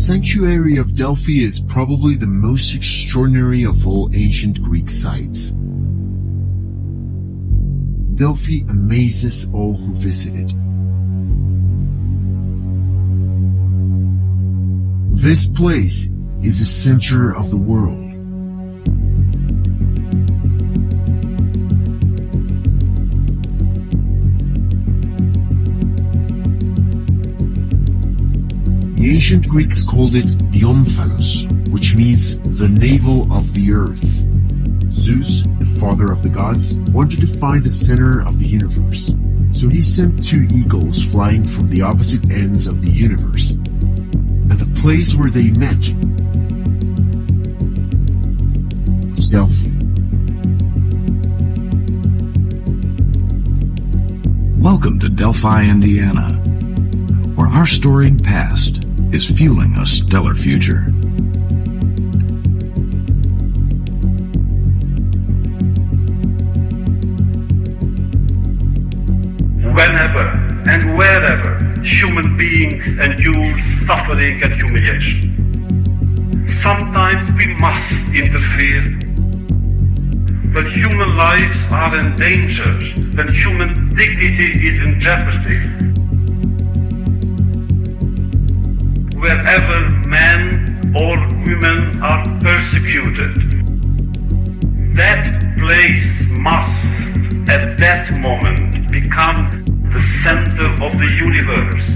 sanctuary of Delphi is probably the most extraordinary of all ancient Greek sites. Delphi amazes all who visit it. This place is the center of the world. The ancient Greeks called it the omphalos, which means the navel of the earth. Zeus, the father of the gods, wanted to find the center of the universe, so he sent two eagles flying from the opposite ends of the universe. And the place where they met was Delphi. Welcome to Delphi, Indiana, where our storied past is fueling a stellar future. Whenever and wherever human beings endure suffering and humiliation, sometimes we must interfere. When human lives are in danger, when human dignity is in jeopardy, wherever men or women are persecuted, that place must, at that moment, become the center of the universe.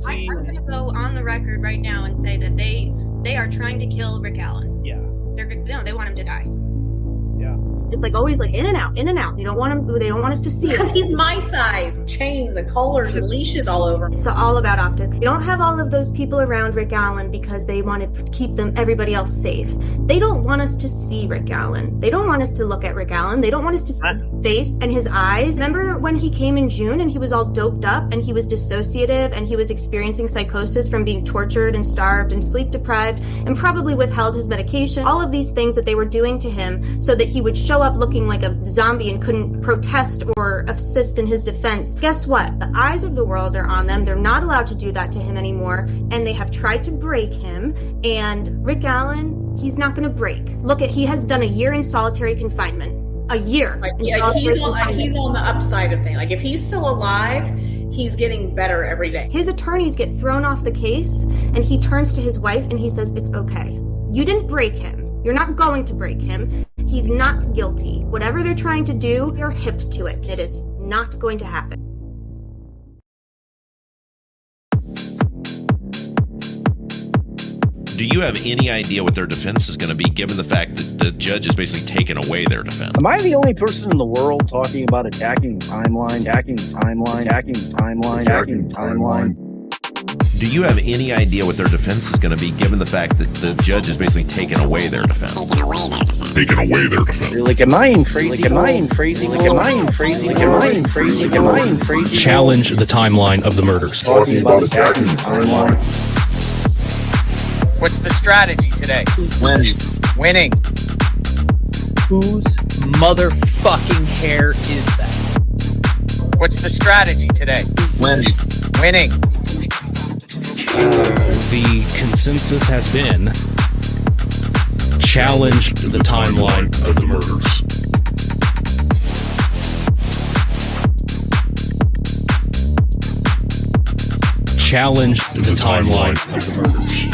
I'm going to go on the record right now and say that they are trying to kill Rick Allen. Yeah. They want him to die. Yeah. It's like always like in and out, in and out. They don't want him. They don't want us to see it. Because he's my size, chains and collars and leashes all over. It's all about optics. You don't have all of those people around Rick Allen because they want to keep everybody else safe. They don't want us to see Rick Allen. They don't want us to look at Rick Allen. They don't want us to see his face and his eyes. Remember when he came in June and he was all doped up and he was dissociative and he was experiencing psychosis from being tortured and starved and sleep deprived and probably withheld his medication. All of these things that they were doing to him so that he would show up looking like a zombie and couldn't protest or assist in his defense. Guess what? The eyes of the world are on them. They're not allowed to do that to him anymore, and they have tried to break him. And Rick Allen, he's not going to break. He has done a year in solitary confinement. A year. He's on the upside of things. Like if he's still alive, he's getting better every day. His attorneys get thrown off the case, and he turns to his wife and he says, "It's okay. You didn't break him. You're not going to break him. He's not guilty. Whatever they're trying to do, you're hip to it. It is not going to happen." Do you have any idea what their defense is going to be, given the fact that the judge has basically taken away their defense? Am I the only person in the world talking about attacking the timeline, Do you have any idea what their defense is going to be, given the fact that the judge has basically taken away their defense? Like, am I in crazy? Challenge the timeline of the murders. Talking about attacking the timeline. What's the strategy today? Winning. Whose motherfucking hair is that? What's the strategy today? Winning. The consensus has been challenge the timeline of the murders. Challenge the timeline of the murders.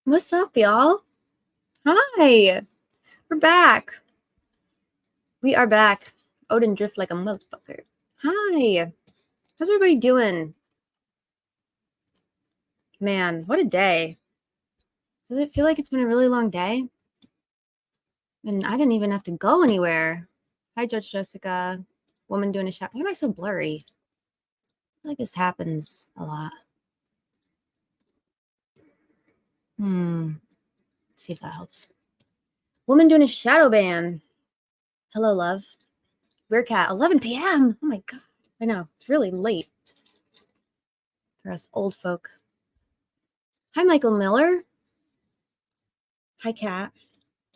What's up, y'all? Hi. We're back. We are back. Odin drift like a motherfucker. Hi. How's everybody doing? Man, what a day. Does it feel like it's been a really long day? And I didn't even have to go anywhere. Hi, Judge Jessica. Woman doing a shot. Why am I so blurry? I feel like this happens a lot. Let's see if that helps. Woman doing a shadow ban. Hello, love. Weird cat. 11 p.m. Oh my god. I know. It's really late for us old folk. Hi, Michael Miller. Hi, Cat.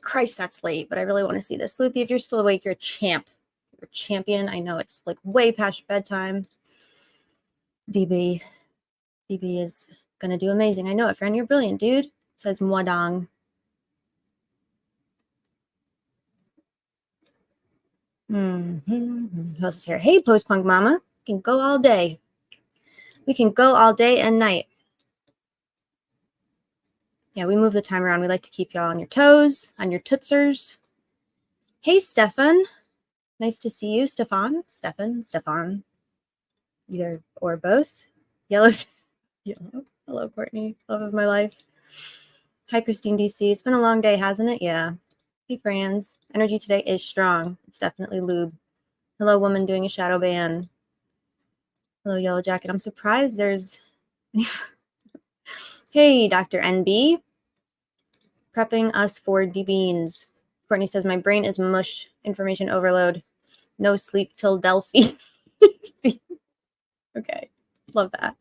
Christ, that's late, but I really want to see this. Sleuthy, if you're still awake, you're a champ. You're a champion. I know it's like way past bedtime. DB is going to do amazing. I know it, friend. You're brilliant, dude. Says Mwadong. Who else is here? Hey, post-punk mama. We can go all day. We can go all day and night. Yeah, we move the time around. We like to keep y'all on your toes, on your tootsers. Hey, Stefan. Nice to see you, Stefan. Stefan. Either or both. Yellow. Hello, Courtney. Love of my life. Hi, Christine DC. It's been a long day, hasn't it? Yeah. Hey, friends. Energy today is strong. It's definitely lube. Hello, woman doing a shadow ban. Hello, Yellow Jacket. I'm surprised there's... Hey, Dr. NB. Prepping us for D-beans. Courtney says, my brain is mush. Information overload. No sleep till Delphi. Okay. Love that.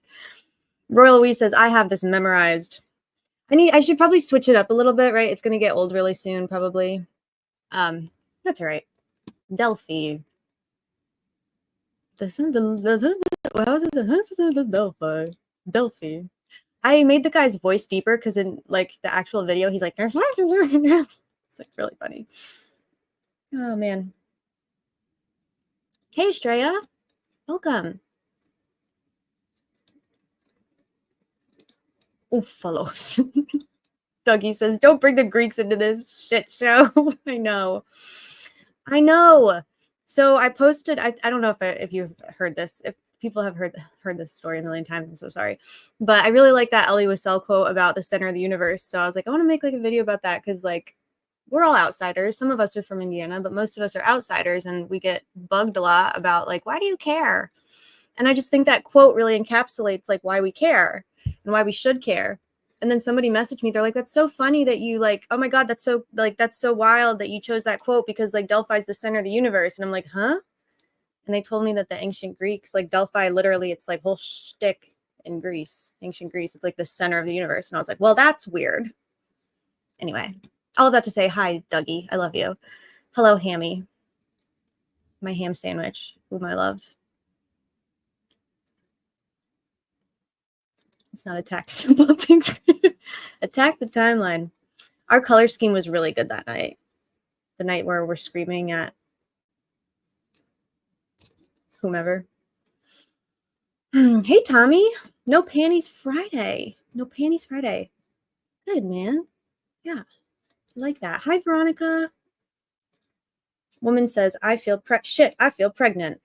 Royal Louise says, I have this memorized. I should probably switch it up a little bit, right? It's going to get old really soon, probably. That's all right. Delphi. Delphi. I made the guy's voice deeper because in like the actual video, he's like, it's like really funny. Oh man. Hey, Estrella. Welcome. Oofalos. Dougie says, don't bring the Greeks into this shit show. I know. So I posted, I don't know if you've heard this, if people have heard this story a million times, I'm so sorry. But I really like that Elie Wiesel quote about the center of the universe. So I was like, I want to make like a video about that because like we're all outsiders. Some of us are from Indiana, but most of us are outsiders and we get bugged a lot about like, why do you care? And I just think that quote really encapsulates like why we care and why we should care. And then somebody messaged me. They're like, that's so funny that you like, oh my God, that's so wild that you chose that quote because like Delphi's the center of the universe. And I'm like, huh? And they told me that the ancient Greeks, like Delphi, literally, it's like whole shtick in Greece, ancient Greece. It's like the center of the universe. And I was like, well, that's weird. Anyway, all of that to say, hi, Dougie. I love you. Hello, Hammy. My ham sandwich, whom I love. It's not attacked. Attack the timeline. Our color scheme was really good that night. The night where we're screaming at whomever. Hey, Tommy. No panties Friday. No panties Friday. Good, man. Yeah. I like that. Hi, Veronica. Woman says, I feel pregnant.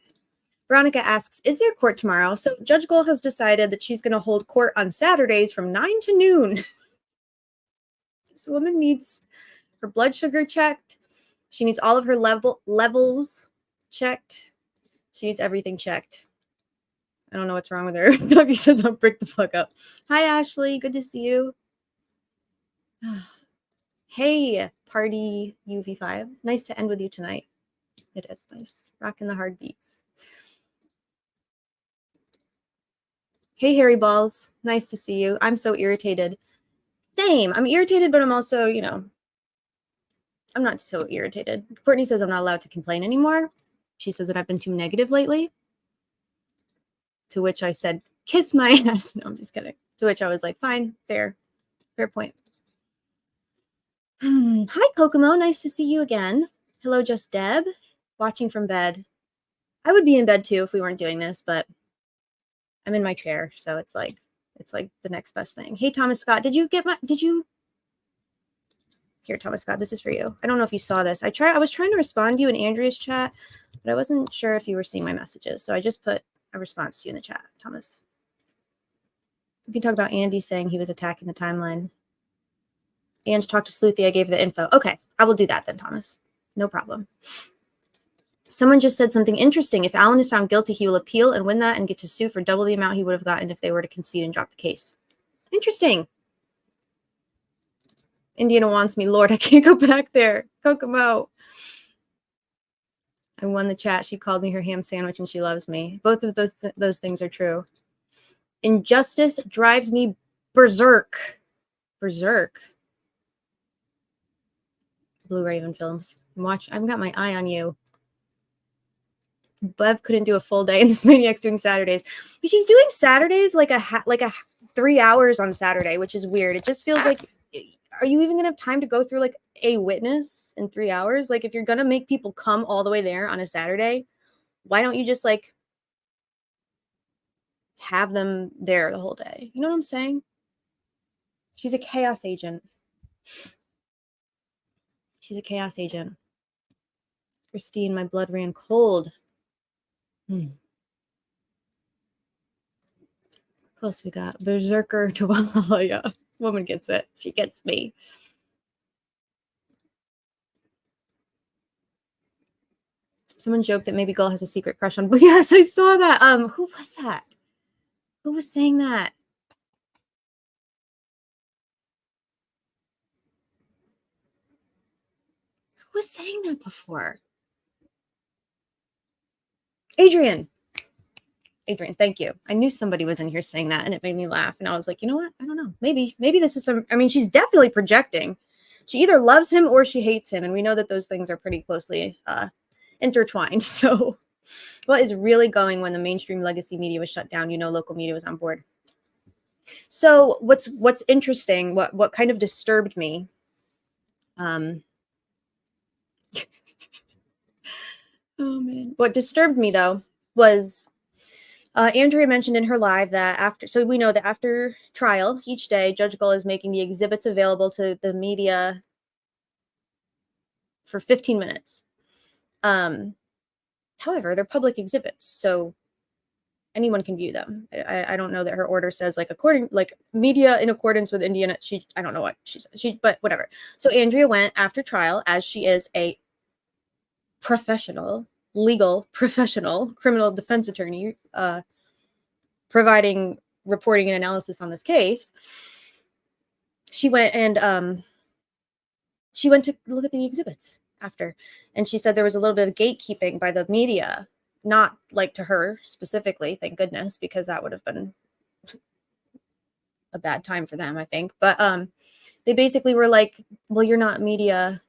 Veronica asks, is there court tomorrow? So Judge Gold has decided that she's going to hold court on Saturdays from 9 to noon. This woman needs her blood sugar checked. She needs all of her levels checked. She needs everything checked. I don't know what's wrong with her. Dougie says, I'll break the fuck up. Hi, Ashley. Good to see you. Hey, party UV5. Nice to end with you tonight. It is nice. Rocking the hard beats. Hey, Harry Balls. Nice to see you. I'm so irritated. Same. I'm irritated, but I'm also, I'm not so irritated. Courtney says I'm not allowed to complain anymore. She says that I've been too negative lately. To which I said, kiss my ass. No, I'm just kidding. To which I was like, fine, fair point. Hi, Kokomo. Nice to see you again. Hello, Just Deb. Watching from bed. I would be in bed too if we weren't doing this, but I'm in my chair, so it's like the next best thing. Hey, Thomas Scott, here, Thomas Scott, this is for you. I don't know if you saw this. I was trying to respond to you in Andrea's chat, but I wasn't sure if you were seeing my messages, so I just put a response to you in the chat, Thomas. We can talk about Andy saying he was attacking the timeline. Ange talked to Sleuthy. I gave her the info. Okay, I will do that then, Thomas. No problem. Someone just said something interesting. If Alan is found guilty, he will appeal and win that and get to sue for double the amount he would have gotten if they were to concede and drop the case. Interesting. Indiana wants me. Lord, I can't go back there. Cook him out. I won the chat. She called me her ham sandwich and she loves me. Both of those things are true. Injustice drives me berserk. Berserk. Blue Raven Films. I've got my eye on you. Bev couldn't do a full day, and this maniac's doing Saturdays. But she's doing Saturdays like a 3 hours on Saturday, which is weird. It just feels like, are you even gonna have time to go through like a witness in 3 hours? Like, if you're gonna make people come all the way there on a Saturday, why don't you just like have them there the whole day? You know what I'm saying? She's a chaos agent. She's a chaos agent. Christine, my blood ran cold. Who else we got? Berserker to yeah. Woman gets it. She gets me. Someone joked that maybe Gull has a secret crush on. But yes, I saw that. Who was that? Who was saying that? Who was saying that before? Adrian, thank you. I knew somebody was in here saying that, and it made me laugh. And I was like, you know what? I don't know. Maybe this is some. I mean, she's definitely projecting. She either loves him or she hates him, and we know that those things are pretty closely intertwined. So, what is really going when the mainstream legacy media was shut down? You know, local media was on board. So, what's interesting? What kind of disturbed me? Oh man. What disturbed me though was Andrea mentioned in her live that so we know that after trial each day, Judge Gull is making the exhibits available to the media for 15 minutes. However, they're public exhibits, so anyone can view them. I don't know that her order says like media in accordance with Indiana. I don't know what she said. But whatever. So Andrea went after trial, as she is a legal professional criminal defense attorney, providing reporting and analysis on this case. She went to look at the exhibits after, and she said there was a little bit of gatekeeping by the media, not like to her specifically, thank goodness, because that would have been a bad time for them, I think. But they basically were like, well, you're not media.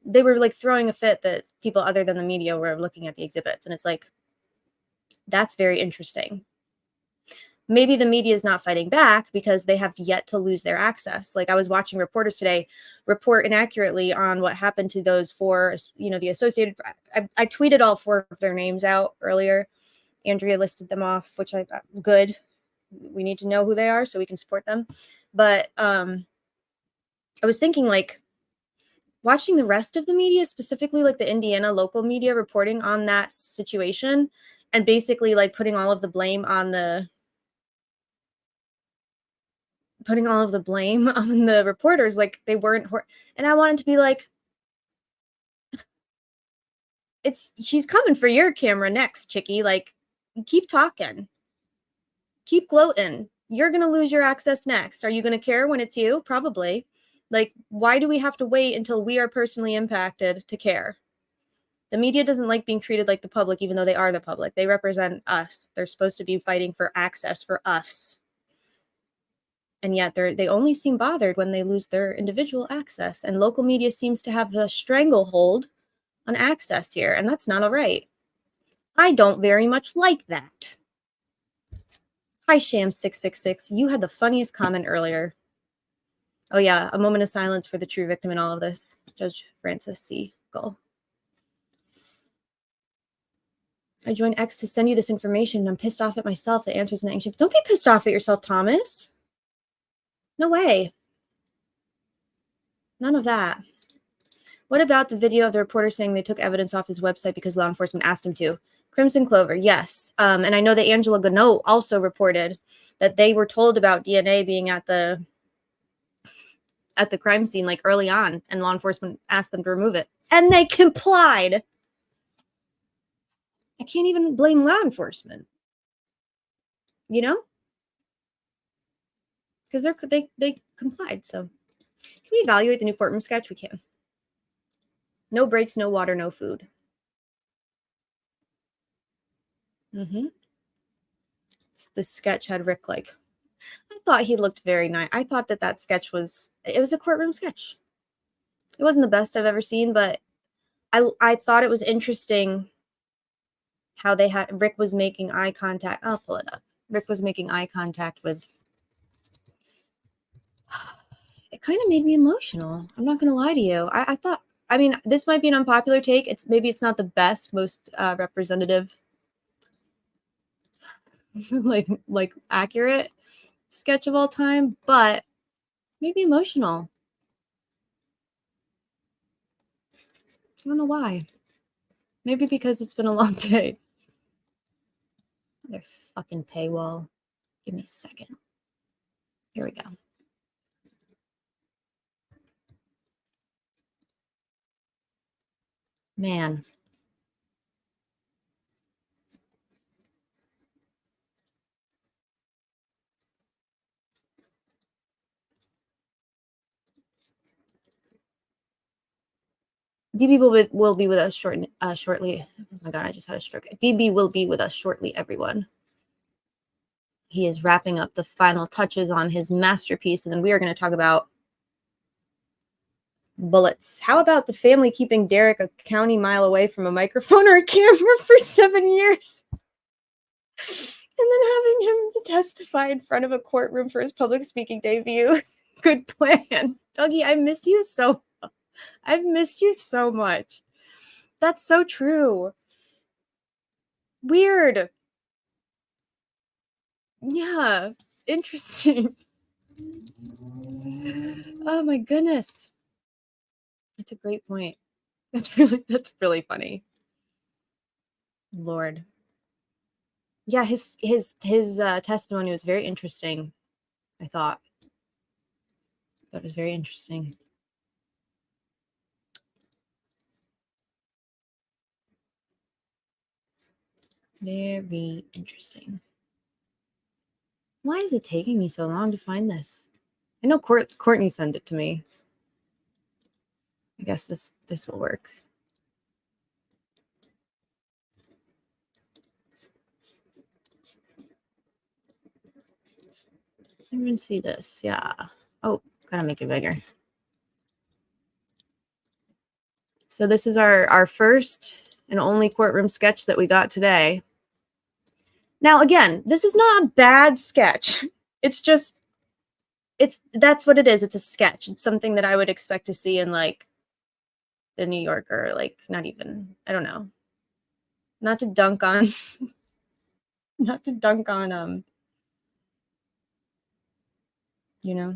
They were like throwing a fit that people other than the media were looking at the exhibits. And it's like, that's very interesting. Maybe the media is not fighting back because they have yet to lose their access. Like, I was watching reporters today report inaccurately on what happened to those 4, the Associated. I tweeted all 4 of their names out earlier. Andrea listed them off, which I thought good. We need to know who they are so we can support them. But I was thinking, like, watching the rest of the media, specifically like the Indiana local media reporting on that situation, and basically like putting all of the blame on the reporters, like they weren't. And I wanted to be like, she's coming for your camera next, chickie. Like, keep talking, keep gloating. You're going to lose your access next. Are you going to care when it's you? Probably. Like, why do we have to wait until we are personally impacted to care? The media doesn't like being treated like the public, even though they are the public. They represent us. They're supposed to be fighting for access for us. And yet they only seem bothered when they lose their individual access. And local media seems to have a stranglehold on access here. And that's not all right. I don't very much like that. Hi, Sham666. You had the funniest comment earlier. Oh, yeah. A moment of silence for the true victim in all of this. Judge Francis C. Gull. I joined X to send you this information, and I'm pissed off at myself. The answer's in the ancient. Don't be pissed off at yourself, Thomas. No way. None of that. What about the video of the reporter saying they took evidence off his website because law enforcement asked him to? Crimson Clover, yes. And I know that Angela Gannot also reported that they were told about DNA being at the crime scene like early on, and law enforcement asked them to remove it, and they complied. I can't even blame law enforcement, you know, because they complied. So can we evaluate the new courtroom sketch? We can. No breaks, no water, no food. The sketch had Rick like, I thought he looked very nice. I thought that sketch was a courtroom sketch. It wasn't the best I've ever seen, but I thought it was interesting how Rick was making eye contact. I'll pull it up. Rick was making eye contact with. It kind of made me emotional. I'm not gonna lie to you. I thought. I mean, this might be an unpopular take. Maybe it's not the best, most representative, like accurate sketch of all time, but maybe emotional. I don't know why. Maybe because it's been a long day. Another fucking paywall. Give me a second. Here we go. Man. DB will be with us shortly. Oh my God, I just had a stroke. DB will be with us shortly, everyone. He is wrapping up the final touches on his masterpiece, and then we are going to talk about bullets. How about the family keeping Derek a county mile away from a microphone or a camera for 7 years? And then having him testify in front of a courtroom for his public speaking debut. Good plan. Dougie, I miss you so much. I've missed you so much. That's so true. Weird. Yeah. Interesting. Oh my goodness. That's a great point. That's really funny. Lord. Yeah, his testimony was very interesting. I thought that was very interesting. Very interesting. Why is it taking me so long to find this? I know Courtney sent it to me. I guess this will work. Everyone see this? Yeah. Oh, gotta make it bigger. So this is our first and only courtroom sketch that we got today. Now, again, this is not a bad sketch. That's what it is. It's a sketch. It's something that I would expect to see in like the New Yorker, like not even, I don't know. Not to dunk on you know.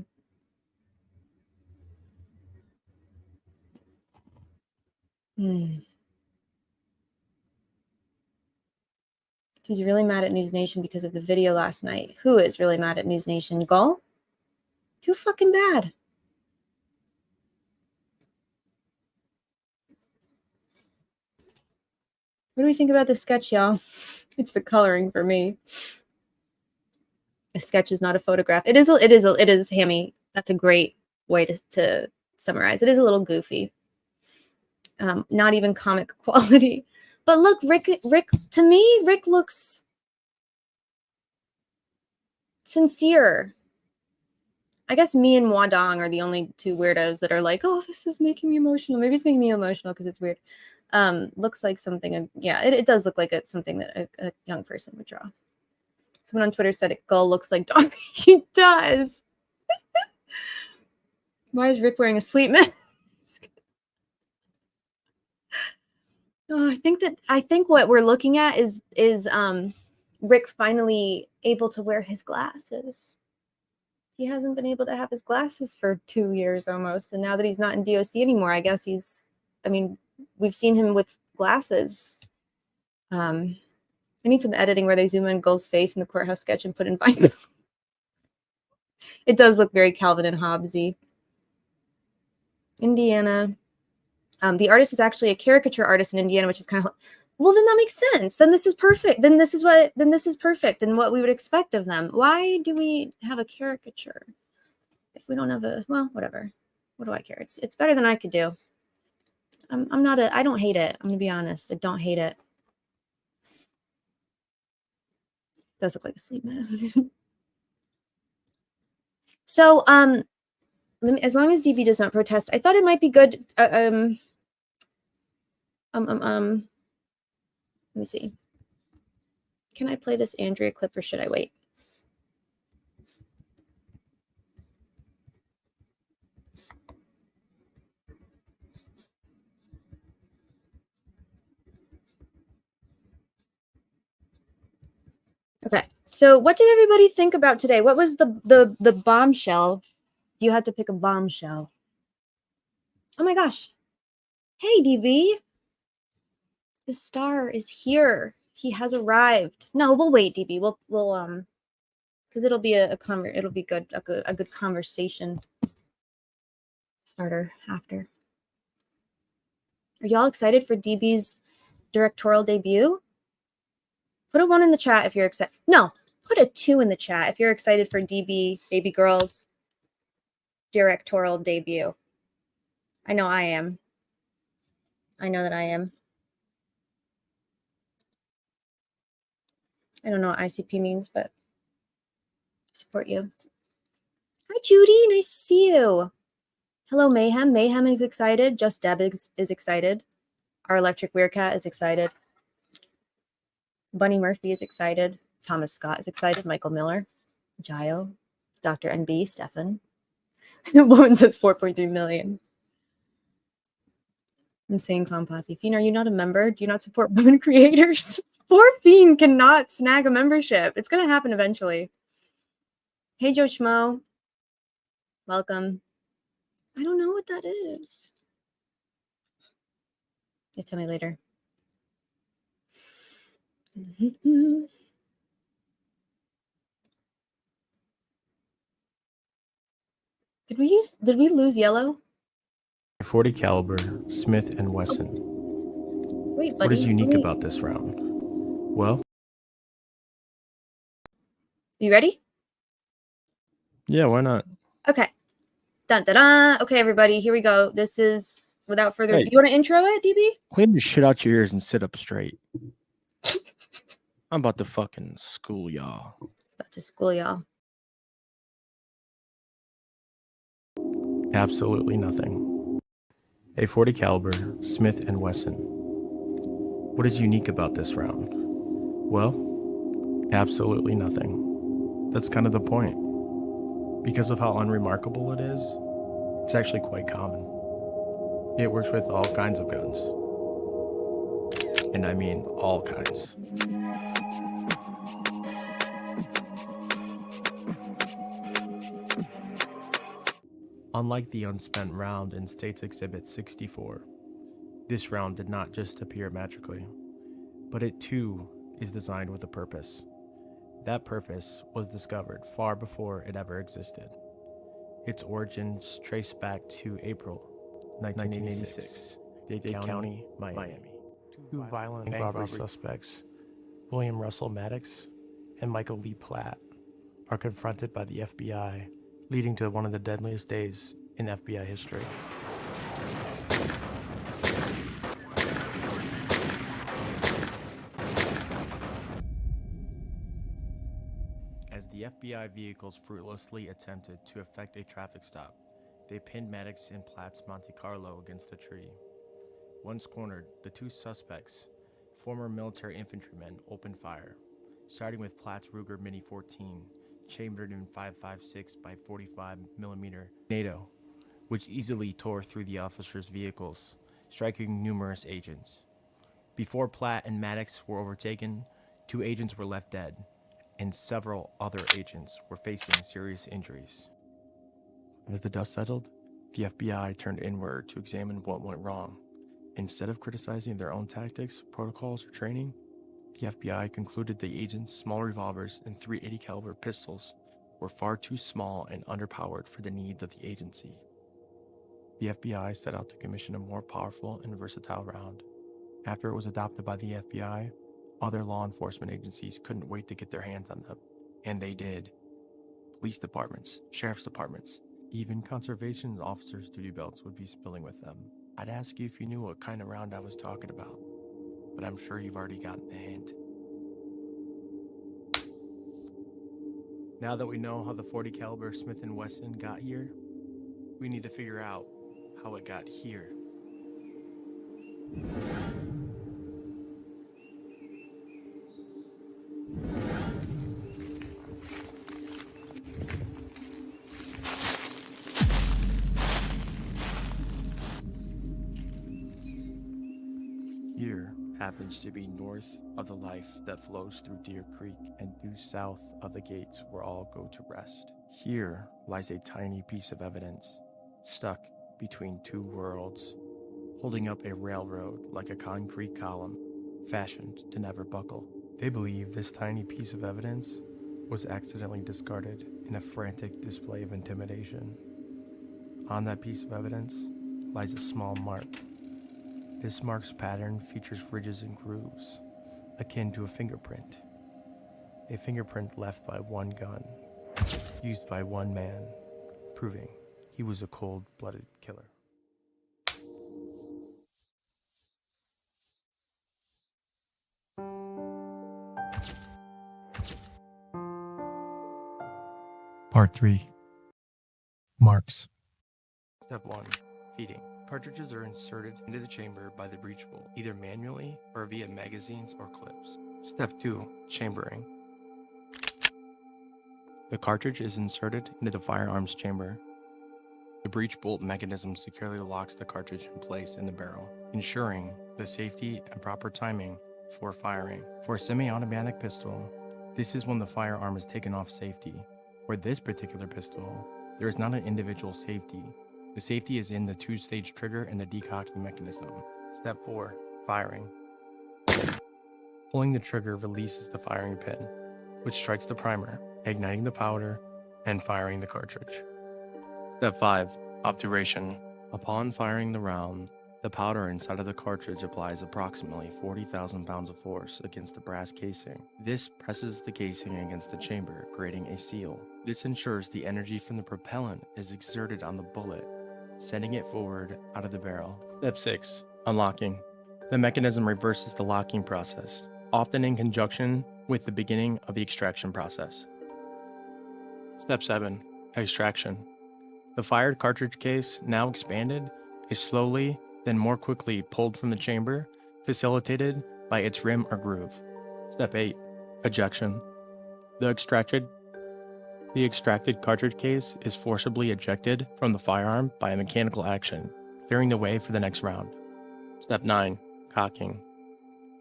She's really mad at News Nation because of the video last night. Who is really mad at News Nation? Gull? Too fucking bad. What do we think about this sketch, y'all? It's the coloring for me. A sketch is not a photograph. It is hammy. That's a great way to summarize. It is a little goofy. Not even comic quality. But look, Rick, to me, Rick looks sincere. I guess me and Wadong are the only two weirdos that are like, oh, this is making me emotional. Maybe it's making me emotional because it's weird. Looks like something, yeah, it does look like it's something that a young person would draw. Someone on Twitter said it Gull looks like dog. She does. Why is Rick wearing a sleep mask? Oh, I think what we're looking at is Rick finally able to wear his glasses. He hasn't been able to have his glasses for 2 years almost, and now that he's not in DOC anymore, I guess we've seen him with glasses. I need some editing where they zoom in Gull's face in the courthouse sketch and put in Vine. It does look very Calvin and Hobbesy. Indiana. The artist is actually a caricature artist in Indiana, which is kind of well, then that makes sense. Then this is perfect. Then this is perfect and what we would expect of them. Why do we have a caricature if we don't have a, well, whatever. What do I care? It's better than I could do. I don't hate it. I'm gonna be honest. I don't hate it. Does look like a sleep mask. So, as long as DB does not protest, I thought it might be good. Let me see. Can I play this Andrea clip or should I wait? Okay. So what did everybody think about today? What was the bombshell? You had to pick a bombshell. Oh my gosh. Hey, DB. The star is here. He has arrived. No, we'll wait, DB. We'll because it'll be a good conversation starter after. Are y'all excited for DB's directorial debut? Put a 1 in the chat if you're excited. No, put a 2 in the chat if you're excited for DB Baby Girl's directorial debut. I know I am. I know that I am. I don't know what ICP means, but I support you. Hi, Judy. Nice to see you. Hello, Mayhem. Mayhem is excited. Just Deb is excited. Our Electric Weircat is excited. Bunny Murphy is excited. Thomas Scott is excited. Michael Miller. Gio. Dr. NB. Stefan. Woman says 4.3 million. Insane Clown Posse. Fiend, are you not a member? Do you not support women creators? Poor Fiend cannot snag a membership. It's going to happen eventually. Hey, Joe Schmo. Welcome. I don't know what that is. You tell me later. Did we lose yellow? 40 caliber Smith & Wesson. Wait, buddy. What is unique about this round? Well, you ready? Yeah, why not? Okay. Dun, dun, dun. Okay, everybody, here we go. This is without further ado. Hey. You want to intro it, DB? Clean the shit out your ears and sit up straight. I'm about to fucking school y'all. It's about to school y'all. Absolutely nothing. A 40 caliber Smith & Wesson. What is unique about this round? Well, absolutely nothing. That's kind of the point. Because of how unremarkable it is, it's actually quite common. It works with all kinds of guns. And I mean all kinds. Unlike the unspent round in States Exhibit 64, this round did not just appear magically, but it too is designed with a purpose. That purpose was discovered far before it ever existed. Its origins trace back to April 1986, Dade County, Miami. Two violent bank robbery suspects, William Russell Maddox and Michael Lee Platt, are confronted by the FBI, leading to one of the deadliest days in FBI history. As the FBI vehicles fruitlessly attempted to effect a traffic stop, they pinned Maddox and Platt's Monte Carlo against a tree. Once cornered, the two suspects, former military infantrymen, opened fire, starting with Platt's Ruger Mini 14, chambered in 5.56 by 45 millimeter NATO, which easily tore through the officers' vehicles, striking numerous agents. Before Platt and Maddox were overtaken, 2 agents were left dead, and several other agents were facing serious injuries. As the dust settled, the FBI turned inward to examine what went wrong. Instead of criticizing their own tactics, protocols, or training, the FBI concluded the agents' small revolvers and .380 caliber pistols were far too small and underpowered for the needs of the agency. The FBI set out to commission a more powerful and versatile round. After it was adopted by the FBI, other law enforcement agencies couldn't wait to get their hands on them, and they did. Police departments, sheriff's departments, even conservation officers' duty belts would be spilling with them. I'd ask you if you knew what kind of round I was talking about, but I'm sure you've already gotten the hint. Now that we know how the .40 caliber Smith & Wesson got here, we need to figure out how it got here. Here happens to be north of the life that flows through Deer Creek and due south of the gates where all go to rest. Here lies a tiny piece of evidence, stuck between two worlds, holding up a railroad like a concrete column, fashioned to never buckle. They believe this tiny piece of evidence was accidentally discarded in a frantic display of intimidation. On that piece of evidence lies a small mark. This mark's pattern features ridges and grooves, akin to a fingerprint left by one gun, used by one man, proving he was a cold-blooded killer. Part 3. Marks. Step 1. Feeding. Cartridges are inserted into the chamber by the breech bolt, either manually or via magazines or clips. Step 2. Chambering. The cartridge is inserted into the firearms chamber. The breech bolt mechanism securely locks the cartridge in place in the barrel, ensuring the safety and proper timing for firing. For a semi-automatic pistol, this is when the firearm is taken off safety. For this particular pistol, there is not an individual safety. The safety is in the two-stage trigger and the decocking mechanism. Step 4. Firing. Pulling the trigger releases the firing pin, which strikes the primer, igniting the powder, and firing the cartridge. Step 5. Obturation. Upon firing the round, the powder inside of the cartridge applies approximately 40,000 pounds of force against the brass casing. This presses the casing against the chamber, creating a seal. This ensures the energy from the propellant is exerted on the bullet, sending it forward out of the barrel. Step 6. Unlocking. The mechanism reverses the locking process, often in conjunction with the beginning of the extraction process. Step 7. Extraction. The fired cartridge case, now expanded, is slowly, then more quickly pulled from the chamber, facilitated by its rim or groove. Step 8. Ejection. The extracted cartridge case is forcibly ejected from the firearm by a mechanical action, clearing the way for the next round. Step 9. Cocking.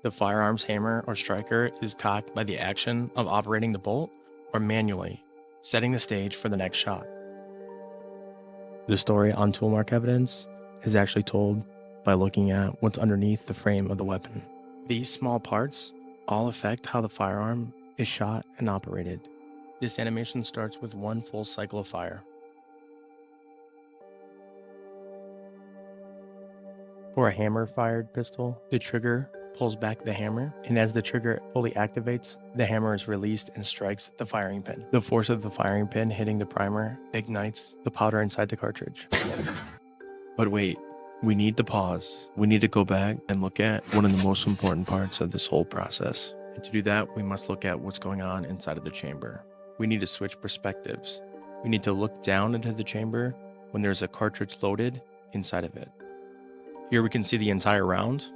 The firearm's hammer or striker is cocked by the action of operating the bolt or manually, setting the stage for the next shot. The story on toolmark evidence is actually told by looking at what's underneath the frame of the weapon. These small parts all affect how the firearm is shot and operated. This animation starts with one full cycle of fire. For a hammer-fired pistol, the trigger pulls back the hammer, and as the trigger fully activates, the hammer is released and strikes the firing pin. The force of the firing pin hitting the primer ignites the powder inside the cartridge. But wait, we need to pause. We need to go back and look at one of the most important parts of this whole process. And to do that, we must look at what's going on inside of the chamber. We need to switch perspectives. We need to look down into the chamber when there's a cartridge loaded inside of it. Here we can see the entire round,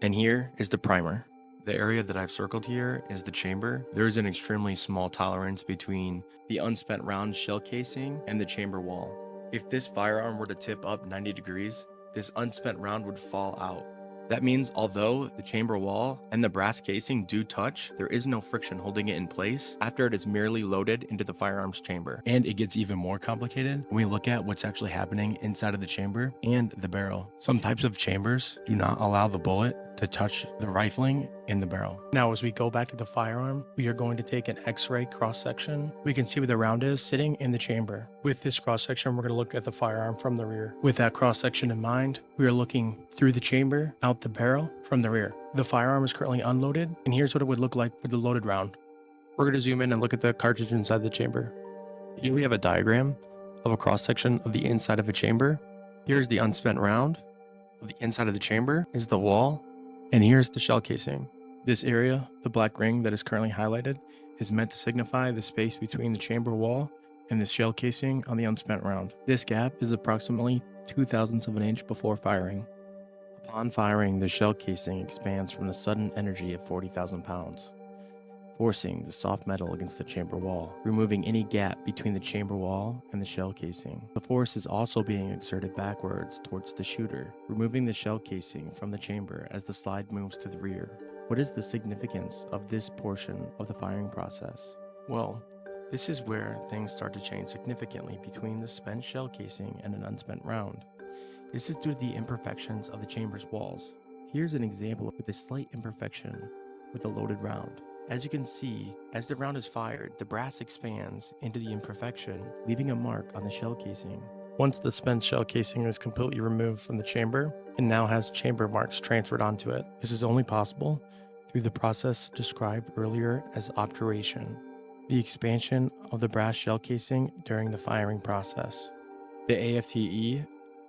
and here is the primer. The area that I've circled here is the chamber. There is an extremely small tolerance between the unspent round shell casing and the chamber wall. If this firearm were to tip up 90 degrees, this unspent round would fall out. That means although the chamber wall and the brass casing do touch, there is no friction holding it in place after it is merely loaded into the firearms chamber. And it gets even more complicated when we look at what's actually happening inside of the chamber and the barrel. Some types of chambers do not allow the bullet to touch the rifling in the barrel. Now, as we go back to the firearm, we are going to take an X-ray cross-section. We can see where the round is sitting in the chamber. With this cross-section, we're going to look at the firearm from the rear. With that cross-section in mind, we are looking through the chamber, out the barrel, from the rear. The firearm is currently unloaded, and here's what it would look like with the loaded round. We're going to zoom in and look at the cartridge inside the chamber. Here we have a diagram of a cross-section of the inside of a chamber. Here's the unspent round. The inside of the chamber is the wall, and here's the shell casing. This area, the black ring that is currently highlighted, is meant to signify the space between the chamber wall and the shell casing on the unspent round. This gap is approximately 0.02 of an inch before firing. Upon firing, the shell casing expands from the sudden energy of 40,000 pounds, forcing the soft metal against the chamber wall, removing any gap between the chamber wall and the shell casing. The force is also being exerted backwards towards the shooter, removing the shell casing from the chamber as the slide moves to the rear. What is the significance of this portion of the firing process? Well, this is where things start to change significantly between the spent shell casing and an unspent round. This is due to the imperfections of the chamber's walls. Here's an example with a slight imperfection with a loaded round. As you can see, as the round is fired, the brass expands into the imperfection, leaving a mark on the shell casing. Once the spent shell casing is completely removed from the chamber, it now has chamber marks transferred onto it. This is only possible through the process described earlier as obturation, the expansion of the brass shell casing during the firing process. The AFTE,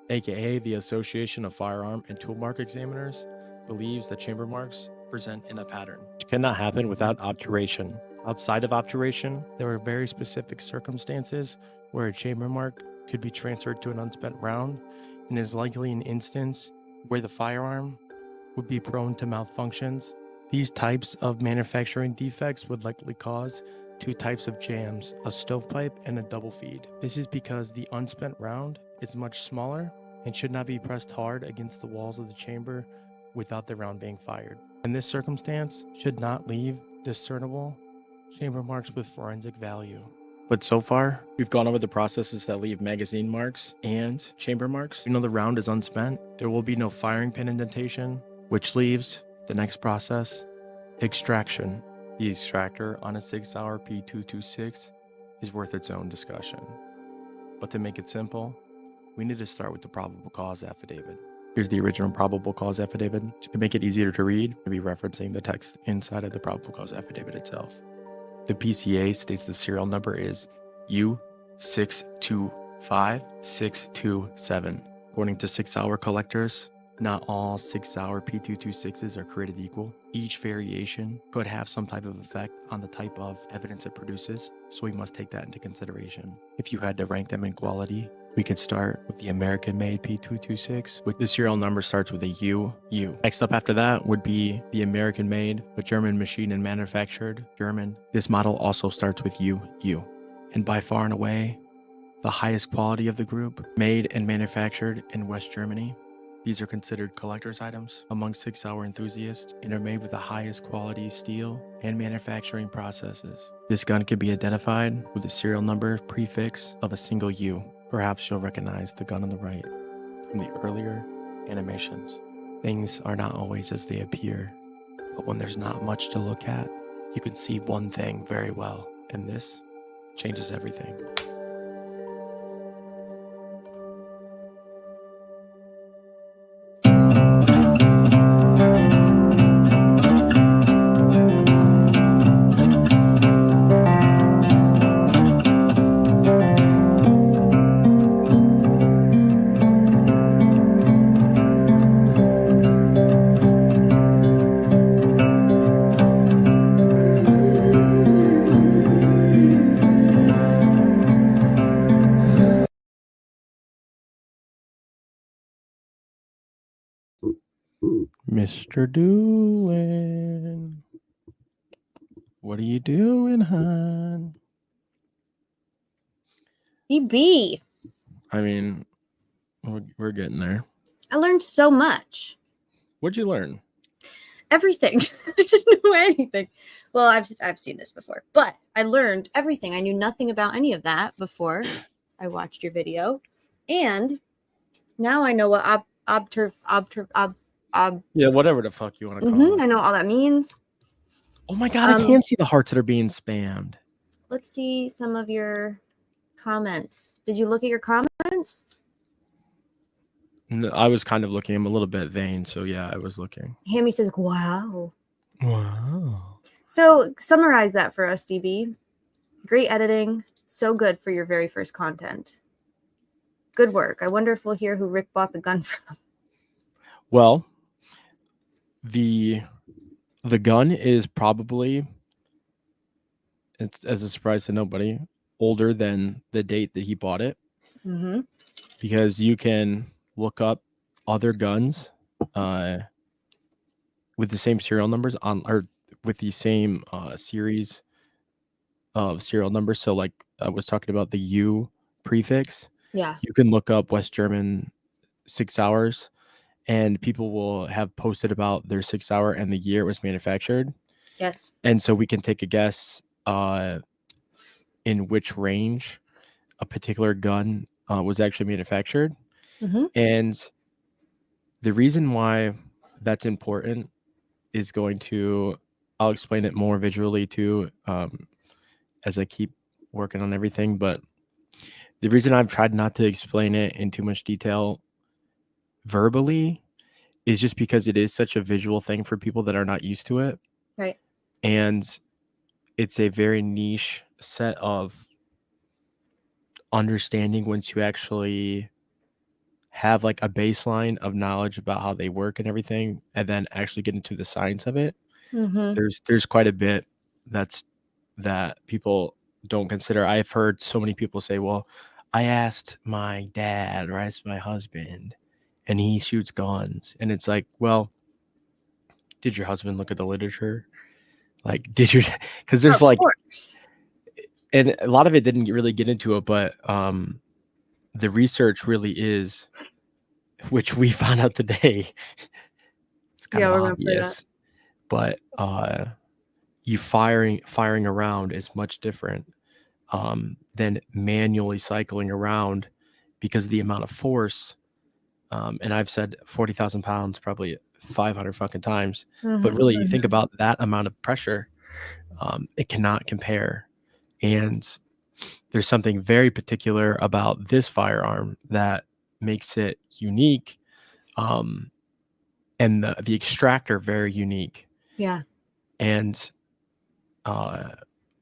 aka the Association of Firearm and Tool Mark Examiners, believes that chamber marks present in a pattern, which cannot happen without obturation. Outside of obturation, there are very specific circumstances where a chamber mark could be transferred to an unspent round, and is likely an instance where the firearm would be prone to malfunctions. These types of manufacturing defects would likely cause two types of jams, a stovepipe and a double feed. This is because the unspent round is much smaller and should not be pressed hard against the walls of the chamber without the round being fired. And this circumstance should not leave discernible chamber marks with forensic value. But so far, we've gone over the processes that leave magazine marks and chamber marks. You know the round is unspent. There will be no firing pin indentation, which leaves the next process, extraction. The extractor on a 6 Sauer P226 is worth its own discussion. But to make it simple, we need to start with the probable cause affidavit. Here's the original probable cause affidavit. To make it easier to read, we'll be referencing the text inside of the probable cause affidavit itself. The PCA states the serial number is U625627. According to 6 Sauer collectors, not all 6 Sauer P226s are created equal. Each variation could have some type of effect on the type of evidence it produces, so we must take that into consideration. If you had to rank them in quality, we could start with the American-made P226, which the serial number starts with a U. Next up after that would be the American-made, but German machine and manufactured, German. This model also starts with U. And by far and away, the highest quality of the group, made and manufactured in West Germany. These are considered collector's items among 6 Sauer enthusiasts and are made with the highest quality steel and manufacturing processes. This gun can be identified with a serial number prefix of a single U. Perhaps you'll recognize the gun on the right from the earlier animations. Things are not always as they appear, but when there's not much to look at, you can see one thing very well, and this changes everything. Mr. Doolin, what are you doing, hon? EB. I mean, we're getting there. I learned so much. What'd you learn? Everything. I didn't know anything. Well, I've seen this before, but I learned everything. I knew nothing about any of that before I watched your video, and now I know what Yeah, whatever the fuck you want to call it. I know all that means. Oh my god, I can't see the hearts that are being spammed. Let's see some of your comments. Did you look at your comments? No, I was kind of looking. I'm a little bit vain, so yeah, I was looking. Hammy says, wow. Wow. So summarize that for us, DB. Great editing. So good for your very first content. Good work. I wonder if we'll hear who Rick bought the gun from. Well, the gun is probably, it's as a surprise to nobody, older than the date that he bought it. Mm-hmm. Because you can look up other guns with the same serial numbers on, or with the same series of serial numbers. So like I was talking about the U prefix. Yeah. You can look up West German 6 hours and people will have posted about their 6 hour and the year it was manufactured. Yes. And so we can take a guess in which range a particular gun was actually manufactured. Mm-hmm. And the reason why that's important is I'll explain it more visually too as I keep working on everything. But the reason I've tried not to explain it in too much detail verbally is just because it is such a visual thing for people that are not used to it. Right. And it's a very niche set of understanding once you actually have like a baseline of knowledge about how they work and everything, and then actually get into the science of it. Mm-hmm. There's quite a bit that people don't consider. I've heard so many people say, well, I asked my dad or I asked my husband and he shoots guns. And it's like, well, did your husband look at the literature? Like, did you, because there's and a lot of it didn't really get into it, but the research really is, which we found out today. It's kind of obvious, but you firing around is much different than manually cycling around because of the amount of force. And I've said 40,000 pounds probably 500 fucking times, but really you think about that amount of pressure, it cannot compare. And there's something very particular about this firearm that makes it unique, and the extractor very unique. Yeah. And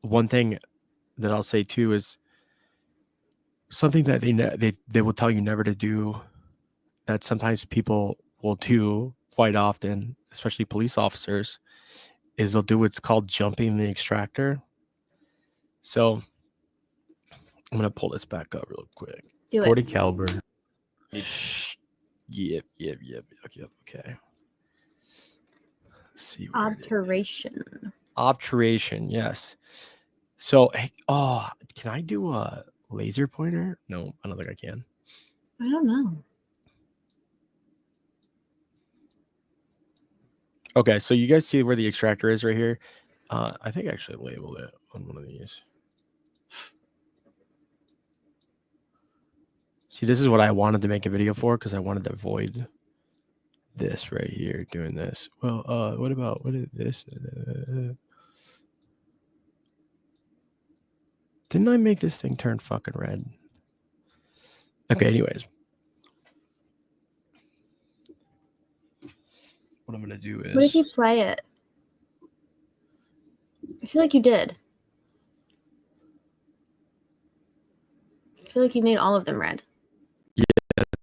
one thing that I'll say too is something that they will tell you never to do, that sometimes people will do quite often, especially police officers, is they'll do what's called jumping the extractor. So I'm gonna pull this back up real quick. Do 40 it. caliber. Yep. Okay. Let's see. Obturation. Yes. So, can I do a laser pointer? No, I don't think I can. I don't know. Okay, so you guys see where the extractor is right here? I think I actually labeled it on one of these. See, this is what I wanted to make a video for because I wanted to avoid this right here, doing this. Well, what is this? Didn't I make this thing turn fucking red? Okay, anyways. What I'm going to do is... What if you play it? I feel like you did. I feel like you made all of them red. Yeah,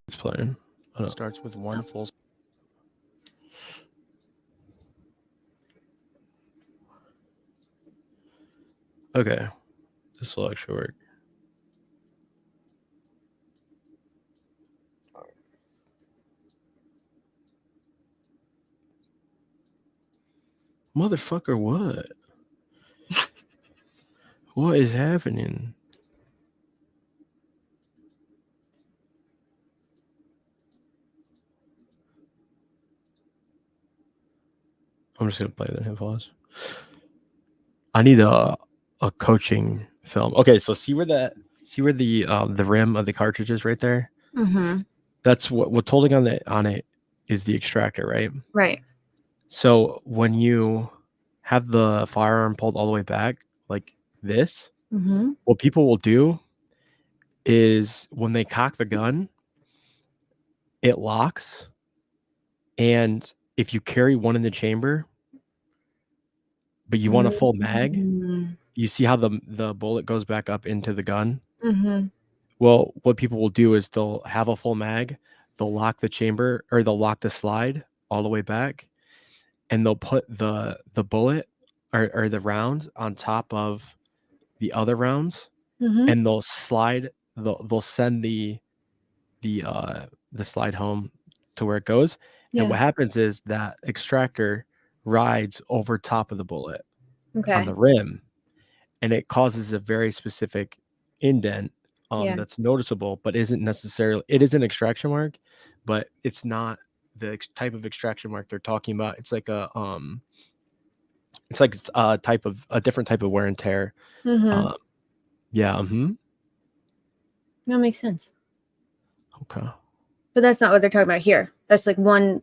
it's playing. It starts with one full... Okay. This will actually work. Motherfucker, what? What is happening? I'm just gonna play the hit pause. I need a coaching film. Okay, so see where the rim of the cartridge is right there? Mm-hmm. That's what's holding on it is the extractor, right? Right. So when you have the firearm pulled all the way back like this, Mm-hmm. what people will do is when they cock the gun, it locks. And if you carry one in the chamber, but you want a full mag, you see how the bullet goes back up into the gun? Mm-hmm. Well, what people will do is they'll have a full mag, they'll lock the chamber, or they'll lock the slide all the way back, and they'll put the bullet or the round on top of the other rounds, Mm-hmm. and they'll send the slide home to where it goes. Yeah. And what happens is that extractor rides over top of the bullet Okay. on the rim, and it causes a very specific indent Yeah. that's noticeable, but isn't necessarily, it is an extraction mark, but it's not the type of extraction mark they're talking about. It's like a different type of wear and tear. Mm-hmm. Yeah. Mm-hmm. That makes sense. Okay. But that's not what they're talking about here. That's like one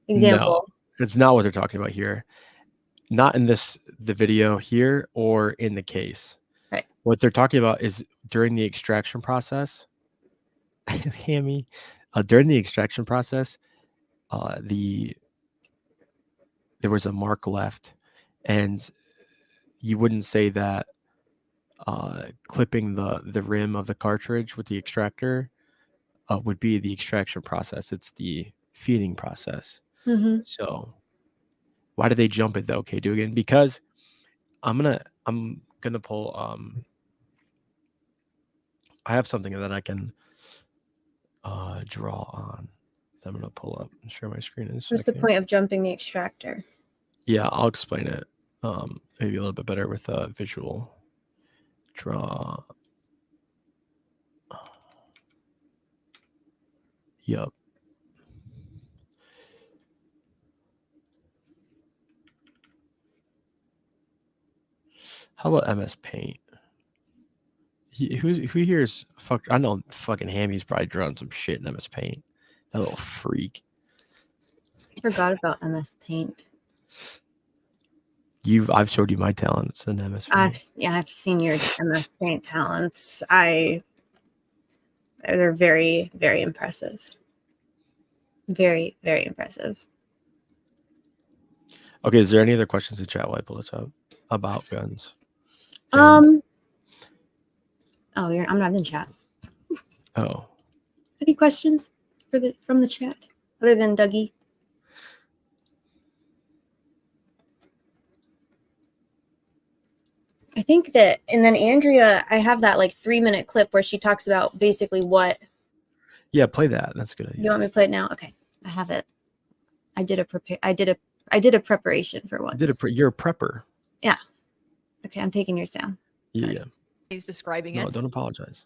example. No, it's not what they're talking about here. Not in the video here or in the case. Right. What they're talking about is during the extraction process. Hammy. During the extraction process, there was a mark left, and you wouldn't say that clipping the rim of the cartridge with the extractor would be the extraction process. It's the feeding process. Mm-hmm. So why did they jump it though? Okay, do it again, because I'm gonna pull I have something that I can draw on. I'm gonna pull up and share my screen in a second. What's the point of jumping the extractor? Yeah, I'll explain it maybe a little bit better with a visual draw. Yep. How about MS Paint? Who here's fuck? I know fucking Hammy's probably drawn some shit in MS Paint. That little freak. Forgot about MS Paint. I've showed you my talents in MS Paint. I've seen your MS Paint talents. They're very, very impressive. Very, very impressive. Okay, is there any other questions in chat while I pull this up about guns? I'm not in chat. Oh. Any questions from the chat other than Dougie? I think that, and then Andrea, I have that like 3-minute clip where she talks about basically what. Yeah, play that. That's a good idea. You want me to play it now? Okay, I have it. I did a preparation for once. You're a prepper. Yeah. Okay, I'm taking yours down. Yeah. He's describing it. No, don't apologize.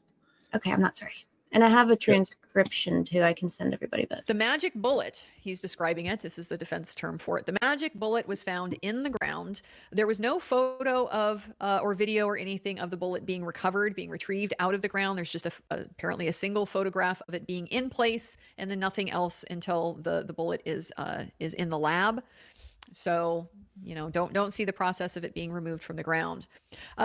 Okay, I'm not sorry. And I have a transcription too. I can send everybody, but the magic bullet, he's describing it. This is the defense term for it. The magic bullet was found in the ground. There was no photo of or video or anything of the bullet being recovered, being retrieved out of the ground. There's just apparently a single photograph of it being in place, and then nothing else until the bullet is in the lab. So, don't see the process of it being removed from the ground.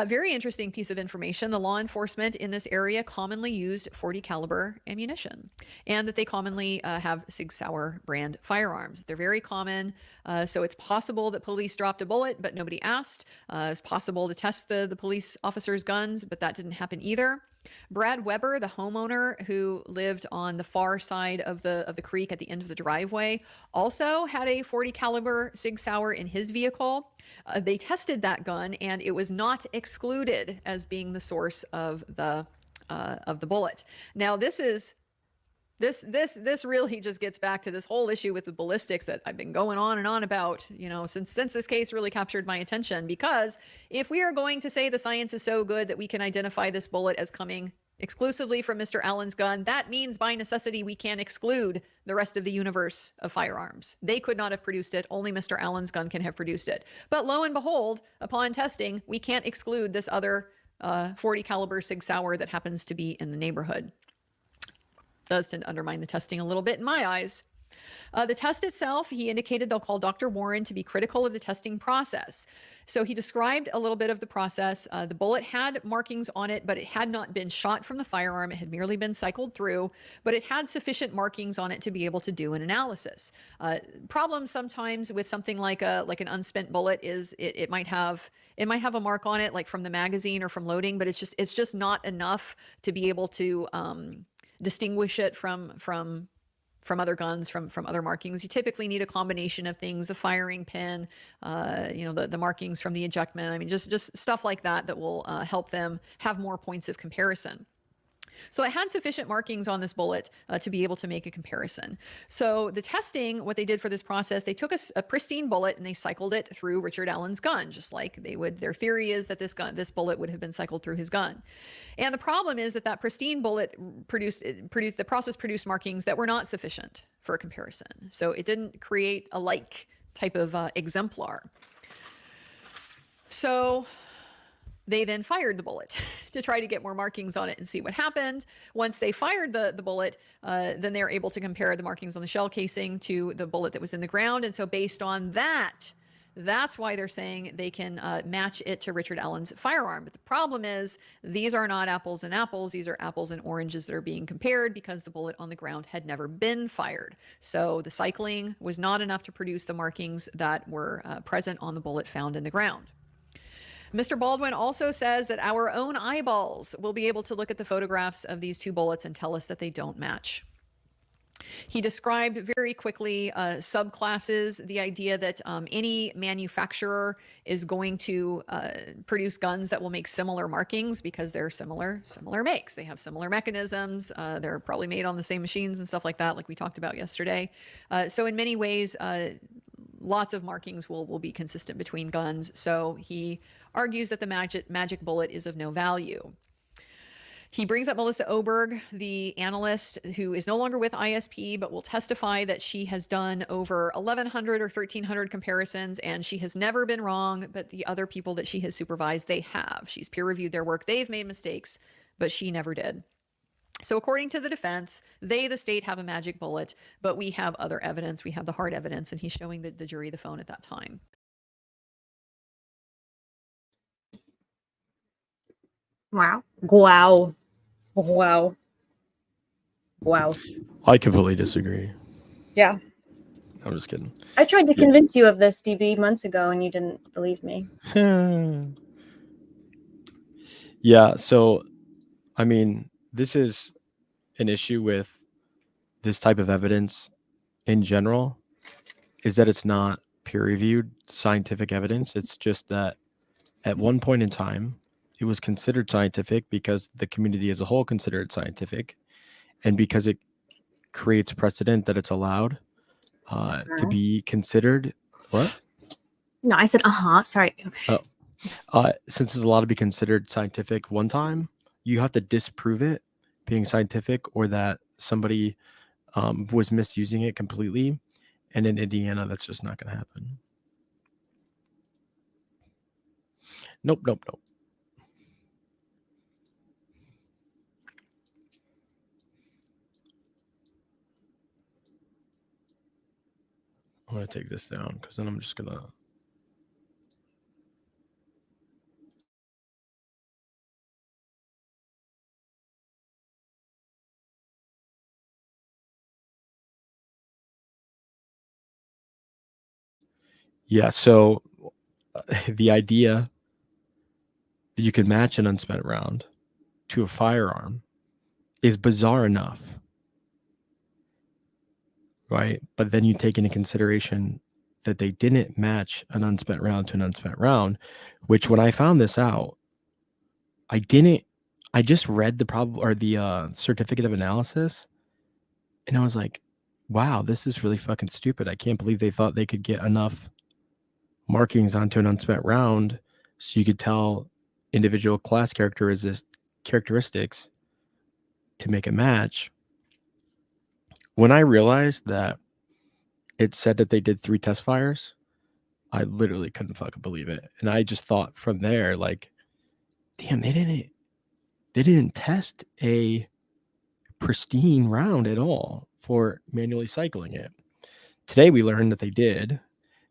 Very interesting piece of information. The law enforcement in this area commonly used .40 caliber ammunition, and that they commonly have Sig Sauer brand firearms. They're very common. So it's possible that police dropped a bullet, but nobody asked. It's possible to test the police officers' guns, but that didn't happen either. Brad Weber, the homeowner who lived on the far side of the creek at the end of the driveway, also had a .40 caliber Sig Sauer in his vehicle. They tested that gun, and it was not excluded as being the source of the bullet. Now, this really just gets back to this whole issue with the ballistics that I've been going on and on about, since this case really captured my attention. Because if we are going to say the science is so good that we can identify this bullet as coming exclusively from Mr. Allen's gun, that means by necessity we can exclude the rest of the universe of firearms. They could not have produced it. Only Mr. Allen's gun can have produced it. But lo and behold, upon testing, we can't exclude this other .40 caliber Sig Sauer that happens to be in the neighborhood. Does tend to undermine the testing a little bit in my eyes. The test itself, he indicated they'll call Dr. Warren to be critical of the testing process. So he described a little bit of the process. The bullet had markings on it, but it had not been shot from the firearm. It had merely been cycled through, but it had sufficient markings on it to be able to do an analysis. Problem sometimes with something like an unspent bullet is it might have a mark on it, like from the magazine or from loading, but it's just not enough to be able to distinguish it from other guns, from other markings. You typically need a combination of things: the firing pin, the markings from the ejectment. I mean, just stuff like that will help them have more points of comparison. So it had sufficient markings on this bullet to be able to make a comparison. So the testing, what they did for this process, they took a pristine bullet and they cycled it through Richard Allen's gun, just like they would. Their theory is that this bullet would have been cycled through his gun. And the problem is that pristine bullet produced markings that were not sufficient for a comparison. So it didn't create a like type of exemplar. So they then fired the bullet to try to get more markings on it and see what happened. Once they fired the bullet, then they were able to compare the markings on the shell casing to the bullet that was in the ground. And so based on that, that's why they're saying they can match it to Richard Allen's firearm. But the problem is these are not apples and apples. These are apples and oranges that are being compared because the bullet on the ground had never been fired. So the cycling was not enough to produce the markings that were present on the bullet found in the ground. Mr. Baldwin also says that our own eyeballs will be able to look at the photographs of these two bullets and tell us that they don't match. He described very quickly subclasses, the idea that any manufacturer is going to produce guns that will make similar markings because they're similar makes. They have similar mechanisms. They're probably made on the same machines and stuff like that, like we talked about yesterday. So in many ways, lots of markings will be consistent between guns. So he argues that the magic bullet is of no value. He brings up Melissa Oberg, the analyst who is no longer with ISP, but will testify that she has done over 1,100 or 1,300 comparisons, and she has never been wrong, but the other people that she has supervised, they have. She's peer-reviewed their work. They've made mistakes, but she never did. So according to the defense, they, the state, have a magic bullet, but we have other evidence. We have the hard evidence, and he's showing the jury the phone at that time. Wow. I completely disagree. Yeah. I'm just kidding. I tried to convince you of this, DB, months ago, and you didn't believe me. Yeah, so, I mean, this is an issue with this type of evidence in general, is that it's not peer-reviewed scientific evidence. It's just that at one point in time, it was considered scientific because the community as a whole considered it scientific, and because it creates precedent that it's allowed to be considered. What? No, I said, sorry. Since it's allowed to be considered scientific one time, you have to disprove it being scientific or that somebody was misusing it completely. And in Indiana, that's just not going to happen. Nope. I'm going to take this down because then I'm just going to... Yeah, so the idea that you can match an unspent round to a firearm is bizarre enough, right? But then you take into consideration that they didn't match an unspent round to an unspent round, which when I found this out, I just read the certificate of analysis, and I was like, wow, this is really fucking stupid. I can't believe they thought they could get enough markings onto an unspent round so you could tell individual class characteristics to make a match. When I realized that it said that they did 3 test fires, I literally couldn't fucking believe it. And I just thought from there, like, damn, they didn't test a pristine round at all for manually cycling it. Today we learned that they did.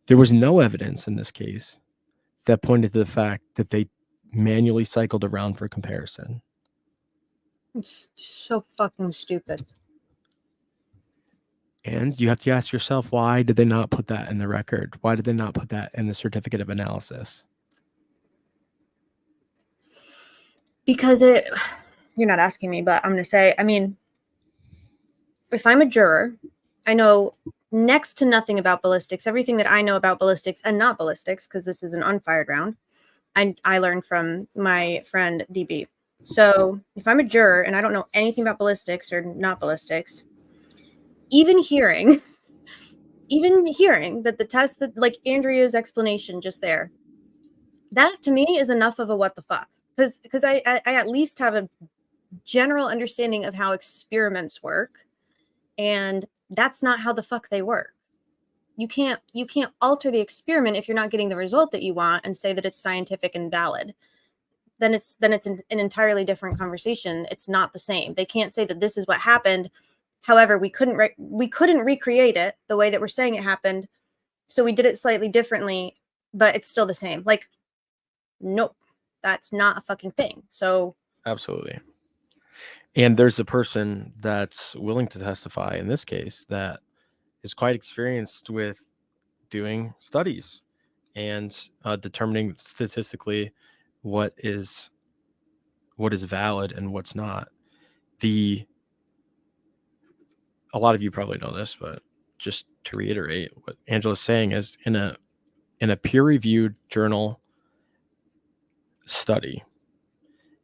There was no evidence in this case that pointed to the fact that they manually cycled a round for comparison. It's so fucking stupid. And you have to ask yourself, why did they not put that in the record? Why did they not put that in the certificate of analysis? Because you're not asking me, but I'm going to say, I mean, if I'm a juror, I know next to nothing about ballistics. Everything that I know about ballistics and not ballistics, because this is an unfired round, I learned from my friend DB. So if I'm a juror and I don't know anything about ballistics or not ballistics, even hearing that the test, that like Andrea's explanation just there, that to me is enough of a what the fuck. Because I at least have a general understanding of how experiments work, and that's not how the fuck they work. You can't alter the experiment if you're not getting the result that you want and say that it's scientific and valid. Then it's an entirely different conversation. It's not the same. They can't say that this is what happened. However, we couldn't recreate it the way that we're saying it happened, so we did it slightly differently, but it's still the same. Like, nope, that's not a fucking thing. So absolutely. And there's a person that's willing to testify in this case that is quite experienced with doing studies and determining statistically what is valid and what's not. A lot of you probably know this, but just to reiterate what Angela's saying is, in a peer-reviewed journal study,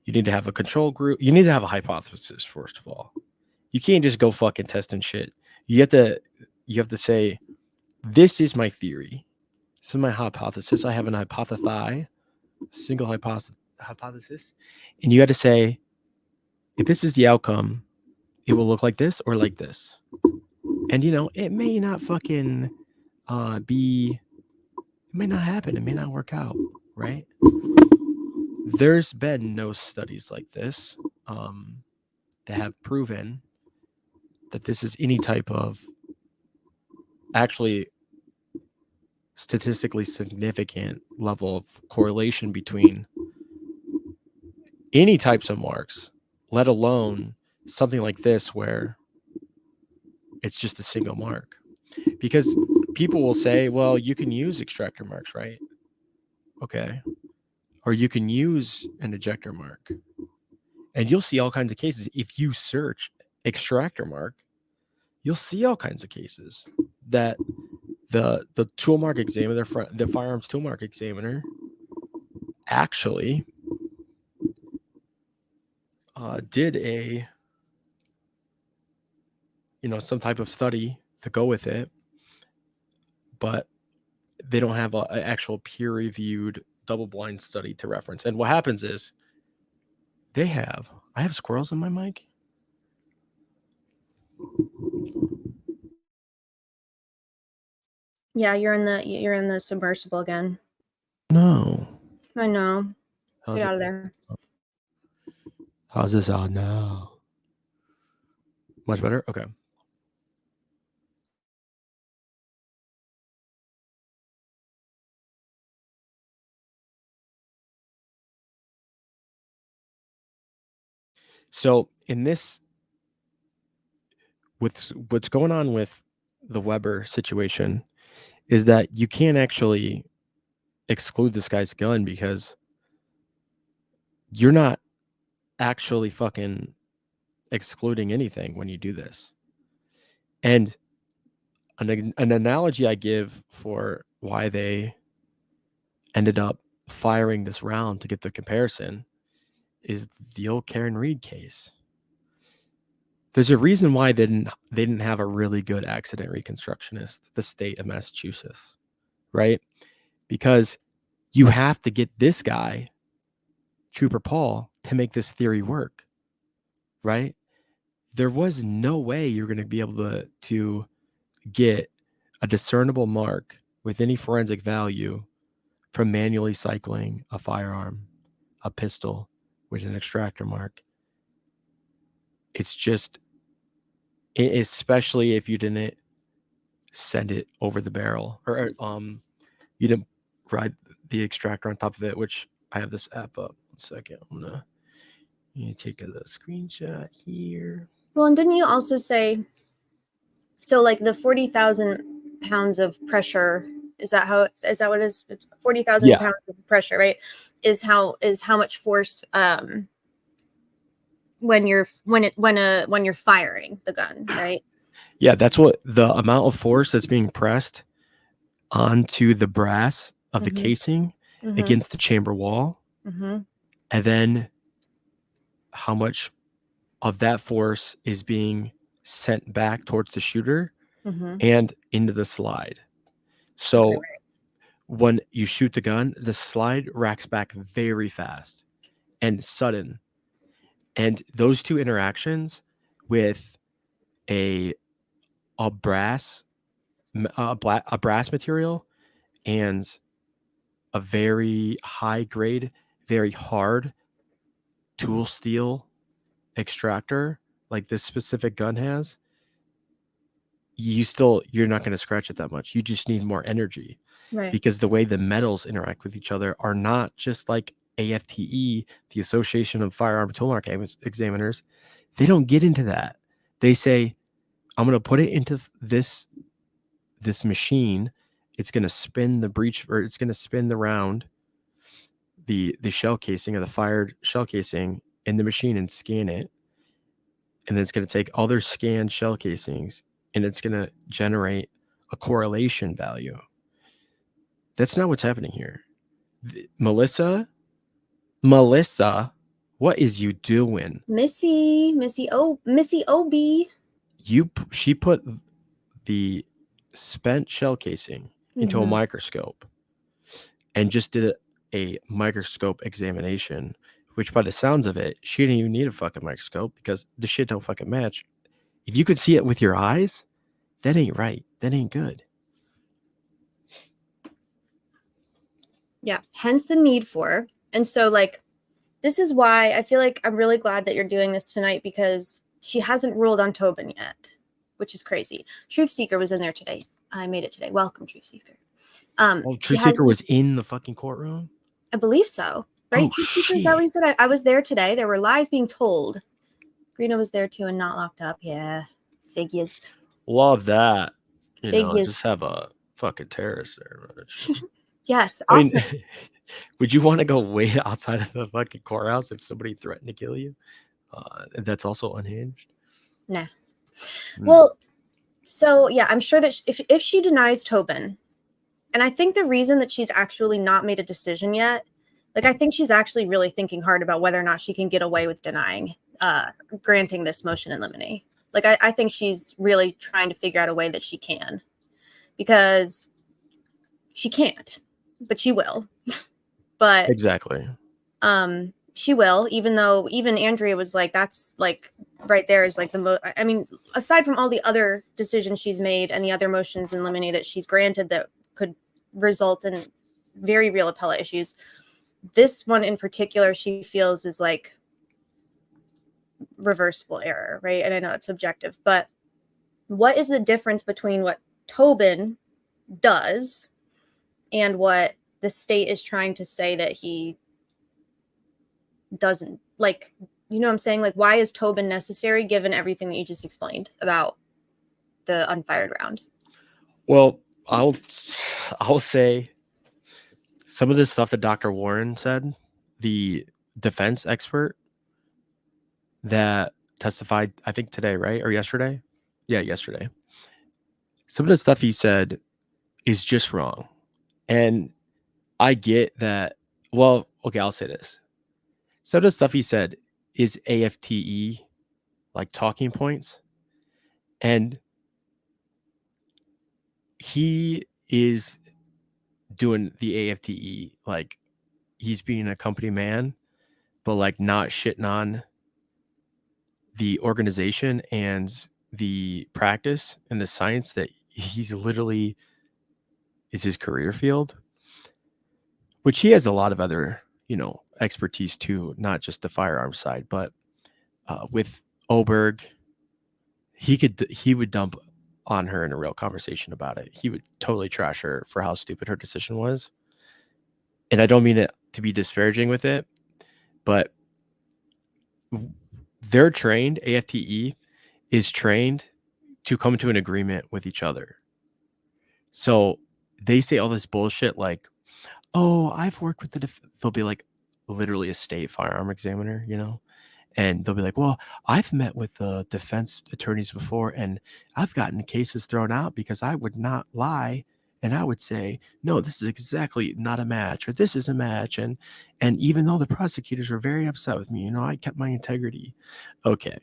you need to have a control group. You need to have a hypothesis, first of all. You can't just go fucking testing shit. You have to say, this is my theory. This is my hypothesis. I have an single hypothesis. And you got to say, if this is the outcome, it will look like this or like this. And, it may not fucking it may not happen. It may not work out, right? There's been no studies like this that have proven that this is any type of actually statistically significant level of correlation between any types of marks, let alone something like this where it's just a single mark. Because people will say, well, you can use extractor marks, right? Okay. Or you can use an ejector mark. And you'll see all kinds of cases. If you search extractor mark, you'll see all kinds of cases that the tool mark examiner, the firearms tool mark examiner, actually did some type of study to go with it, but they don't have an actual peer-reviewed double-blind study to reference. And what happens is I have squirrels in my mic. yeah, you're in the submersible again. No. I know. How's Get it- out of there. How's this out now? Much better? Okay. So in this, what's going on with the Weber situation is that you can't actually exclude this guy's gun because you're not actually fucking excluding anything when you do this. And an analogy I give for why they ended up firing this round to get the comparison is the old Karen Reed case. There's a reason why they didn't have a really good accident reconstructionist, the state of Massachusetts, right? Because you have to get this guy, Trooper Paul, to make this theory work, right? There was no way you're going to be able to get a discernible mark with any forensic value from manually cycling a firearm, a pistol with an extractor mark. It's just especially if you didn't send it over the barrel, or you didn't ride the extractor on top of it, which I have this app up. 1 second. I'm gonna take a little screenshot here. Well, and didn't you also say, so like the 40,000 pounds of pressure, is that what it is? 40,000 pounds of pressure, right? Is how much force when you're firing the gun, right? Yeah, that's what the amount of force that's being pressed onto the brass of the casing against the chamber wall. And then how much of that force is being sent back towards the shooter and into the slide. So when you shoot the gun, the slide racks back very fast and sudden. And those two interactions with a brass material and a very high grade, very hard tool steel extractor like this specific gun has, you're not going to scratch it that much. You just need more energy, right? Because the way the metals interact with each other are not just like AFTE, the Association of Firearm Toolmark Examiners. They don't get into that. They say, I'm going to put it into this machine. It's going to spin the breech, or it's going to spin the round, the shell casing, or the fired shell casing in the machine, and scan it. And then it's going to take other scanned shell casings, and it's going to generate a correlation value. That's not what's happening here. Melissa, what is you doing? Missy OB. She put the spent shell casing into a microscope and just did a microscope examination, which by the sounds of it, she didn't even need a fucking microscope because the shit don't fucking match. If you could see it with your eyes, that ain't right. That ain't good. Yeah, hence the need for. And so, like, this is why I feel like I'm really glad that you're doing this tonight, because she hasn't ruled on Tobin yet, which is crazy. Truth Seeker was in there today. I made it today. Welcome, Truth Seeker. Truth Seeker was in the fucking courtroom? I believe so. Right? Oh, Truth Seeker, is that what you said? I was there today. There were lies being told. Greeno was there too and not locked up. Yeah. Figures. Love that. Figures. Just have a fucking terrorist there. Yes. Awesome. I mean, would you want to go way outside of the fucking courthouse if somebody threatened to kill you? That's also unhinged. Nah. Well, so yeah, I'm sure that if she denies Tobin, and I think the reason that she's actually not made a decision yet, like, I think she's actually really thinking hard about whether or not she can get away with granting this motion in limine. Like, I think she's really trying to figure out a way that she can, because she can't, but she will. But exactly. She will, even though even Andrea was like, that's like right there is like the most, I mean, aside from all the other decisions she's made and the other motions in limine that she's granted that could result in very real appellate issues, this one in particular, she feels is like reversible error, right? And I know it's subjective, but what is the difference between what Tobin does and what the state is trying to say that he doesn't? Like, you know what I'm saying? Like, why is Tobin necessary given everything that you just explained about the unfired round? Well, I'll say some of this stuff that Dr. Warren said, the defense expert that testified, I think today, right? Or yesterday? Yeah, yesterday. Some of the stuff he said is just wrong. And I get that. Well, okay, I'll say this. Some of the stuff he said is AFTE, like talking points. And he is doing the AFTE like he's being a company man, but like not shitting on the organization and the practice and the science that he's literally is his career field, which he has a lot of other, expertise too, not just the firearm side, but with Oberg, he would dump on her in a real conversation about it. He would totally trash her for how stupid her decision was. And I don't mean it to be disparaging with it, but they're trained, AFTE is trained to come to an agreement with each other. So they say all this bullshit like, oh, I've worked with they'll be like literally a state firearm examiner, you know? And they'll be like, well, I've met with the defense attorneys before and I've gotten cases thrown out because I would not lie. And I would say, no, this is exactly not a match, or this is a match. And even though the prosecutors were very upset with me, you know, I kept my integrity. Okay,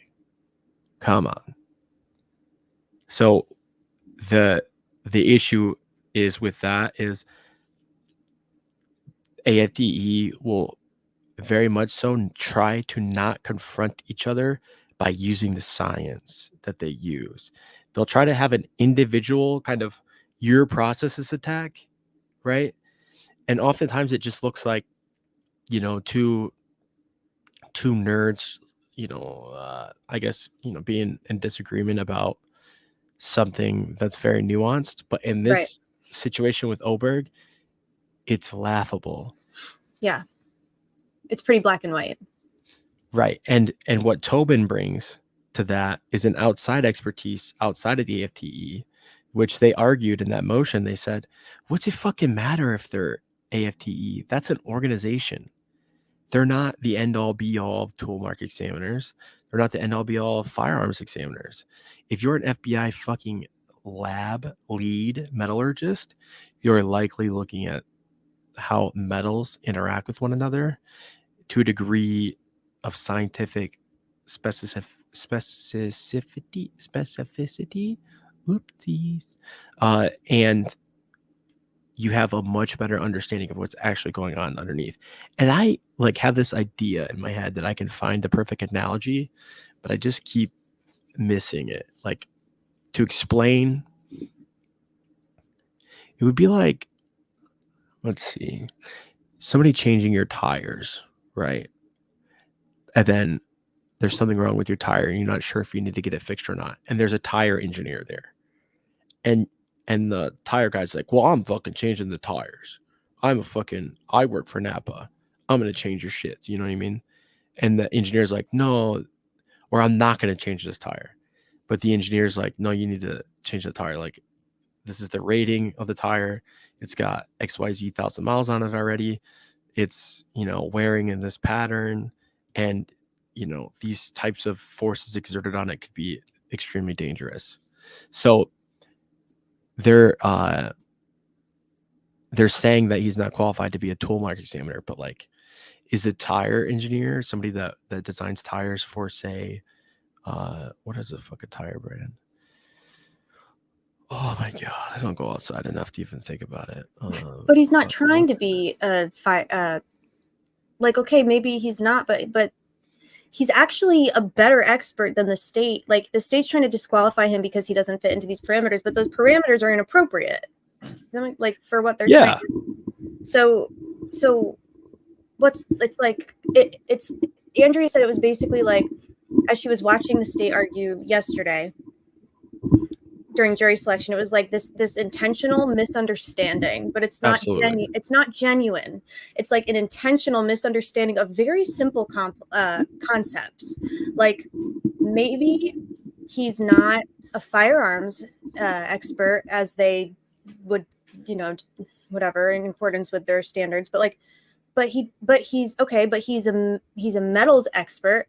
come on. So the issue is with that is AFDE will very much so try to not confront each other by using the science that they use. They'll try to have an individual kind of your processes attack, right? And oftentimes it just looks like, you know, two nerds, you know, I guess, you know, being in disagreement about something that's very nuanced. But in this situation with Oberg, it's laughable. Yeah. It's pretty black and white. Right. And what Tobin brings to that is an outside expertise outside of the AFTE, which they argued in that motion. They said, what's it fucking matter if they're AFTE? That's an organization. They're not the end all be all of tool mark examiners. They're not the end all be all of firearms examiners. If you're an FBI fucking lab lead metallurgist, you're likely looking at how metals interact with one another to a degree of scientific specificity. Oopsies. And you have a much better understanding of what's actually going on underneath. And I like have this idea in my head that I can find the perfect analogy, but I just keep missing it. Like to explain, it would be like, let's see, somebody changing your tires, right? And then there's something wrong with your tire and you're not sure if you need to get it fixed or not. And there's a tire engineer there. And the tire guy's like, well, I'm fucking changing the tires. I work for Napa. I'm going to change your shit. You know what I mean? And the engineer's like, no, or I'm not going to change this tire. But the engineer's like, no, you need to change the tire. Like, this is the rating of the tire. It's got XYZ 1,000 miles on it already. It's, you know, wearing in this pattern. And, you know, these types of forces exerted on it could be extremely dangerous. So they're saying that he's not qualified to be a tool mark examiner, but like, is a tire engineer somebody that designs tires for, say, what is a fucking tire brand? Oh my god, I don't go outside enough to even think about it. But he's not trying to be like, okay, maybe he's not, but he's actually a better expert than the state. Like the state's trying to disqualify him because he doesn't fit into these parameters, but those parameters are inappropriate. Like for what they're trying to. So it's Andrea said it was basically like as she was watching the state argue yesterday during jury selection, it was like this intentional misunderstanding, but it's not genuine. It's not genuine. It's like an intentional misunderstanding of very simple concepts. Like maybe he's not a firearms expert as they would, you know, whatever in accordance with their standards, but he's a metals expert,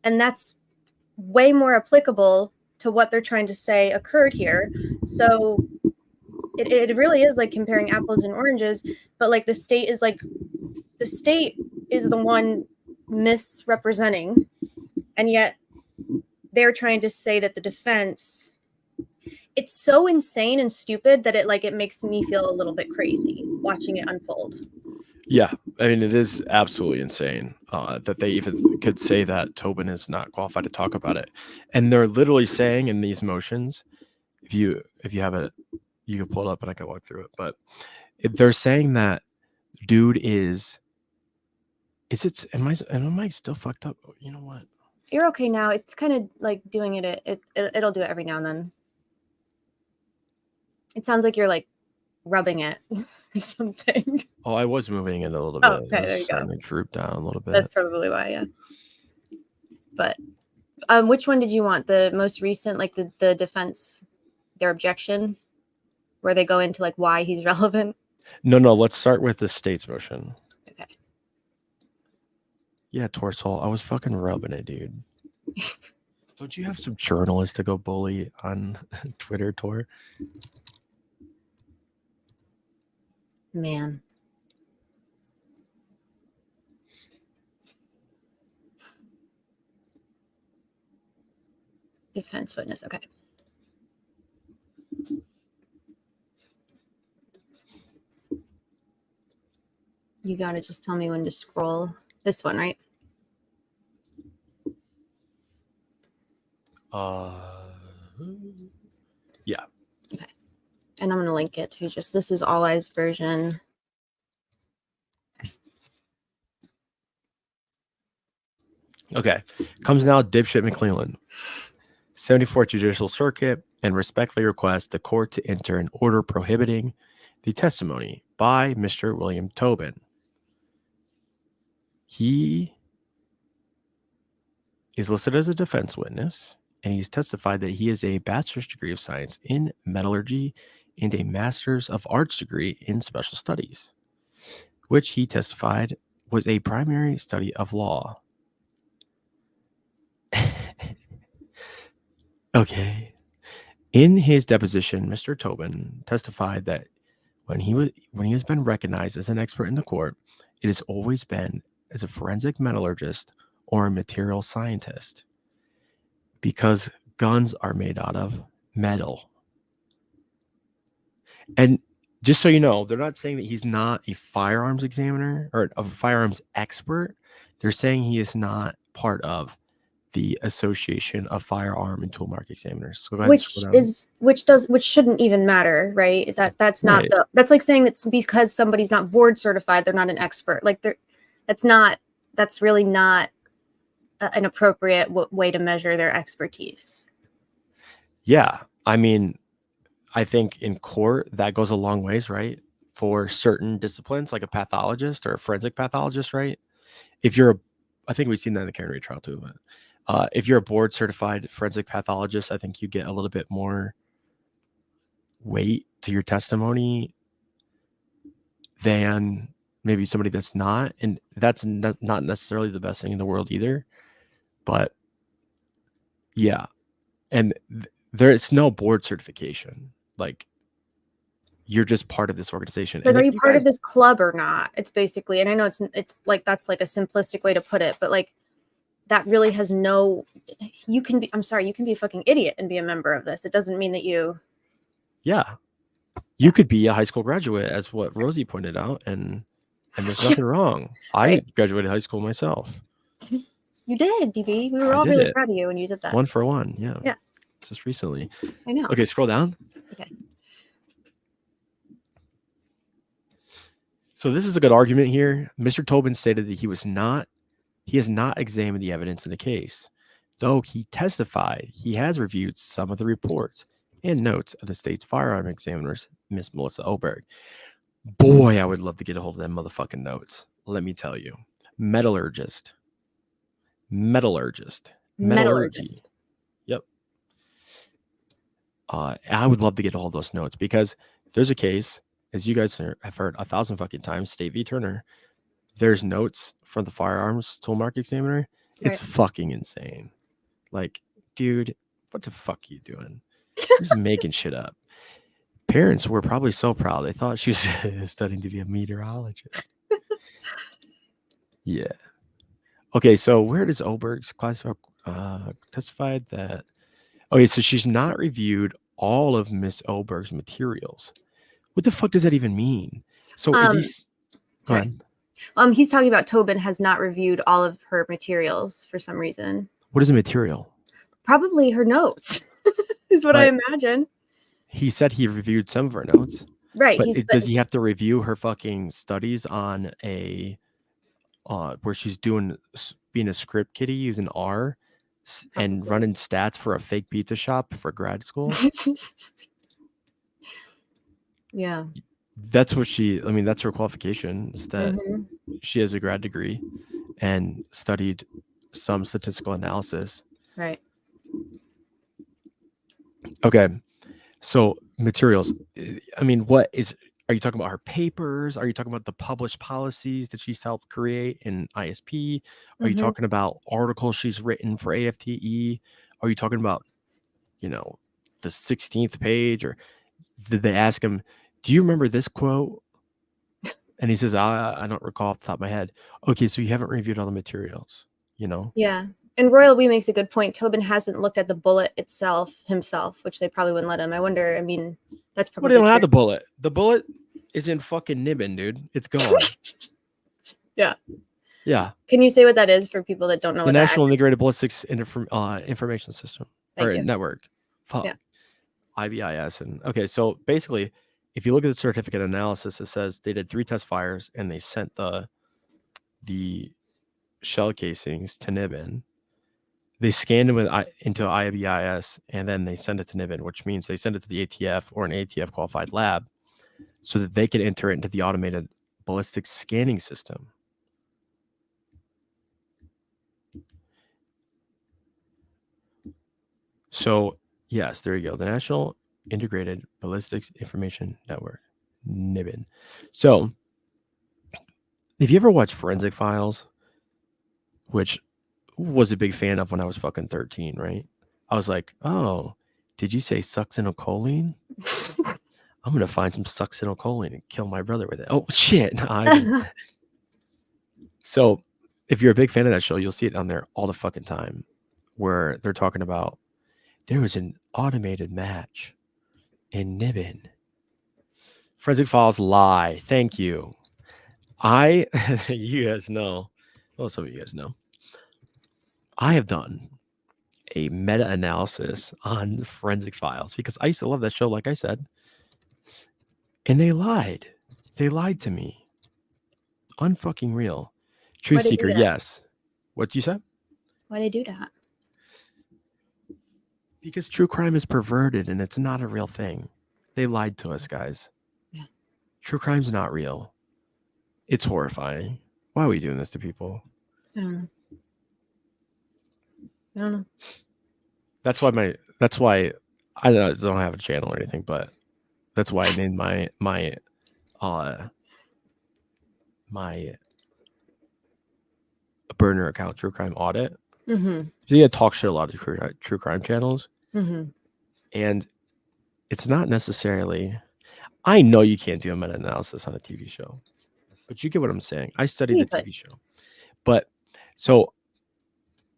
and that's way more applicable to what they're trying to say occurred here. So it really is like comparing apples and oranges, but like the state is the one misrepresenting, and yet they're trying to say that the defense, it's so insane and stupid that it makes me feel a little bit crazy watching it unfold. Yeah, I mean, it is absolutely insane that they even could say that Tobin is not qualified to talk about it. And they're literally saying in these motions, if you have it, you can pull it up and I can walk through it. But they're saying that dude am I still fucked up? You know what? You're okay now. It's kind of like doing it'll do it every now and then. It sounds like you're like rubbing it or something. Oh, I was moving it a little bit. Oh, okay, there you go. Starting to droop down a little bit. That's probably why, yeah. But which one did you want? The most recent, like the defense, their objection, where they go into like why he's relevant? No, let's start with the state's motion. Okay. Yeah, Torsol, I was fucking rubbing it, dude. Don't you have some journalists to go bully on Twitter, Tor? Man. Defense witness, okay. You gotta just tell me when to scroll. This one, right? Yeah. Okay. And I'm gonna link it to just this is All Eyes version. Okay. Comes now dipshit McClellan. 74th Judicial Circuit, and respectfully request the court to enter an order prohibiting the testimony by Mr. William Tobin. He is listed as a defense witness, and he's testified that he has a bachelor's degree of science in metallurgy and a master's of arts degree in special studies, which he testified was a primary study of law. Okay. In his deposition, Mr. Tobin testified that when he has been recognized as an expert in the court, it has always been as a forensic metallurgist or a material scientist, because guns are made out of metal. And just so you know, they're not saying that he's not a firearms examiner or a firearms expert. They're saying he is not part of the Association of Firearm and Toolmark Examiners. So Which shouldn't even matter, right? That's not Right. That's like saying that because somebody's not board certified, they're not an expert. Like that's really not an appropriate way to measure their expertise. Yeah. I mean, I think in court that goes a long ways, right? For certain disciplines, like a pathologist or a forensic pathologist, right? I think we've seen that in the Karen Reed trial too, but if you're a board certified forensic pathologist, I think you get a little bit more weight to your testimony than maybe somebody that's not. And that's not necessarily the best thing in the world either. But yeah. And there's no board certification. Like, you're just part of this organization. But and are you part of this club or not? It's basically, and I know it's like that's like a simplistic way to put it, but like that really has no. You can be a fucking idiot and be a member of this. It doesn't mean that you. Yeah, you could be a high school graduate, as what Rosie pointed out, and there's nothing wrong. I graduated high school myself. You did, DB. We were all really proud of you when you did that. 1 for 1. Yeah. Yeah. Just recently. I know. Okay, scroll down. Okay. So this is a good argument here. Mr. Tobin stated that he has not examined the evidence in the case, though he testified he has reviewed some of the reports and notes of the state's firearm examiners, Miss Melissa Oberg. Boy, I would love to get a hold of them motherfucking notes. Let me tell you. Metallurgist. Metallurgy. Yep. I would love to get a hold of those notes, because if there's a case, as you guys have heard 1,000 fucking times, State v. Turner, there's notes from the firearms toolmark examiner. It's fucking insane. Like, dude, what the fuck are you doing? Just making shit up. Parents were probably so proud. They thought she was studying to be a meteorologist. Yeah. Okay, so where does Oberg's testified that? Okay, so she's not reviewed all of Miss Oberg's materials. What the fuck does that even mean? So is he? He's talking about Tobin has not reviewed all of her materials for some reason. What is a material? Probably her notes, is what I imagine. He said he reviewed some of her notes. Right. But does he have to review her fucking studies on a where she's being a script kiddie using R and running stats for a fake pizza shop for grad school. Yeah. That's what that's her qualification, is that Mhm. she has a grad degree and studied some statistical analysis. Right. Okay. So materials. Are you talking about her papers? Are you talking about the published policies that she's helped create in ISP? Are you Mhm. talking about articles she's written for AFTE? Are you talking about, the 16th page? Or did they ask him, do you remember this quote? And he says, I don't recall off the top of my head. Okay, so you haven't reviewed all the materials, Yeah. And Royal We makes a good point. Tobin hasn't looked at the bullet itself himself, which they probably wouldn't let him. I wonder, that's Well, probably they don't have true. the bullet. The bullet is in fucking Nibbin, dude. It's gone. Yeah. Yeah. Can you say what that is for people that don't know The what that National Integrated Ballistics Information System Thank or you. network. Fuck. Yeah. IBIS. And okay, so basically, if you look at the certificate analysis, it says they did 3 test fires and they sent the shell casings to Nibbin. They scanned them into IBIS and then they send it to Nibbin, which means they send it to the ATF or an ATF qualified lab so that they can enter it into the automated ballistics scanning system. So, yes, there you go. The National Integrated Ballistics Information Network, Nibbin. So, if you ever watched Forensic Files, which was a big fan of when I was fucking 13, right? I was like, oh, did you say succinylcholine? I'm going to find some succinylcholine and kill my brother with it. Oh, shit. So, if you're a big fan of that show, you'll see it on there all the fucking time where they're talking about there was an automated match in Nibbin. Forensic Files lie. Thank you. You guys know. Well, some of you guys know. I have done a meta-analysis on Forensic Files because I used to love that show, like I said. And they lied. They lied to me. Unfucking real. Truth Why'd they do seeker, that? yes. What you said? Why'd they do that? Because true crime is perverted and it's not a real thing. They lied to us, guys. Yeah. True crime's not real. It's horrifying. Why are we doing this to people? I don't know. That's why I don't have a channel or anything, but that's why I named my burner account True Crime Audit. Mm-hmm. You gotta talk shit a lot of true crime channels. Mm-hmm. And it's not necessarily, I know you can't do a meta-analysis on a TV show, but you get what I'm saying. I studied the TV show. But so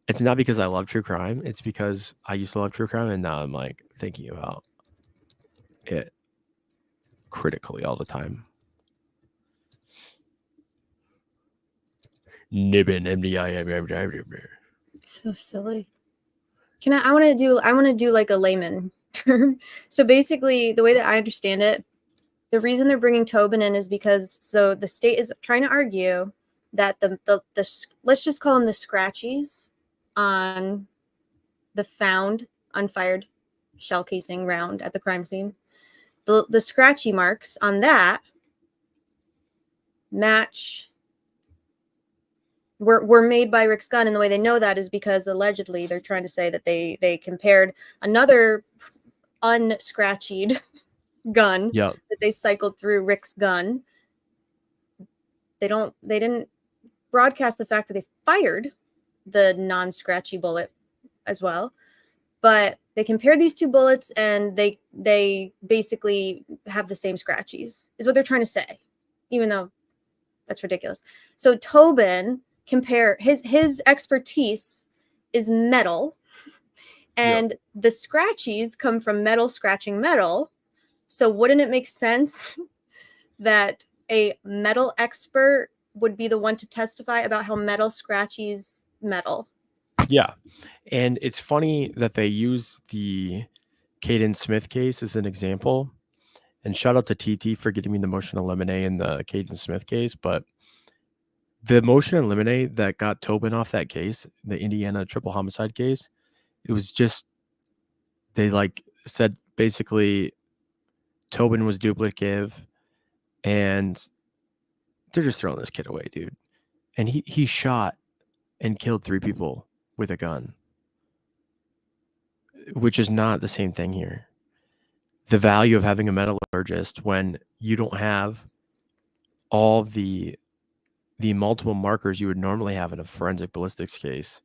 it's not because I love true crime. It's because I used to love true crime and now I'm like thinking about it critically all the time. Nibbin, MDI. So silly. I want to do like a layman term. So basically, the way that I understand it, the reason they're bringing Tobin in is because the state is trying to argue that the let's just call them the scratchies on the found unfired shell casing round at the crime scene. The scratchy marks on that match were made by Rick's gun, and the way they know that is because allegedly they're trying to say that they compared another unscratchied gun that they cycled through Rick's gun. They didn't broadcast the fact that they fired the non-scratchy bullet as well, but they compared these two bullets and they basically have the same scratchies is what they're trying to say, even though that's ridiculous. So Tobin his expertise is metal, and the scratchies come from metal scratching metal. So wouldn't it make sense that a metal expert would be the one to testify about how metal scratchies metal? Yeah. And it's funny that they use the Caden Smith case as an example. And shout out to TT for getting me the motion to eliminate in the Caden Smith case. But The motion to eliminate that got Tobin off that case, the Indiana triple homicide case, it was just, they like said basically Tobin was duplicative, and they're just throwing this kid away, dude. And he shot and killed 3 people with a gun, which is not the same thing here. The value of having a metallurgist when you don't have all the multiple markers you would normally have in a forensic ballistics case,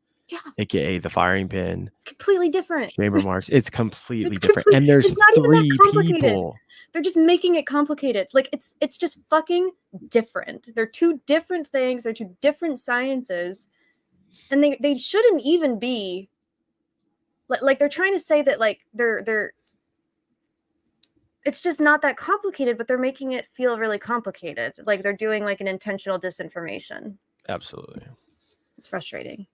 aka the firing pin, It's completely different. chamber marks. It's completely different. And there's it's not even 3 that complicated. people. They're just making it complicated. Like it's just fucking different. They're 2 different things. They're 2 different sciences, and they shouldn't even be. Like they're trying to say that like they're. It's just not that complicated, but they're making it feel really complicated. Like they're doing like an intentional disinformation. Absolutely. It's frustrating.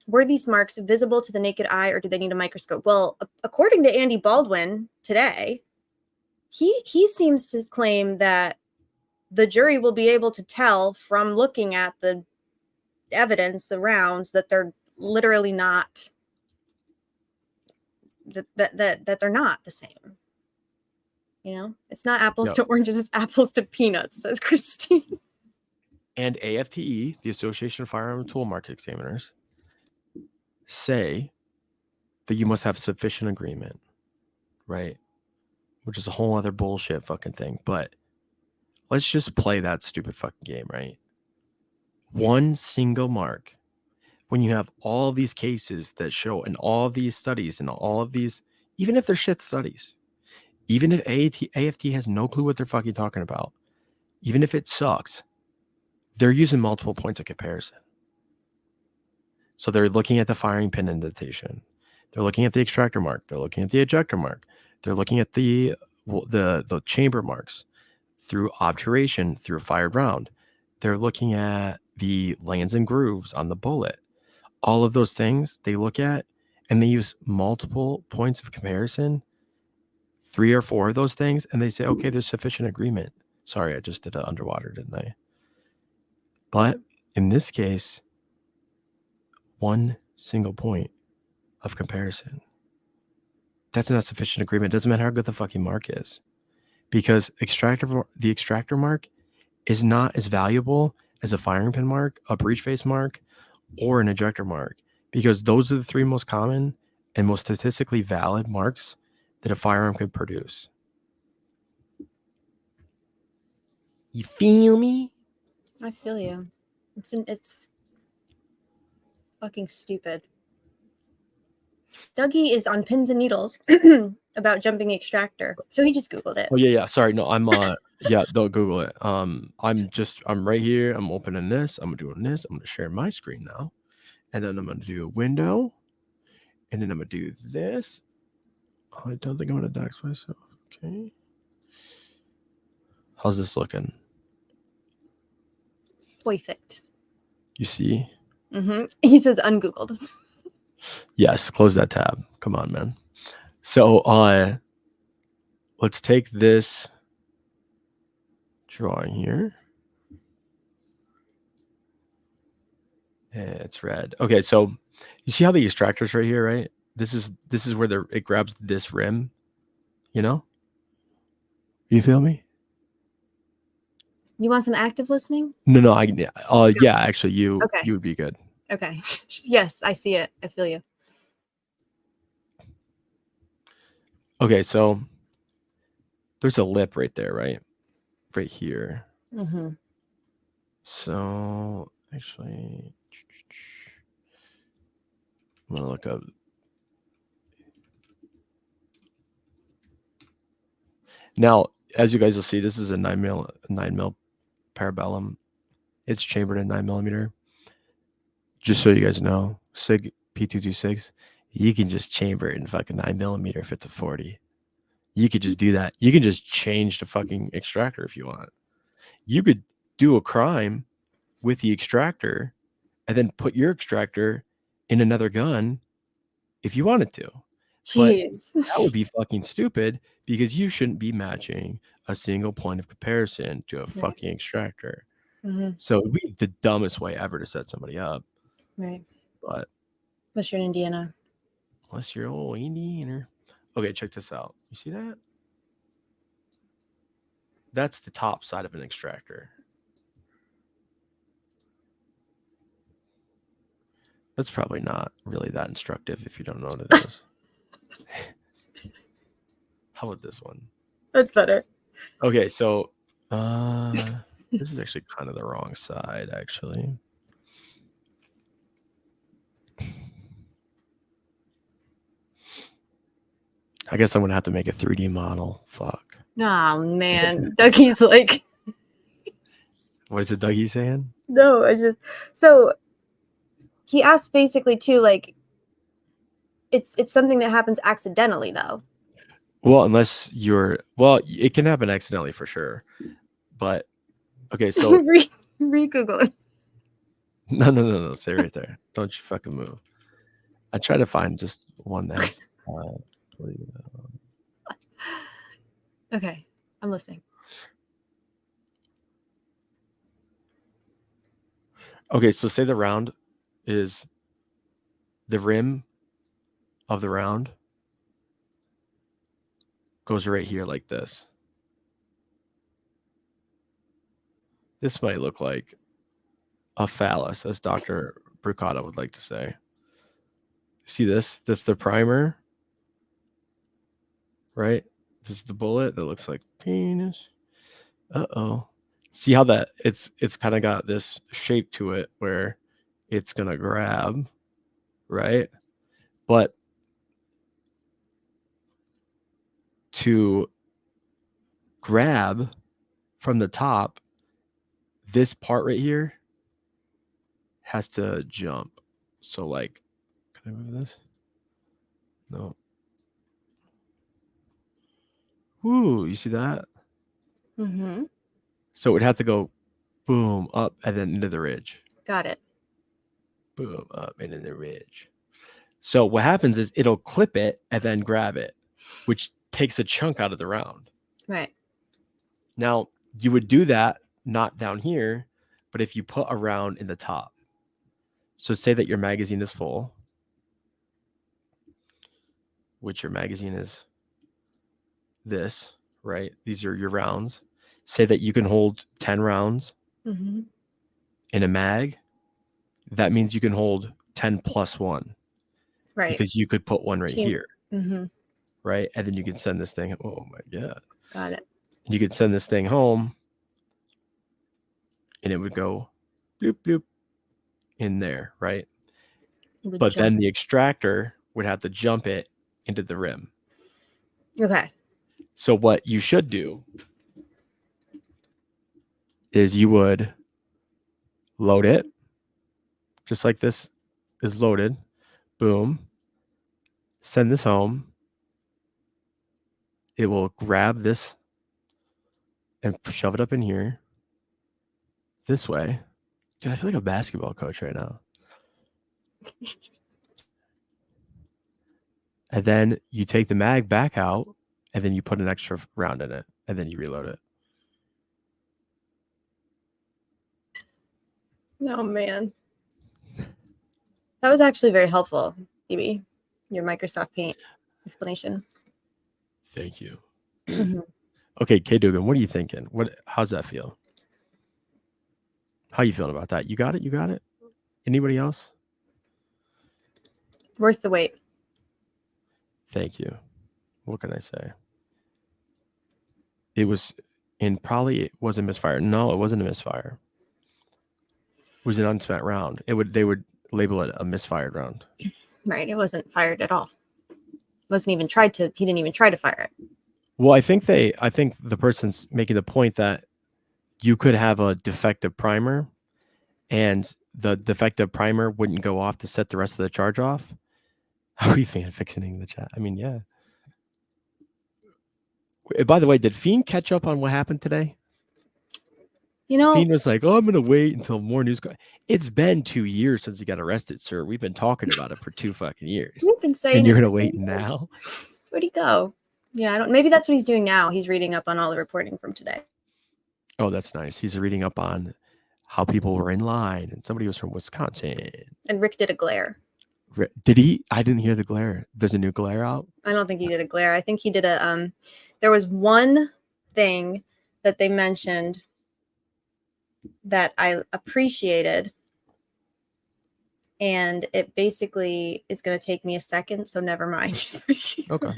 Were these marks visible to the naked eye, or do they need a microscope? Well, according to Andy Baldwin today, he seems to claim that the jury will be able to tell from looking at the evidence, the rounds, that they're literally not, that they're not the same. You know, it's not apples to oranges, it's apples to peanuts, says Christine. And AFTE, the Association of Firearm Tool Market Examiners, say that you must have sufficient agreement, right? Which is a whole other bullshit fucking thing. But let's just play that stupid fucking game, right? One single mark, when you have all of these cases that show, and all of these studies, and all of these, even if they're shit studies, even if AFT has no clue what they're fucking talking about, even if it sucks, they're using multiple points of comparison. So they're looking at the firing pin indentation. They're looking at the extractor mark. They're looking at the ejector mark. They're looking at the chamber marks through obturation, through a fired round. They're looking at the lands and grooves on the bullet. All of those things they look at, and they use multiple points of comparison, 3 or 4 of those things, and they say, okay, there's sufficient agreement. Sorry, I just did it underwater, didn't I? But in this case, one single point of comparison, that's not sufficient agreement. It doesn't matter how good the fucking mark is, because the extractor mark is not as valuable as a firing pin mark, a breech face mark, or an ejector mark, because those are the 3 most common and most statistically valid marks that a firearm can produce. You feel me? I feel you. It's fucking stupid. Dougie is on pins and needles about jumping the extractor, so he just Googled it. Oh yeah. Sorry, no, I'm yeah. Don't Google it. I'm right here. I'm opening this. I'm doing this. I'm gonna share my screen now, and then I'm gonna do a window, and then I'm gonna do this. Oh, I don't think I'm gonna dox myself. Okay. How's this looking? Perfect. You see? Mm-hmm. He says ungoogled. Yes, close that tab. Come on, man. So let's take this drawing here. It's red. Okay, so you see how the extractor's right here, right? This is where it grabs this rim, you know? You feel me? You want some active listening? No, yeah, actually you would be good. Okay. Yes, I see it. I feel you. Okay, so there's a lip right there, right? Right here. Mm-hmm. So actually, I'm gonna look up. Now, as you guys will see, this is a 9mm parabellum. It's chambered in 9mm. Just so you guys know, SIG P226, you can just chamber it in fucking 9mm if it's a 40. You could just do that. You can just change the fucking extractor if you want. You could do a crime with the extractor and then put your extractor in another gun if you wanted to. Jeez. But that would be fucking stupid, because you shouldn't be matching a single point of comparison to a fucking extractor. So it would be the dumbest way ever to set somebody up. Right. But unless you're in Indiana. Unless you're old Indiana. Okay, check this out. You see that? That's the top side of an extractor. That's probably not really that instructive if you don't know what it is. How about this one? That's better. Okay, so this is actually kind of the wrong side, actually. I guess I'm gonna have to make a 3D model. Fuck. Oh man, Dougie's like, What is it, Dougie saying? no, I just so he asked basically too, like it's something that happens accidentally though. Well, unless you're it can happen accidentally for sure. But okay, so Re-Google it. No, stay right there. Don't you fucking move. I try to find just one that's Okay, I'm listening. Okay, so say the round is the rim of the round goes right here like this. This might look like a phallus, as Dr. Brucata would like to say. See this? That's the primer, right? This is the bullet that looks like penis. Uh-oh. See how that it's kind of got this shape to it where it's gonna grab, right? But to grab from the top, this part right here has to jump. So like, can I move this? No. Ooh, you see that? Mm-hmm. So it would have to go boom up and then into the ridge. Got it. Boom up and in the ridge. So what happens is it'll clip it and then grab it, which takes a chunk out of the round. Right. Now you would do that not down here, but if you put a round in the top. So say that your magazine is full, which your magazine is this, right? These are your rounds. Say that you can hold 10 rounds in a mag. That means you can hold 10 plus 1. Right. Because you could put one right here. Mm-hmm. Right? And then you can send this thing. Oh my God. Got it. You could send this thing home and it would go bloop, bloop in there, right? But then the extractor would have to jump it into the rim. Okay. So what you should do is you would load it just like this is loaded. Boom. Send this home. It will grab this and shove it up in here this way. Dude, I feel like a basketball coach right now. And then you take the mag back out and then you put an extra round in it and then you reload it. Oh man. That was actually very helpful, EB. Your Microsoft Paint explanation. Thank you. Okay, K Dugan, what are you thinking? How's that feel? How you feeling about that? You got it? You got it? Anybody else? Worth the wait. Thank you. What can I say? It was it was a misfire. No, it wasn't a misfire. It was an unspent round. They would label it a misfired round. Right. It wasn't fired at all. He didn't even try to fire it. Well, I think the person's making the point that you could have a defective primer and the defective primer wouldn't go off to set the rest of the charge off. How are you fan fictioning the chat? I mean, yeah. By the way, did Fiend catch up on what happened today? You know, Fiend was like, "Oh, I'm gonna wait until more news." It's been 2 years since he got arrested, sir. We've been talking about it for 2 fucking years. We've been saying, and you're gonna wait now? Where'd he go? Yeah, I don't. Maybe that's what he's doing now. He's reading up on all the reporting from today. Oh, that's nice. He's reading up on how people were in line, and somebody was from Wisconsin. And Rick did a glare. Did he? I didn't hear the glare. There's a new glare out. I don't think he did a glare. I think he did a there was one thing that they mentioned that I appreciated, and it basically is going to take me a second, so never mind. Okay.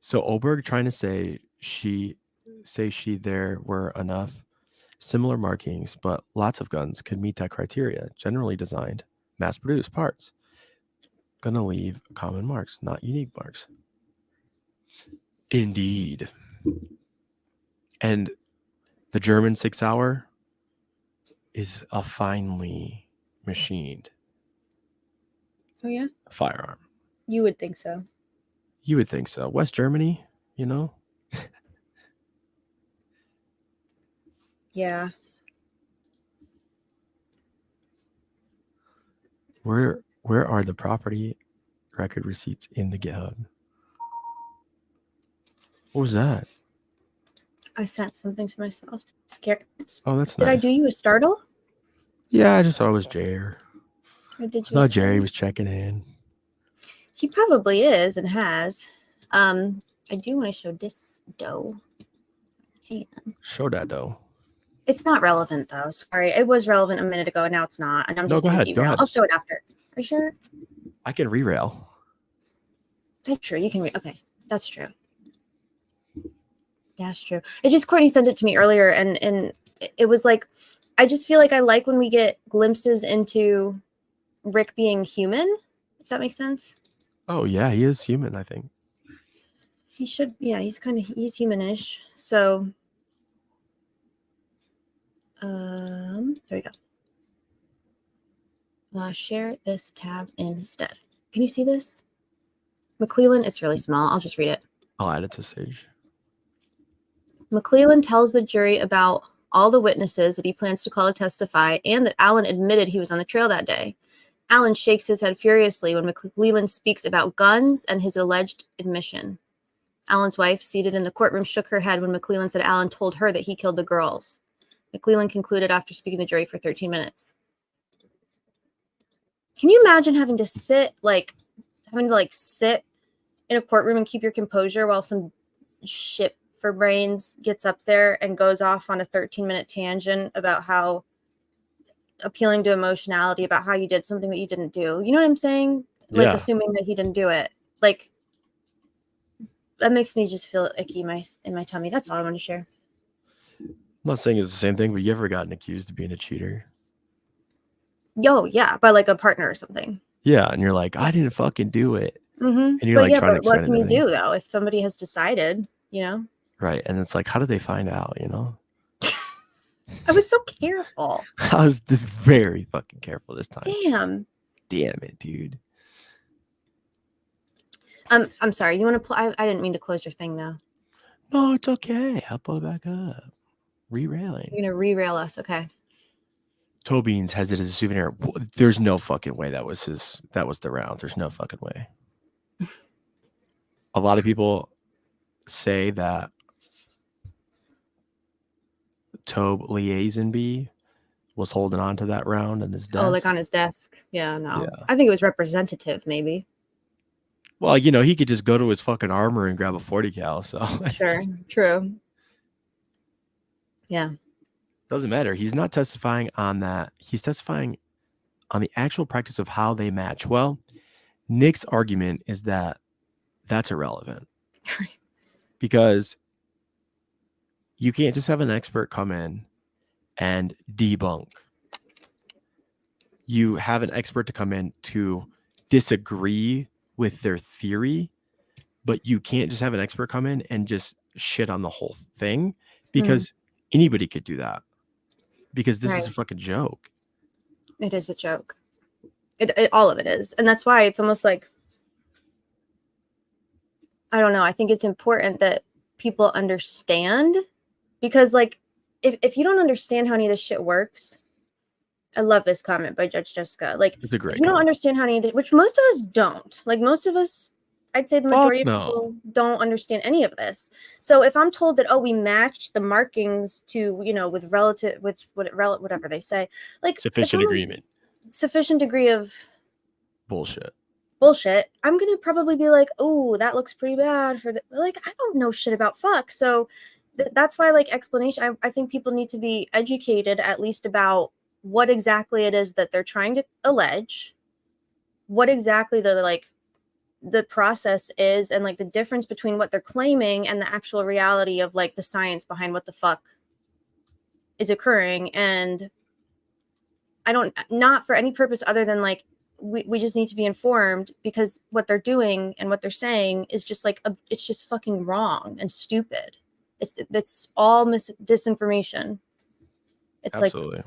So Oberg trying to say there were enough similar markings, but lots of guns could meet that criteria. Generally designed, mass-produced parts. Gonna leave common marks, not unique marks. Indeed. And the German 6-hour is a finely machined Oh yeah, firearm. you would think so. You would think so. West Germany, Yeah. Where are the property record receipts in the GitHub? What was that? I sent something to myself. Scared. Oh, that's Did nice. I do you a startle? Yeah, I just thought it was Jair. Or did I you? thought Jerry was checking in. He probably is and has. I do want to show this dough. Hang on. Show that though. It's not relevant though. Sorry, it was relevant a minute ago, and now it's not. And I'm No, just go gonna ahead, go derail. ahead. I'll show it after. Are you sure? I can re-rail. That's true. You can read. Okay, that's true. That's true. It just Courtney sent it to me earlier, and it was like, I just feel like I like when we get glimpses into Rick being human. If that makes sense. Oh yeah, he is human, I think. He should. Yeah, he's humanish. So, there we go. Share this tab instead. Can you see this? McClellan, it's really small. I'll just read it. I'll add it to stage. McClellan tells the jury about all the witnesses that he plans to call to testify and that Allen admitted he was on the trail that day. Allen shakes his head furiously when McClellan speaks about guns and his alleged admission. Allen's wife, seated in the courtroom, shook her head when McClellan said Allen told her that he killed the girls. McClellan concluded after speaking to the jury for 13 minutes. Can you imagine having to sit in a courtroom and keep your composure while some shit for brains gets up there and goes off on a 13-minute tangent about how appealing to emotionality about how you did something that you didn't do? You know what I'm saying? Like, Yeah. assuming that he didn't do it. Like, that makes me just feel icky in my tummy. That's all I want to share. I'm not saying it's the same thing, but you ever gotten accused of being a cheater? Yo, yeah, by like a partner or something. Yeah, and you're like, I didn't fucking do it. Mm-hmm. And you're like trying to but what explain can you everything. do though if somebody has decided, Right. And it's like, how did they find out, I was so careful. I was this very fucking careful this time. Damn it, dude. I'm sorry. You want to I didn't mean to close your thing though. No, it's okay. I'll pull it back up. Re-railing. You're gonna re-rail us, okay? Tobeans has it as a souvenir. There's no fucking way that was the round. There's no fucking way. A lot of people say that Tobe Liaison B was holding on to that round in his desk. Oh, like on his desk. Yeah, no. Yeah. I think it was representative, maybe. Well, he could just go to his fucking armor and grab a 40 cal. So Sure. True. Yeah. Doesn't matter. He's not testifying on that. He's testifying on the actual practice of how they match. Well, Nick's argument is that that's irrelevant because you can't just have an expert come in and debunk. You have an expert to come in to disagree with their theory, but you can't just have an expert come in and just shit on the whole thing because anybody could do that. Because this is a fucking joke. It is a joke. It all of it is. And that's why it's almost like, I don't know. I think it's important that people understand because like, if you don't understand how any of this shit works, I love this comment by Judge Jessica. Like, it's a great if you don't understand how any of this, which most of us don't, like most of us I'd say the Fuck majority of no. people don't understand any of this. So if I'm told that, oh, we matched the markings to, you know, with relative, with whatever they say, like Sufficient agreement. sufficient degree of Bullshit. I'm gonna probably be like, oh, that looks pretty bad for the, like, I don't know shit about fuck. So that's why, like, explanation, I think people need to be educated at least about what exactly it is that they're trying to allege, what exactly the process is, and like the difference between what they're claiming and the actual reality of like the science behind what the fuck is occurring. And I don't, not for any purpose other than like, we just need to be informed, because what they're doing and what they're saying is just like it's just fucking wrong and stupid. It's all disinformation. It's absolutely.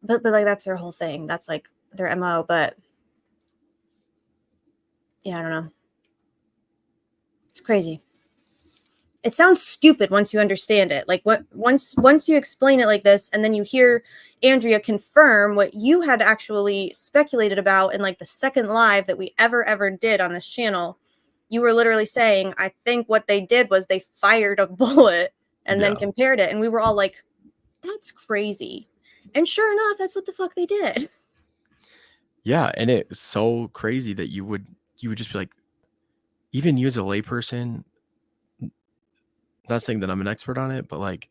But like that's their whole thing. That's like their MO. But yeah, I don't know. It's crazy. It sounds stupid once you understand it. Like once you explain it like this, and then you hear Andrea confirm what you had actually speculated about in like the second live that we ever did on this channel. You were literally saying, I think what they did was they fired a bullet and then compared it. And we were all like, that's crazy. And sure enough, that's what the fuck they did. Yeah, and it's so crazy that you would just be like, even you as a layperson, not saying that I'm an expert on it, but like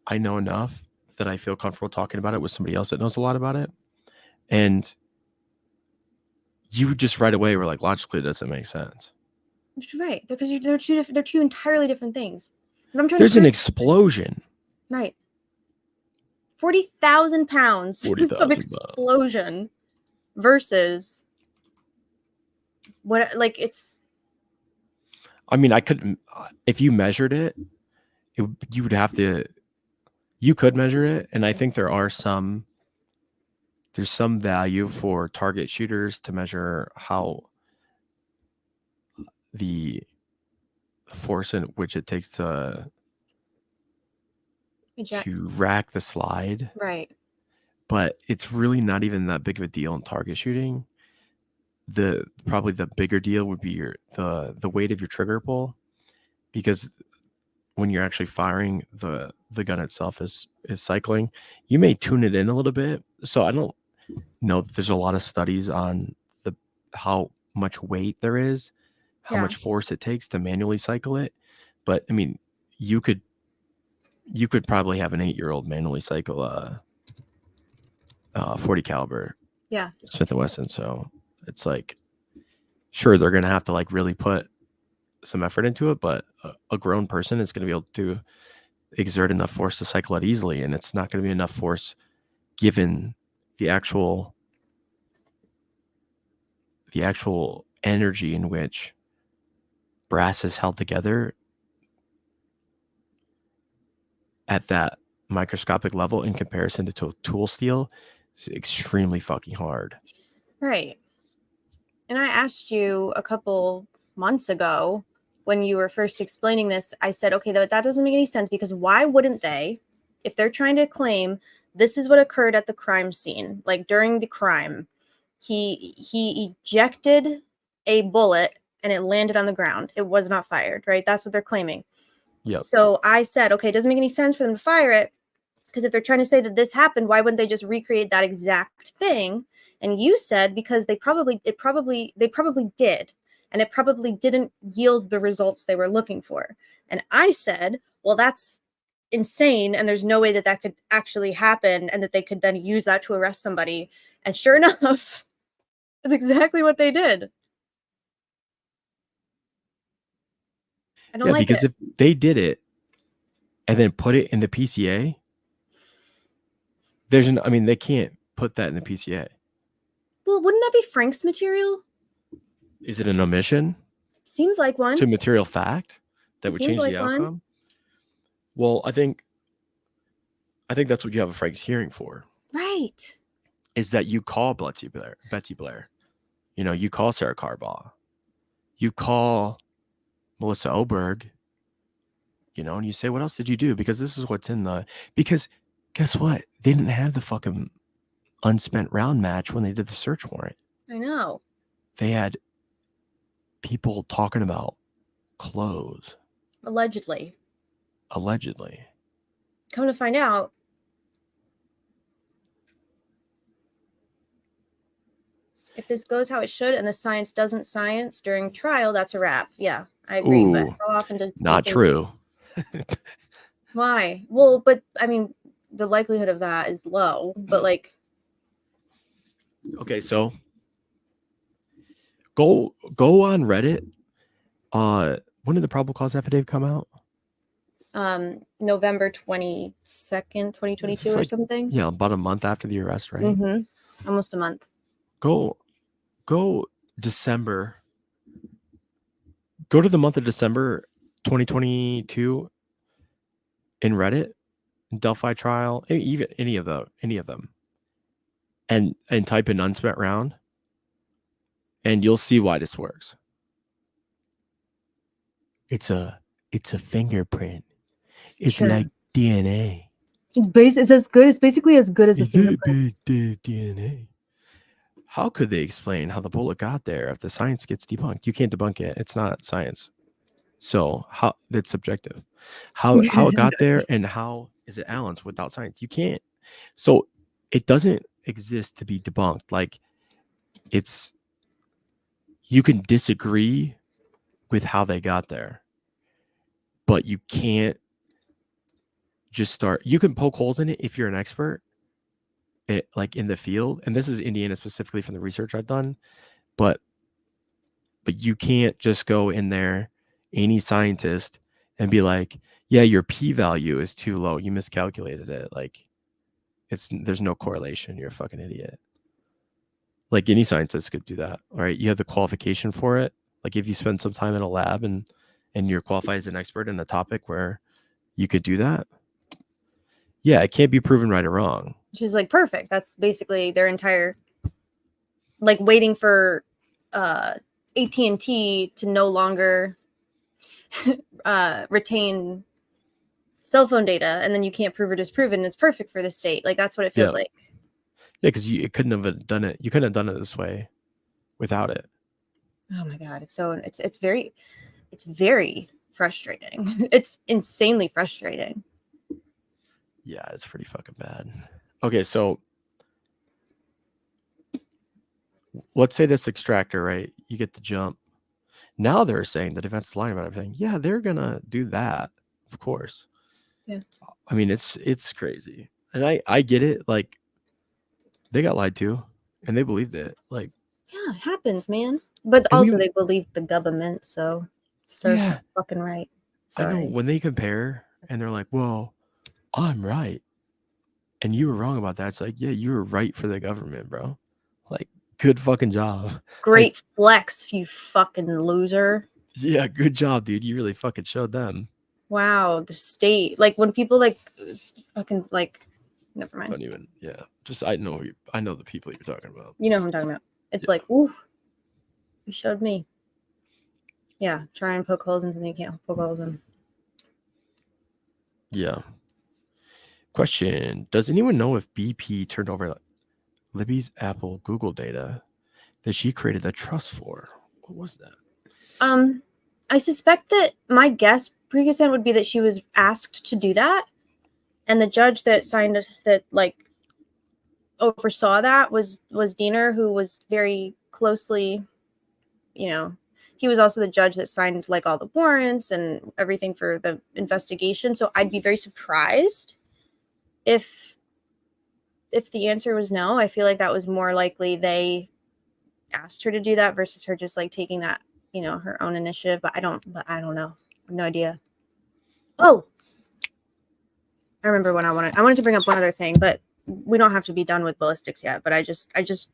I know enough that I feel comfortable talking about it with somebody else that knows a lot about it. And you just right away were like, logically, it doesn't make sense. Right, because they're two entirely different things. There's an explosion. Right. 40,000 pounds 40,000 of explosion versus what, like, it's. I mean, I couldn't, if you measured it, you would have to, you could measure it. And I think there's some value for target shooters to measure how the force in which it takes to rack the slide. Right. But it's really not even that big of a deal in target shooting. Probably the bigger deal would be the weight of your trigger pull, because when you're actually firing, the gun itself is cycling. You may tune it in a little bit. So I don't know that there's a lot of studies on how much weight there is, how much force it takes to manually cycle it. But I mean, you could probably have an 8-year-old manually cycle a 40 caliber Smith & Wesson. So it's like, sure, they're going to have to like really put some effort into it, but a grown person is going to be able to exert enough force to cycle it easily. And it's not going to be enough force given the actual energy in which brass is held together at that microscopic level in comparison to tool steel. It's extremely fucking hard. Right. And I asked you a couple months ago when you were first explaining this, I said, okay, that doesn't make any sense, because why wouldn't they, if they're trying to claim this is what occurred at the crime scene, like during the crime, he ejected a bullet and it landed on the ground. It was not fired, right? That's what they're claiming. Yep. So I said, okay, it doesn't make any sense for them to fire it, because if they're trying to say that this happened, why wouldn't they just recreate that exact thing? And you said because they probably did, and it probably didn't yield the results they were looking for. And I said, well, that's insane, and there's no way that could actually happen, and that they could then use that to arrest somebody. And sure enough, that's exactly what they did. I don't like because it. if they did it and then put it in the PCA, they can't put that in the PCA. Well, wouldn't that be Frank's material? Is it an omission? Seems like one. To material fact that would change like the outcome? one. Well, I think that's what you have a Frank's hearing for. Right. Is that you call Betsy Blair. You know, you call Sarah Carbaugh. You call Melissa Oberg. You know, and you say, what else did you do? Because this is what's in because guess what? They didn't have the fucking unspent round match when they did the search warrant. I know. They had people talking about clothes. Allegedly. Allegedly. Come to find out, if this goes how it should and the science doesn't science during trial, that's a wrap. Yeah, I agree. Ooh, but how often does not true? Why? Well, but I mean, the likelihood of that is low. But like, okay, so go on Reddit. When did the probable cause affidavit come out? November 22nd, 2022 or something. Yeah, about a month after the arrest, right? Mm-hmm. Almost a month. Go December. Go to the month of December 2022 in Reddit, Delphi trial, even any of them, and type in unspent round, and you'll see why this works. It's a fingerprint. It's like DNA. It's as good. It's basically as good as a fingerprint. DNA. How could they explain how the bullet got there if the science gets debunked? You can't debunk it. It's not science. So how that's subjective. How it got there and how is it Allen's without science? You can't. So it doesn't exist to be debunked. Like you can disagree with how they got there, but you can't just start. You can poke holes in it if you're an expert, like in the field. And this is Indiana specifically from the research I've done, but you can't just go in there, any scientist, and be like, yeah, your p-value is too low. You miscalculated it. Like there's no correlation. You're a fucking idiot. Like any scientist could do that. All right. You have the qualification for it. Like if you spend some time in a lab and you're qualified as an expert in a topic where you could do that. Yeah, it can't be proven right or wrong. Which is like perfect. That's basically their entire, like, waiting for AT&T to no longer retain cell phone data, and then you can't prove or disprove it, and it's perfect for the state. Like that's what it feels like. Yeah, because you couldn't have done it. You couldn't have done it this way without it. Oh my god, it's very frustrating. It's insanely frustrating. Yeah, it's pretty fucking bad. Okay, so let's say this extractor, right? You get the jump. Now they're saying the defense is lying about everything. Yeah, they're gonna do that, of course. Yeah. I mean, it's crazy, and I get it. Like they got lied to, and they believed it. Like yeah, it happens, man. But also they believed the government, so serves them fucking right. Sorry. I know when they compare and they're like, "Well, I'm right, and you were wrong about that." It's like, yeah, you were right for the government, bro. Like, good fucking job. Great flex, you fucking loser. Yeah, good job, dude. You really fucking showed them. Wow, the state. Like when people like fucking like, never mind. Don't even. Yeah, just I know the people you're talking about. You know who I'm talking about. It's like, ooh, you showed me. Yeah, try and poke holes in something you can't poke holes in. Yeah. Question: does anyone know if BP turned over Libby's Apple Google data that she created a trust for? What was that? I suspect that my guess, pre-consent, would be that she was asked to do that, and the judge that signed it, that like oversaw that was Diener, who was very closely, you know, he was also the judge that signed like all the warrants and everything for the investigation. So I'd be very surprised if the answer was no. I feel like that was more likely they asked her to do that versus her just like taking that, you know, her own initiative. But I don't know. I have no idea. Oh, I remember when I wanted to bring up one other thing, but we don't have to be done with ballistics yet. But I just